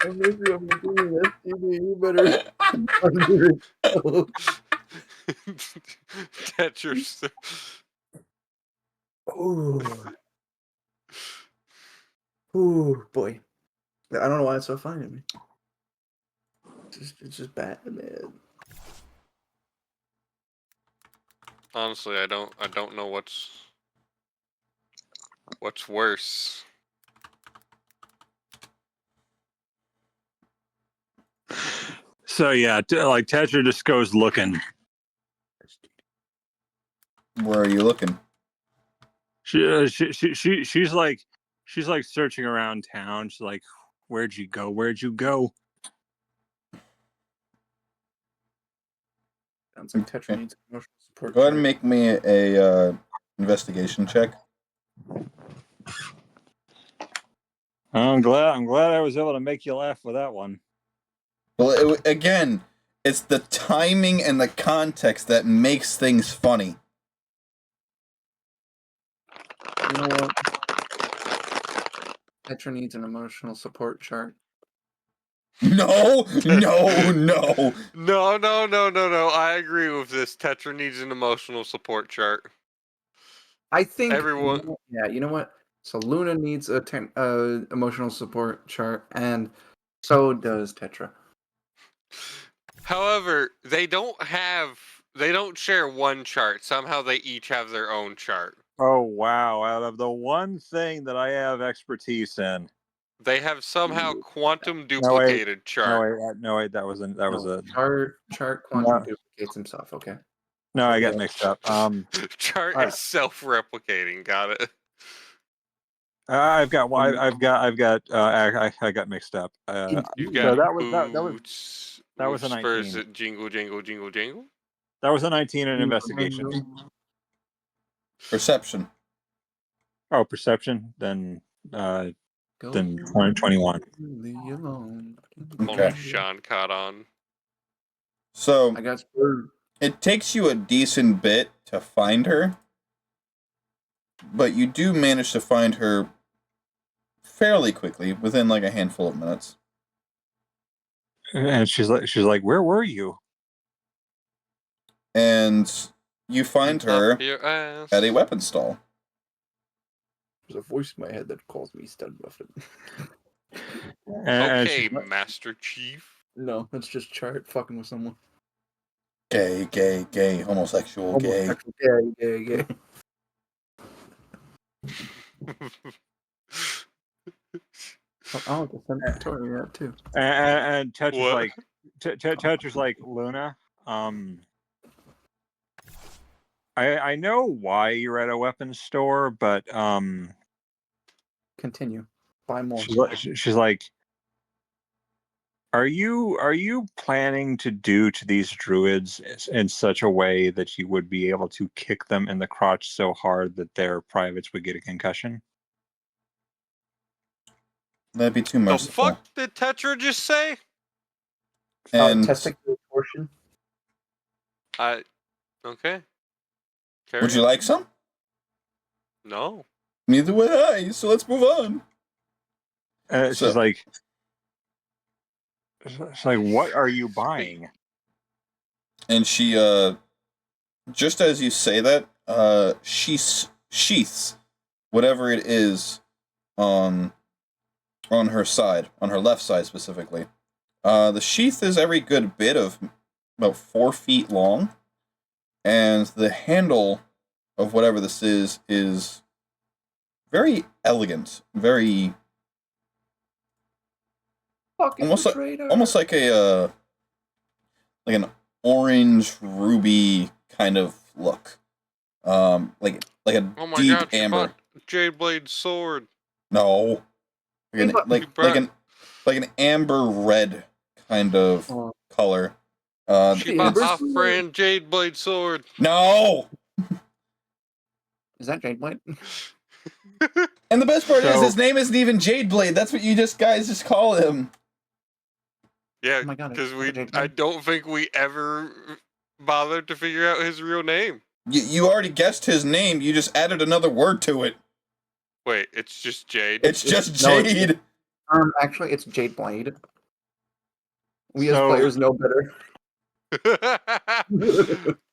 You better. Tetris. Ooh, boy. I don't know why it's so funny to me. It's just bad, man. Honestly, I don't know what's worse. So yeah, like Tetra just goes looking. Where are you looking? She's like searching around town. She's like, where'd you go? Where'd you go? Sounds like Tetra needs emotional support. Go ahead and make me a investigation check. I'm glad I was able to make you laugh with that one. Well, again, it's the timing and the context that makes things funny. You know what? Tetra needs an emotional support chart. No. No. I agree with this. Tetra needs an emotional support chart. I think everyone. You know what? So Luna needs a emotional support chart, and so does Tetra. However, they don't share one chart. Somehow they each have their own chart. Oh wow! Out of the one thing that I have expertise in, They have somehow quantum No way. duplicated chart. No wait. That was a chart quantum duplicates himself. Okay. no. I got mixed up. Chart Alright. is self-replicating. Got it. I've got. I got mixed up. You So got that was a Spurs 19. jingle jingle jingle jingle. That was a 19 in investigation. Perception. Oh, perception. Then Go 2021. leave alone. Only Sean caught on. So I got screwed. it takes you a decent bit to find her, but you do manage to find her fairly quickly, within like a handful of minutes. And she's like, where were you? And you find her Your ass. at a weapons stall. There's a voice in my head that calls me stud muffin. And Okay, Master Chief. No, that's just chart fucking with someone. Gay, gay, gay, homosexual, gay. Gay. I'll defend Victoria too. And Tetra's What? like, Tetra's like, Luna. I know why you're at a weapons store, but Continue. Buy more. she's like, are you planning to do to these druids in such a way that you would be able to kick them in the crotch so hard that their privates would get a concussion? That'd be too The merciful. fuck did Tetra just say? And Testicular torsion. Okay. would you like some? No. Neither would I, so let's move on. She's like, what are you buying? And she, just as you say that, she sheaths whatever it is on her side, on her left side specifically. The sheath is every good bit of about 4 feet long, and the handle of whatever this is very elegant, very almost like a like an orange ruby kind of look, like a Oh my deep god, she amber. bought Jade Blade sword. No, like an amber red kind of color. She bought off-brand Jade Blade sword. No. Is that Jade Blade? And the best part is his name isn't even Jade Blade. That's what you guys just call him. Yeah, Oh my god, because I don't think we ever bothered to figure out his real name. You already guessed his name. You just added another word to it. Wait, it's just Jade. It's just Jade. Actually, it's Jade Blade. We as players know better.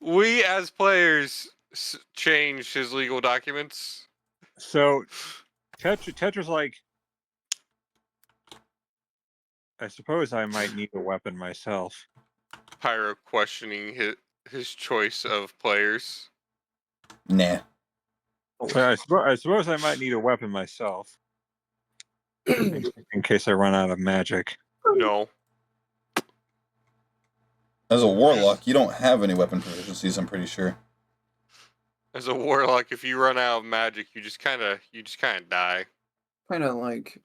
We as players changed his legal documents. So Tetra's like, I suppose I might need a weapon myself. Pyro questioning his choice of players. Nah. I suppose I might need a weapon myself. in case I run out of magic. No. As a warlock, you don't have any weapon proficiencies, I'm pretty sure. As a warlock, if you run out of magic, you just kind of die. Kind of like,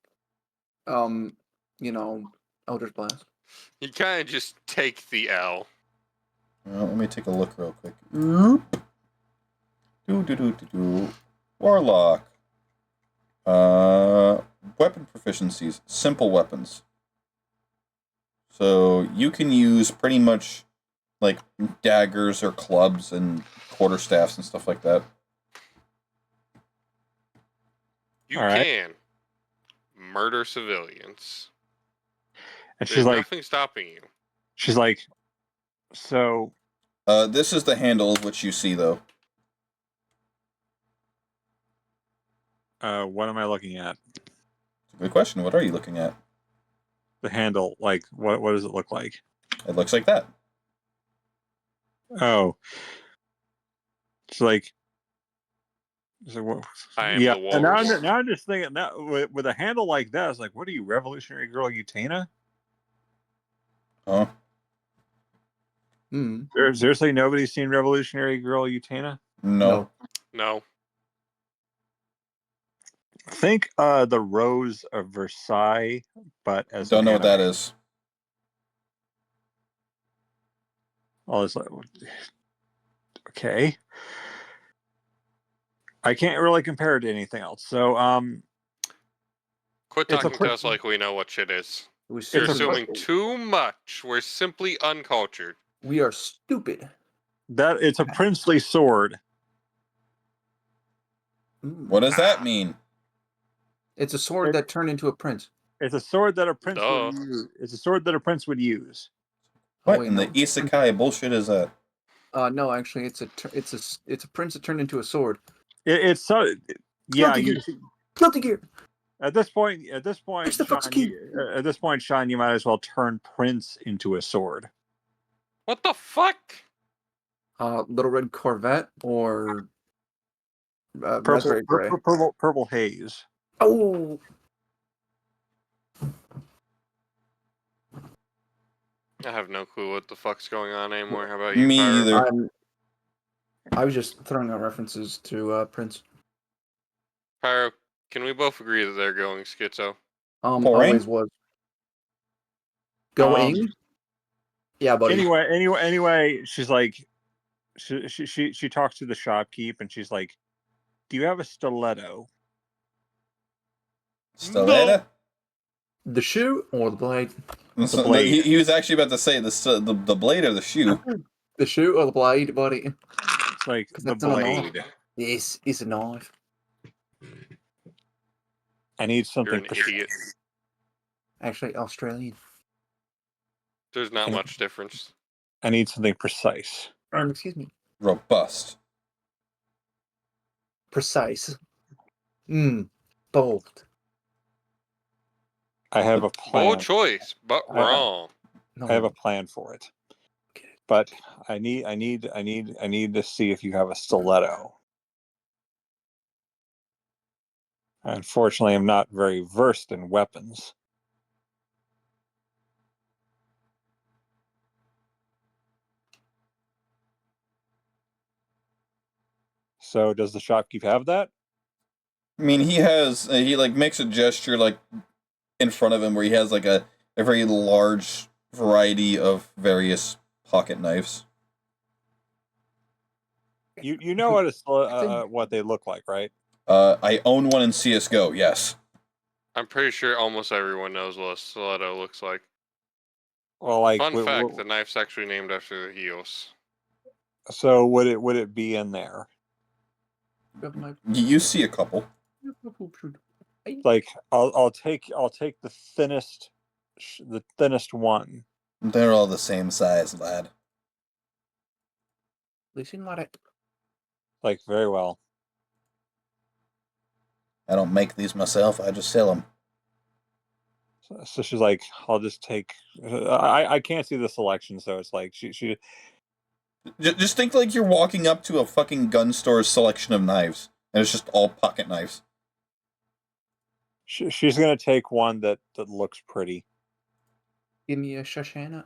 Eldritch Blast. You kind of just take the L. Well, let me take a look real quick. Warlock. Weapon proficiencies. Simple weapons. So you can use pretty much like daggers or clubs and quarterstaffs and stuff like that. You can murder civilians. And There's she's like, nothing stopping you. She's like, so. This is the handle of which you see, though. What am I looking at? Good question. What are you looking at? The handle, like, what does it look like? It looks like that. Oh. It's like, So, I am yeah, the and walrus. now I'm just thinking that with a handle like that, it's like, what are you, Revolutionary Girl Utena? Huh? Seriously, nobody's seen Revolutionary Girl Utena? No. No. Think the Rose of Versailles, but as Don't an know what that anime. is. Oh, it's like, okay. I can't really compare it to anything else. So, Quit it's a talking to us like we know what shit is. It's You're It's a- assuming too much. We're simply uncultured. We are stupid. it's a princely sword. What does that mean? It's a sword that turned into a prince. It's a sword that a prince Duh. would use. It's a sword that a prince would use. What wait, in the no. isekai bullshit is that? No, actually, it's a prince that turned into a sword. It's so yeah. Guilty Gear. At this point, It's the fuck's key. Sean, you might as well turn Prince into a sword. What the fuck? Little Red Corvette or Raspberry Gray. Purple haze. Oh, I have no clue what the fuck's going on anymore. How about you, Me Pyro? either. I was just throwing out references to Prince. Pyro, can we both agree that they're going schizo? Always was. Going? Yeah, buddy. Anyway, she's like, she talks to the shopkeep and she's like, "Do you have a stiletto?" Stiletto? The shoe or the blade? The blade. He was actually about to say the blade or the shoe. The shoe or the blade, buddy? It's like the That's not a knife. blade. Yes, it's a knife. I need You're something. an idiot. Actually, Australian. There's not much difference. I need something precise. Excuse me. Robust. Precise. Bold. I have a plan. Bold choice, but wrong. No. I have a plan for it. But I need to see if you have a stiletto. Unfortunately, I'm not very versed in weapons. So does the shopkeep have that? I mean, he like makes a gesture like in front of him where he has like a very large variety of various pocket knives. You know what they look like, right? I own one in CS:GO. Yes. I'm pretty sure almost everyone knows what a stiletto looks like. Well, like Fun fact: the knife's actually named after the heels. So would it be in there? You see a couple. Like I'll take the thinnest one. They're all the same size, lad. Listen, like Like very well. I don't make these myself. I just sell them. So she's like, I'll just take. I can't see the selection, so it's like she. Just think like you're walking up to a fucking gun store's selection of knives, and it's just all pocket knives. She's gonna take one that looks pretty. Give me a Shoshana.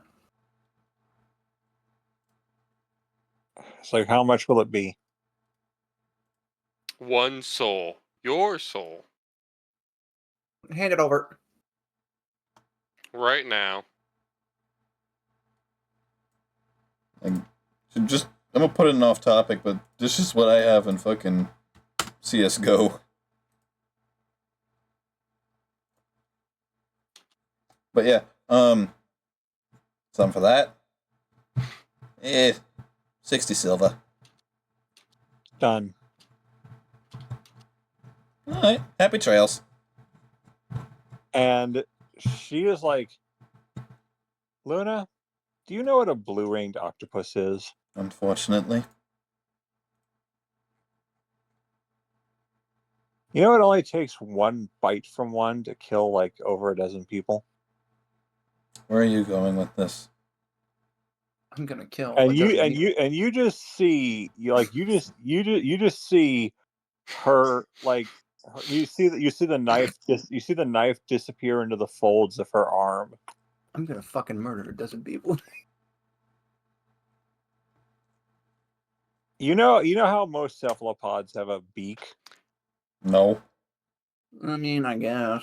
It's like, how much will it be? One soul, your soul, Hand it over. right now. I'm gonna put it in off topic, but this is what I have in fucking CS:GO. But yeah, something for that. 60 silver. Done. All right, happy trails. And she is like, Luna, do you know what a blue-ringed octopus is? Unfortunately. You know, it only takes one bite from one to kill like over a dozen people. Where are you going with this? I'm gonna kill. And you just see you just see her you see the knife disappear into the folds of her arm. I'm gonna fucking murder a dozen people. You know how most cephalopods have a beak? No. I mean, I guess.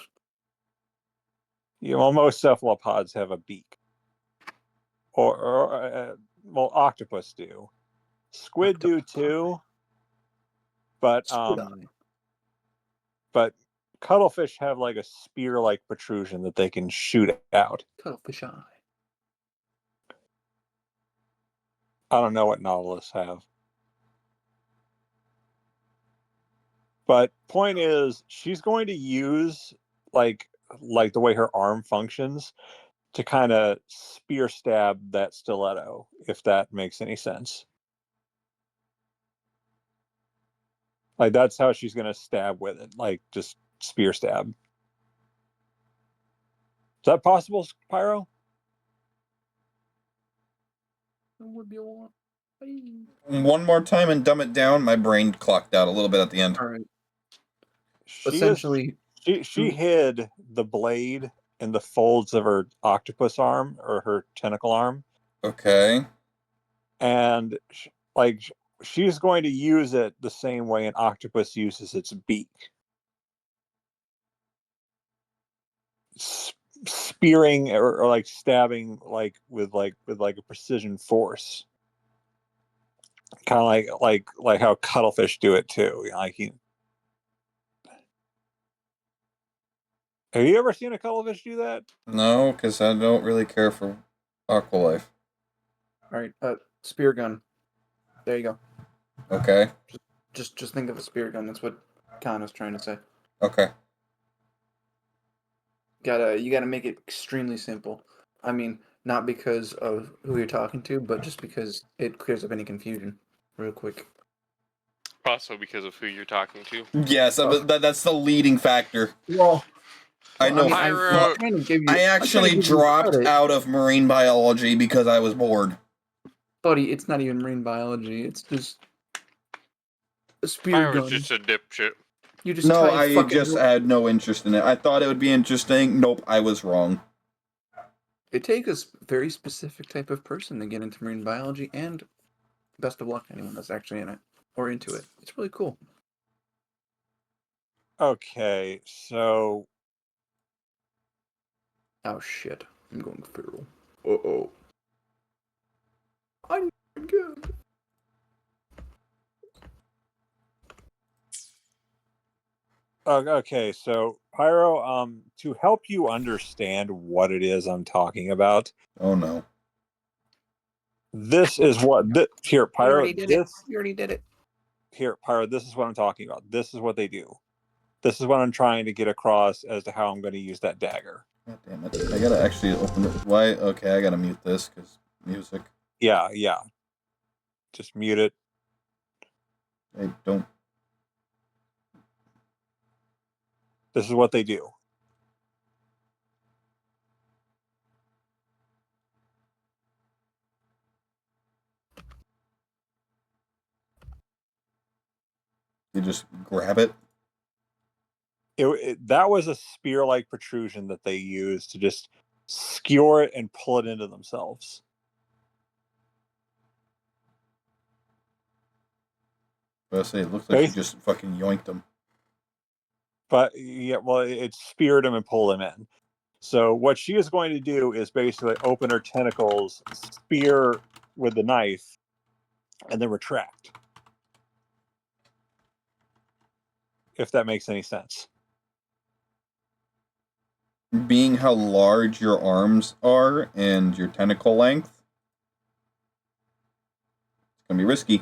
Most cephalopods have a beak. Well, octopus do. Squid do too. But but cuttlefish have like a spear-like protrusion that they can shoot out. Cuttlefish eye. I don't know what nautilus have. But point is, she's going to use like the way her arm functions to kind of spear stab that stiletto, if that makes any sense. Like that's how she's going to stab with it, like just spear stab. Is that possible, Pyro? That would be a lot. One more time and dumb it down. My brain clocked out a little bit at the end. All right. Essentially, she hid the blade in the folds of her octopus arm or her tentacle arm. Okay. And she's going to use it the same way an octopus uses its beak. Spearing or like stabbing with a precision force. Kind of like how cuttlefish do it too. Have you ever seen a cuttlefish do that? No, because I don't really care for aqualife. all right. Spear gun. There you go. Okay. Just think of a spear gun. That's what Kana's trying to say. Okay. You gotta make it extremely simple. I mean, not because of who you're talking to, but just because it clears up any confusion real quick. Also because of who you're talking to. Yes, that's the leading factor. Well, I know. Pyro. I actually dropped out of marine biology because I was bored. Buddy, it's not even marine biology. It's just a spear Pyro's gun. just a dipshit. You just No, tie I just had no interest in it. I thought it would be interesting. Nope, I was wrong. It takes a very specific type of person to get into marine biology, and best of luck to anyone that's actually in it or into it. It's really cool. Okay, so oh shit, I'm going feral. Uh-oh. I'm good. Okay, so Pyro, to help you understand what it is I'm talking about. Oh no. This is what here, Pyro. You already did it. Here, Pyro, this is what I'm talking about. This is what they do. This is what I'm trying to get across as to how I'm going to use that dagger. God damn it. I gotta actually open it. Why? Okay, I gotta mute this because music. Yeah. Just mute it. I don't. This is what they do. You just grab it. That was a spear-like protrusion that they used to just skewer it and pull it into themselves. I say it looks like you just fucking yoinked them. But yeah, well, it speared him and pulled him in. So what she is going to do is basically open her tentacles, spear with the knife, and then retract. If that makes any sense. Being how large your arms are and your tentacle length, it's gonna be risky.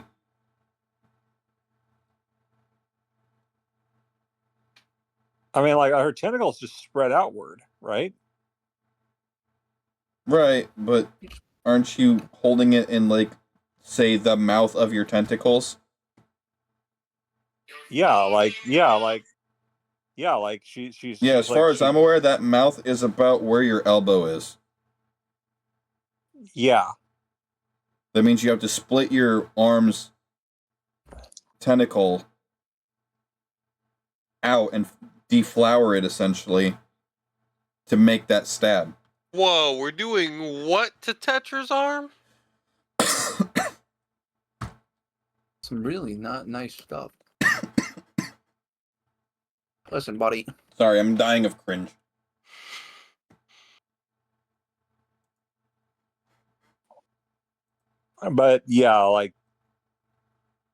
I mean, like her tentacles just spread outward, right? Right, but aren't you holding it in, like, say, the mouth of your tentacles? She's Yeah, as far as I'm aware, that mouth is about where your elbow is. Yeah. That means you have to split your arm's tentacle out and deflower it essentially to make that stab. Whoa, we're doing what to Tetra's arm? Some really not nice stuff. Listen, buddy. Sorry, I'm dying of cringe. But yeah, like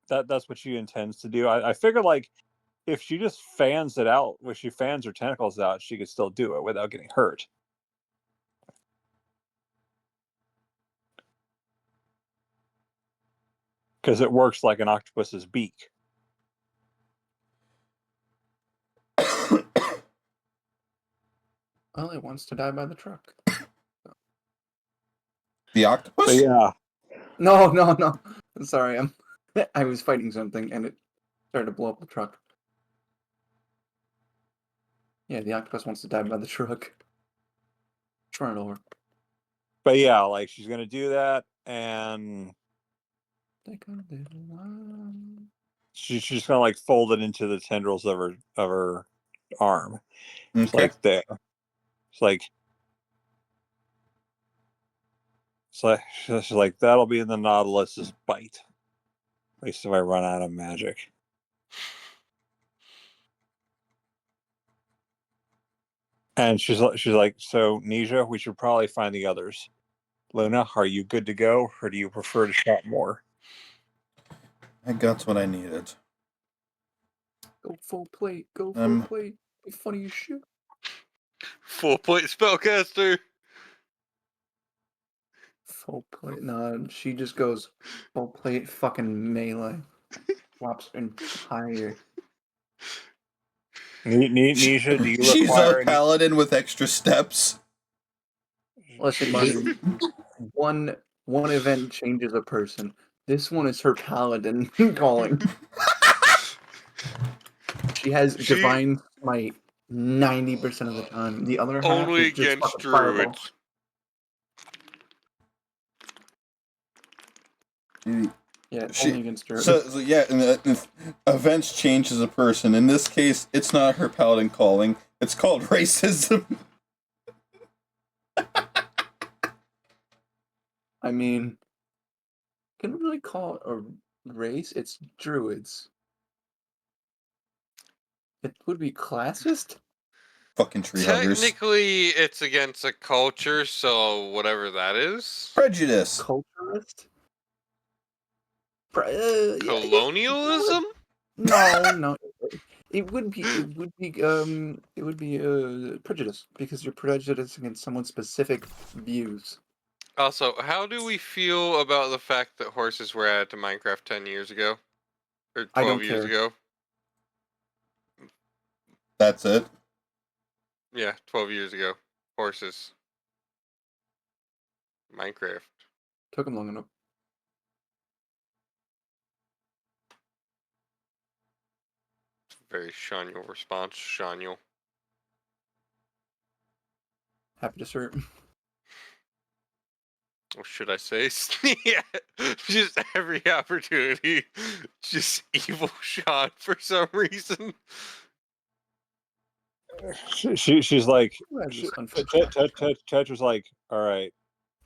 that's what she intends to do. I figured like if she just fans it out, when she fans her tentacles out, she could still do it without getting hurt. Because it works like an octopus's beak. Well, it wants to die by the truck. The octopus? But yeah. No. Sorry, I was fighting something and it started to blow up the truck. Yeah, the octopus wants to die by the truck. Let's run it over. But yeah, like she's gonna do that, and she's just gonna like fold it into the tendrils of her arm. It's Okay. like there. She's like that'll be the Nautilus's bite. At least if I run out of magic. And she's like, so Nisha, we should probably find the others. Luna, are you good to go, or do you prefer to shot more? I got what I needed. Go full plate. Go full plate. Be funny as shit. Full plate spellcaster. Full plate. No, she just goes full plate fucking melee. Flops entire. Nisha, do you She's require a paladin with extra steps. Listen, buddy. One event changes a person. This one is her paladin calling. She has divine smite 90% of the time. The other half Only is just against fucking fireball. druids. Yeah, only against druids. So yeah, events changes a person. In this case, it's not her paladin calling. It's called racism. I mean, can we really call it a race? It's druids. It would be classist? Fucking tree huggers. Technically, it's against a culture, so whatever that is. Prejudice. Culturist? Colonialism? No. It would be prejudice because you're prejudiced against someone's specific views. Also, how do we feel about the fact that horses were added to Minecraft 10 years ago? Or 12 years ago? That's it? Yeah, 12 years ago. Horses. Minecraft. Took them long enough. Very Shaniel response, Shaniel. Happy to serve. What should I say? Yeah, just every opportunity. Just evil Sean for some reason. She's like, Tetra's Tetra's like, all right.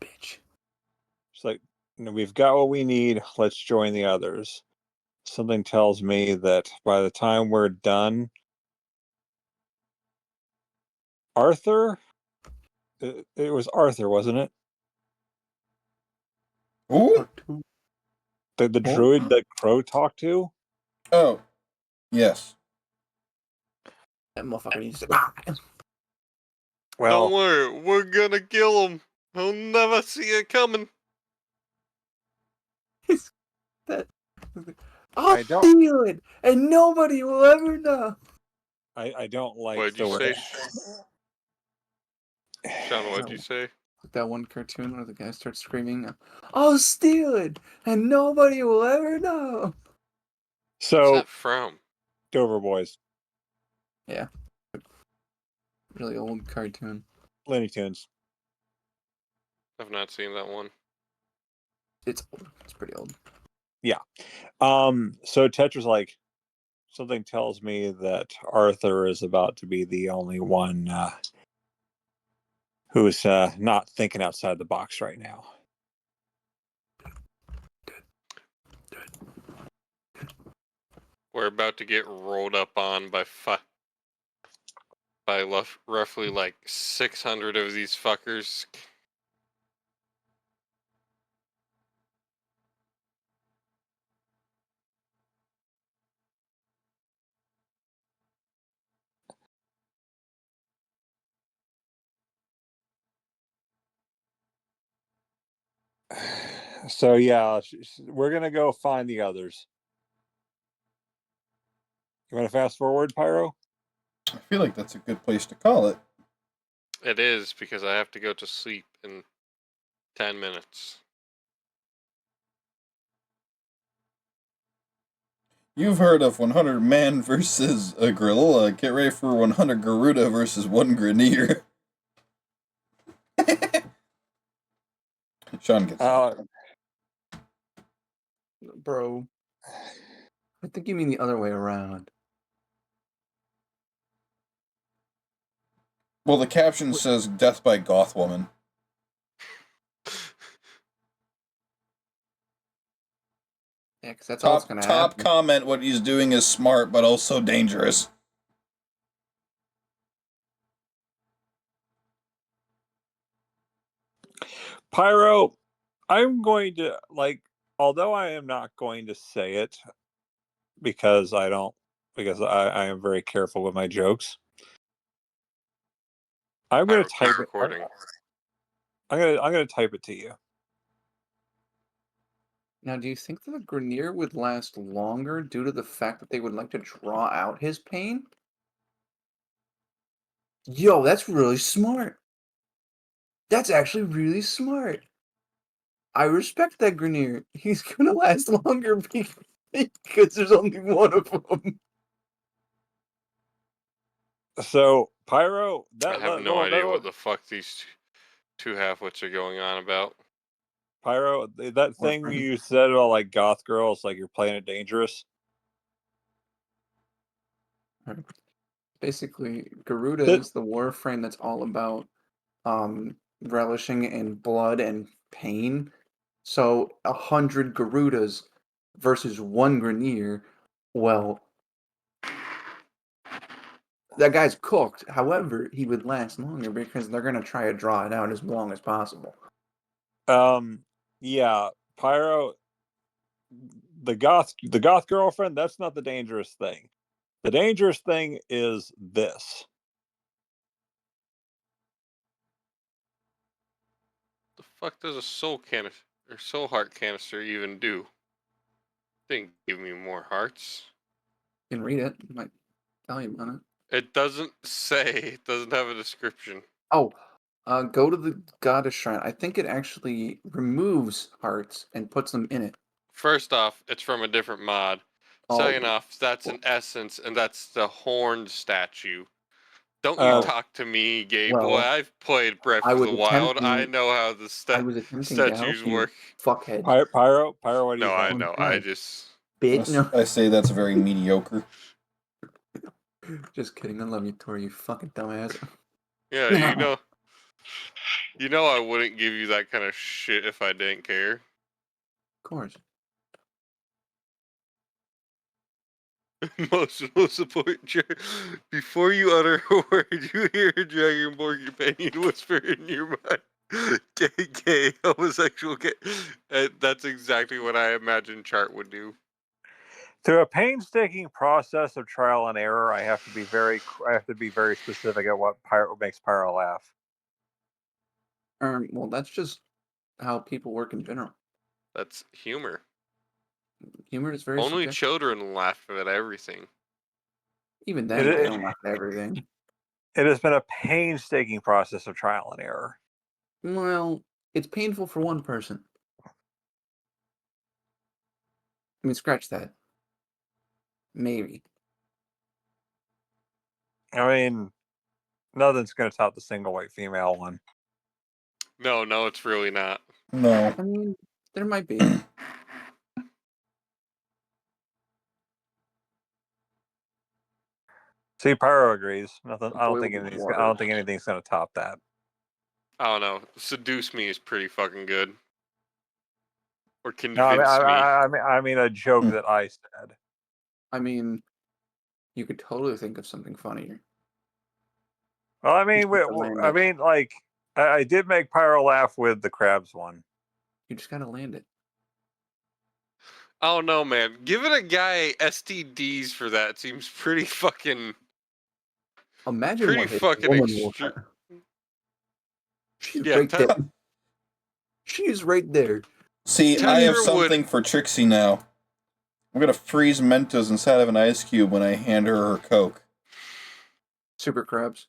Bitch. She's like, we've got what we need. Let's join the others. Something tells me that by the time we're done, Arthur? It was Arthur, wasn't it? Who? The druid that Crow talked to? Oh, yes. That motherfucker needs to. Well, don't worry, we're gonna kill him. He'll never see it coming. I'll steal it, and nobody will ever know. I don't like What'd the you way. Sean, what'd you say? That one cartoon where the guy starts screaming, "I'll steal it, and nobody will ever know." So, what's that from? Dover Boys. Yeah. Really old cartoon. Looney Tunes. I've not seen that one. It's old. It's pretty old. Yeah. So Tetra's like, something tells me that Arthur is about to be the only one who's not thinking outside the box right now. We're about to get rolled up on by roughly like 600 of these fuckers. So yeah, we're gonna go find the others. You want to fast forward, Pyro? I feel like that's a good place to call it. It is, because I have to go to sleep in 10 minutes. You've heard of 100 man versus a gorilla. Get ready for 100 Garuda versus 1 Grenier. Sean gets Bro. I think you mean the other way around. Well, the caption says "Death by Goth Woman." Yeah, because that's all that's going to happen. Top comment: what he's doing is smart, but also dangerous. Pyro, I'm going to although I am not going to say it because I am very careful with my jokes. I'm going to type recording. I'm going to type it to you. Now, do you think that the Grenier would last longer due to the fact that they would like to draw out his pain? Yo, that's really smart. That's actually really smart. I respect that Grenier. He's gonna last longer because there's only one of them. So, Pyro, I have no idea what the fuck these two half-wits are going on about. Pyro, that thing you said about like goth girls, like you're playing it dangerous. Basically, Garuda is the warframe that's all about relishing in blood and pain. So 100 Garudas versus 1 Grenier, well, that guy's cooked. However, he would last longer because they're gonna try to draw it out as long as possible. Yeah, Pyro, the goth girlfriend, that's not the dangerous thing. The dangerous thing is this. The fuck does a soul heart canister even do? Didn't give me more hearts. You can read it. It might tell you about it. It doesn't say. It doesn't have a description. Oh, go to the goddess shrine. I think it actually removes hearts and puts them in it. First off, it's from a different mod. Second off, that's an essence, and that's the horned statue. Don't you talk to me, gay boy. I've played Breath of the Wild. I know how the statues work. Fuckhead. Pyro, what do you No, think? I know. I just... I say that's very mediocre. Just kidding. I love you, Tori, you fucking dumbass. Yeah, you know I wouldn't give you that kind of shit if I didn't care. Of course. Emotional support. Before you utter a word, you hear a Dragonborn companion whisper in your mind. Gay, homosexual, gay. That's exactly what I imagine Chart would do. Through a painstaking process of trial and error, I have to be very specific at what makes Pyro laugh. Well, that's just how people work in general. That's humor. Humor is very Only subjective. children laugh at everything. Even then, they don't laugh at everything. It has been a painstaking process of trial and error. Well, it's painful for one person. I mean, scratch that. Maybe. I mean, nothing's going to top the single white female one. No, it's really not. No. I mean, there might be. See, Pyro agrees. Nothing. I don't think Boiled anything's. water. I don't think anything's gonna top that. I don't know. Seduce me is pretty fucking good. Or No, convince me. I mean a joke that I said. I mean, you could totally think of something funnier. Well, I mean, Just have to land I it. mean, like, I did make Pyro laugh with the crabs one. You just gotta land it. I don't know, man. Giving a guy STDs for that seems pretty fucking. Imagine Pretty what his fucking woman will extreme. She's Yeah, right there. She's right there. See, I have Tetra would- something for Trixie now. I'm gonna freeze Mentos inside of an ice cube when I hand her Coke. Super crabs.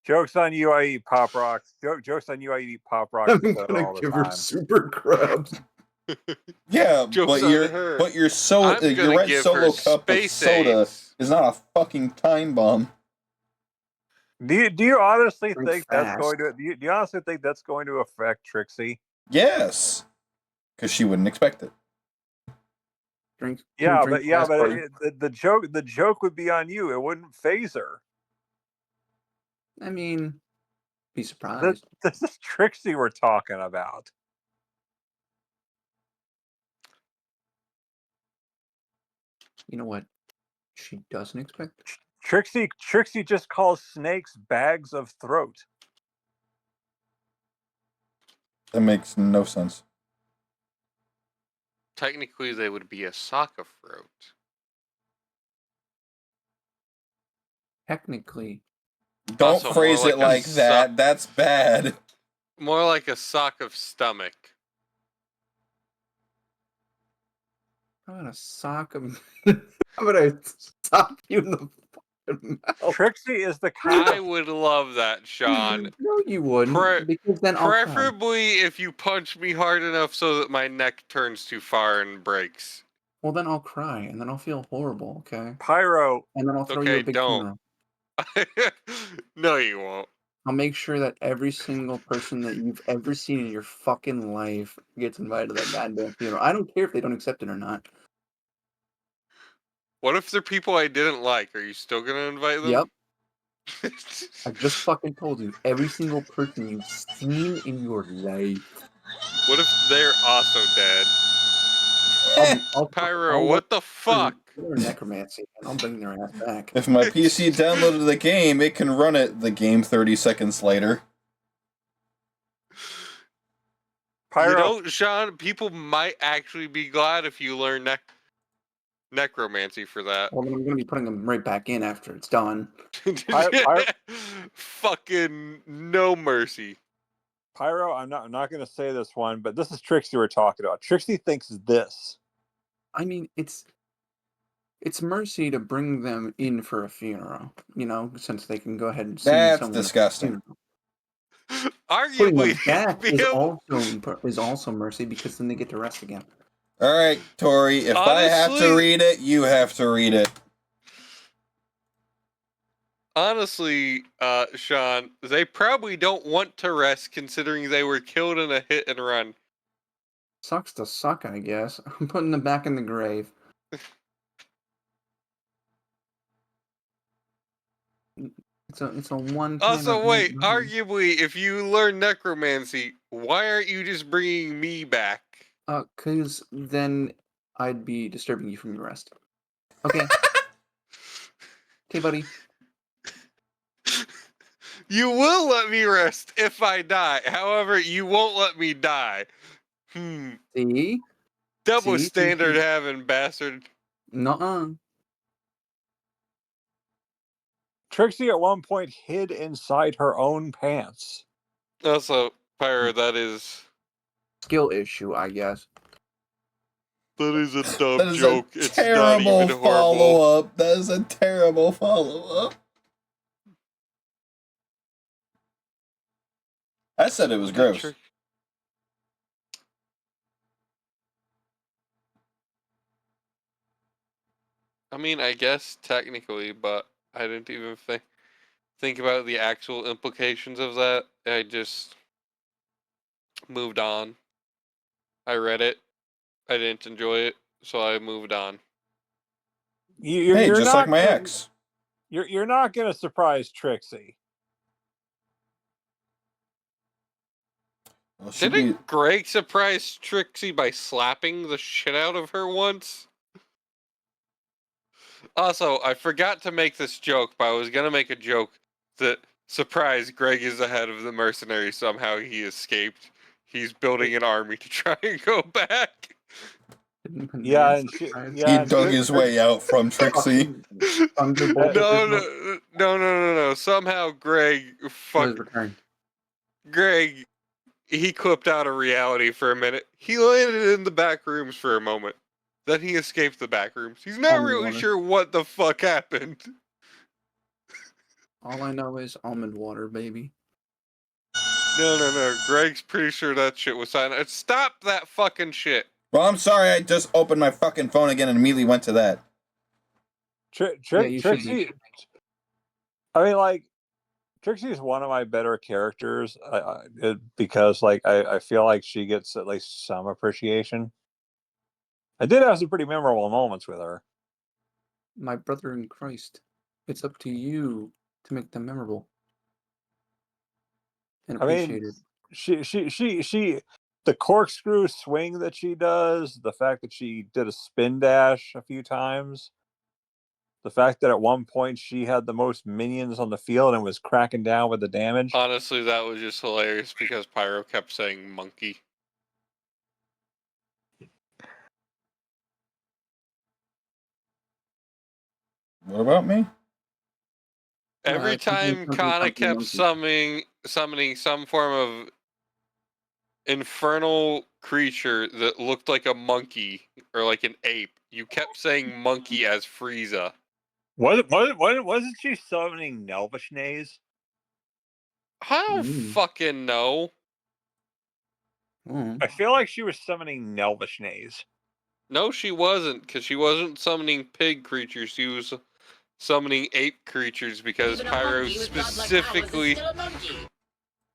Jokes on you, I eat Pop Rocks. Jokes on you, I eat Pop Rocks I'm and soda gonna all the give her time. super crabs. Yeah, Jokes but on your her. but your I'm your gonna red give solo her cup of space soda AIDS. is not a fucking time bomb. Do you honestly Drink think that's fast. going to? Do you honestly think that's going to affect Trixie? Yes, because she wouldn't expect it. Drink. Yeah, drink but yeah, fast, but buddy. the joke would be on you. It wouldn't phase her. I mean, be surprised. This is Trixie we're talking about. You know what? She doesn't expect it. Trixie just calls snakes bags of throat. That makes no sense. Technically, they would be a sock of throat. Technically, Don't Also, phrase more it like a like that. That's bad. More like a sock of stomach. I'm gonna sock him. I'm gonna sock you in the fucking mouth. Trixie is the kind I of would love that, Sean. No, you wouldn't. Because then I'll cry. Preferably if you punch me hard enough so that my neck turns too far and breaks. Well, then I'll cry, and then I'll feel horrible. Okay. Pyro. And then I'll throw you Okay, a big don't. funeral. No, you won't. I'll make sure that every single person that you've ever seen in your fucking life gets invited to that goddamn funeral. I don't care if they don't accept it or not. What if they're people I didn't like? Are you still gonna invite them? Yep. I just fucking told you. Every single person you've seen in your life. What if they're also dead? Pyro, what the fuck? Learn necromancy, and I'll bring their ass back. If my PC downloaded the game, it can run it the game 30 seconds later. Pyro. You know, Sean, people might actually be glad if you learn necromancy for that. Well, then I'm gonna be putting them right back in after it's done. Fucking no mercy. Pyro, I'm not going to say this one, but this is Trixie we're talking about. Trixie thinks this. I mean, it's mercy to bring them in for a funeral, you know, since they can go ahead and see That's someone at the disgusting. funeral. Putting them Arguably, back is also mercy because then they get to rest again. All right, Tori, if I have to Honestly- read it, you have to read it. honestly, Sean, they probably don't want to rest considering they were killed in a hit and run. Sucks to suck, I guess. I'm putting them back in the grave. It's a one time. Also, wait, arguably, if you learn necromancy, why aren't you just bringing me back? Cause then I'd be disturbing you from your rest. Okay. Okay, buddy. You will let me rest if I die. However, you won't let me die. See? Double See? standard having bastard. Nuh-uh. Trixie at one point hid inside her own pants. Also, Pyro, that is Skill issue, I guess. a That dumb is joke. a It's not terrible even horrible. follow-up. That is a terrible follow-up. I said it was gross. I mean, I guess technically, but I didn't even think about the actual implications of that. I just moved on. I read it. I didn't enjoy it, so I moved on. You're Hey, just not like my gonna- ex. You're not gonna surprise Trixie. Well, Didn't Greg surprise Trixie by slapping the shit out of her once? Also, I forgot to make this joke, but I was gonna make a joke that, surprise, Greg is ahead of the mercenaries. Somehow he escaped. He's building an army to try and go back. Yeah, and he dug his way out from Trixie. No. Somehow Greg Greg, he clipped out of reality for a minute. He landed in the back rooms for a moment. Then he escaped the back rooms. He's not really sure what the fuck happened. All I know is almond water, baby. No. Greg's pretty sure that shit was silent. Stop that fucking shit. Well, I'm sorry. I just opened my fucking phone again and immediately went to that. Trixie. I mean, like, Trixie is one of my better characters because, like, I feel like she gets at least some appreciation. I did have some pretty memorable moments with her. My brother in Christ, it's up to you to make them memorable and appreciated. She, the corkscrew swing that she does, the fact that she did a spin dash a few times, the fact that at one point she had the most minions on the field and was cracking down with the damage. Honestly, that was just hilarious because Pyro kept saying monkey. What about me? Every time Kana kept summoning some form of infernal creature that looked like a monkey or like an ape, you kept saying monkey as Frieza. Wasn't she summoning Nelvishnays? I don't fucking know. I feel like she was summoning Nelvishnays. No, she wasn't, because she wasn't summoning pig creatures. She was summoning ape creatures because Pyro specifically...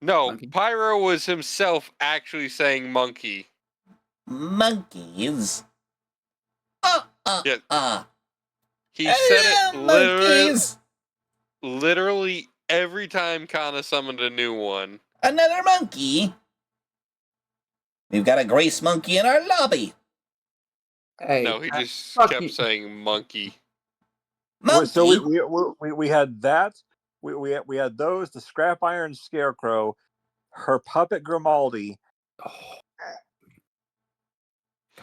No, Pyro was himself actually saying monkey. Monkeys? He said it literally every time Kana summoned a new one. Another monkey? We've got a grace monkey in our lobby. Hey, no, he just kept saying monkey. Monkey? So we had that. We had those, the scrap iron scarecrow, her puppet Grimaldi,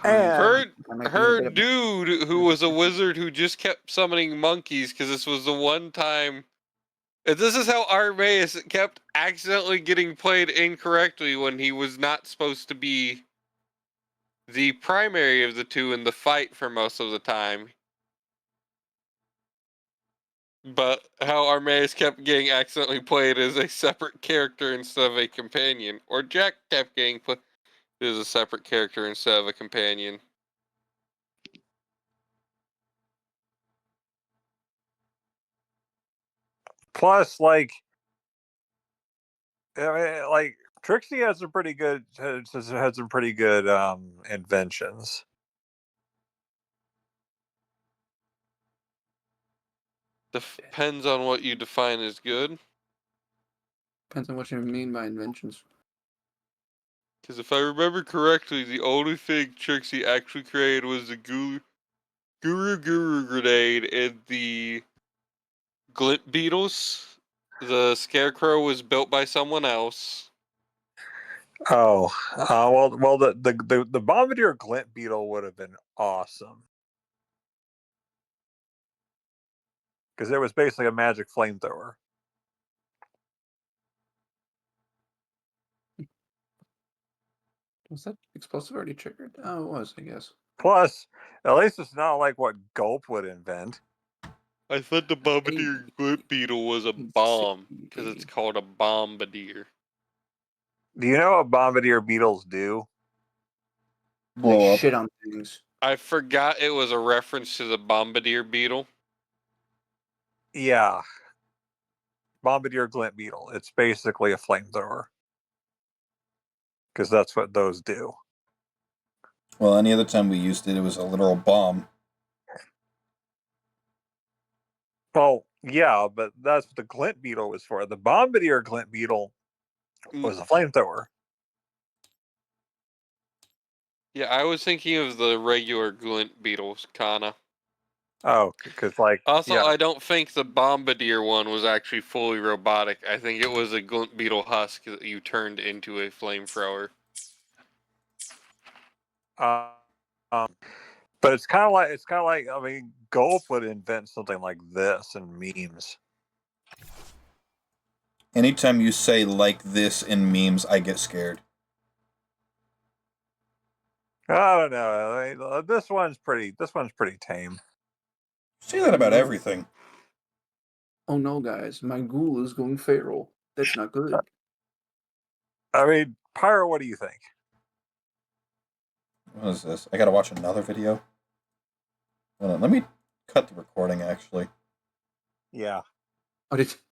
and her dude who was a wizard who just kept summoning monkeys because this was the one time. This is how Armaeus kept accidentally getting played incorrectly when he was not supposed to be the primary of the two in the fight for most of the time. But how Armaeus kept getting accidentally played as a separate character instead of a companion. Or Jack kept getting played as a separate character instead of a companion. Plus, like Trixie has some pretty good inventions. Depends on what you define as good. Depends on what you mean by inventions. Because if I remember correctly, the only thing Trixie actually created was the Guru grenade and the glint beetles. The scarecrow was built by someone else. Oh, well, the bombardier glint beetle would have been awesome because it was basically a magic flamethrower. Was that explosive already triggered? Oh, it was, I guess. Plus, at least it's not like what Gulp would invent. I thought the bombardier glint beetle was a bomb because it's called a bombardier. Do you know what bombardier beetles do? They shit on things. I forgot it was a reference to the bombardier beetle. Yeah. Bombardier glint beetle. It's basically a flamethrower. Because that's what those do. Well, any other time we used it, it was a literal bomb. Well, Yeah, but that's what the glint beetle was for. The bombardier glint beetle was a flamethrower. Yeah, I was thinking of the regular glint beetles, Kana. Oh, because like Also, yeah. I don't think the bombardier one was actually fully robotic. I think it was a glint beetle husk that you turned into a flamethrower. But it's kind of like I mean, Gulp would invent something like this in memes. Anytime you say "like this" in memes, I get scared. I don't know. I mean, this one's pretty tame. Say that about everything. Oh no, guys, my ghoul is going feral. That's not good. I mean, Pyro, what do you think? What is this? I gotta watch another video? Hold on, let me cut the recording, actually. Yeah. Oh, did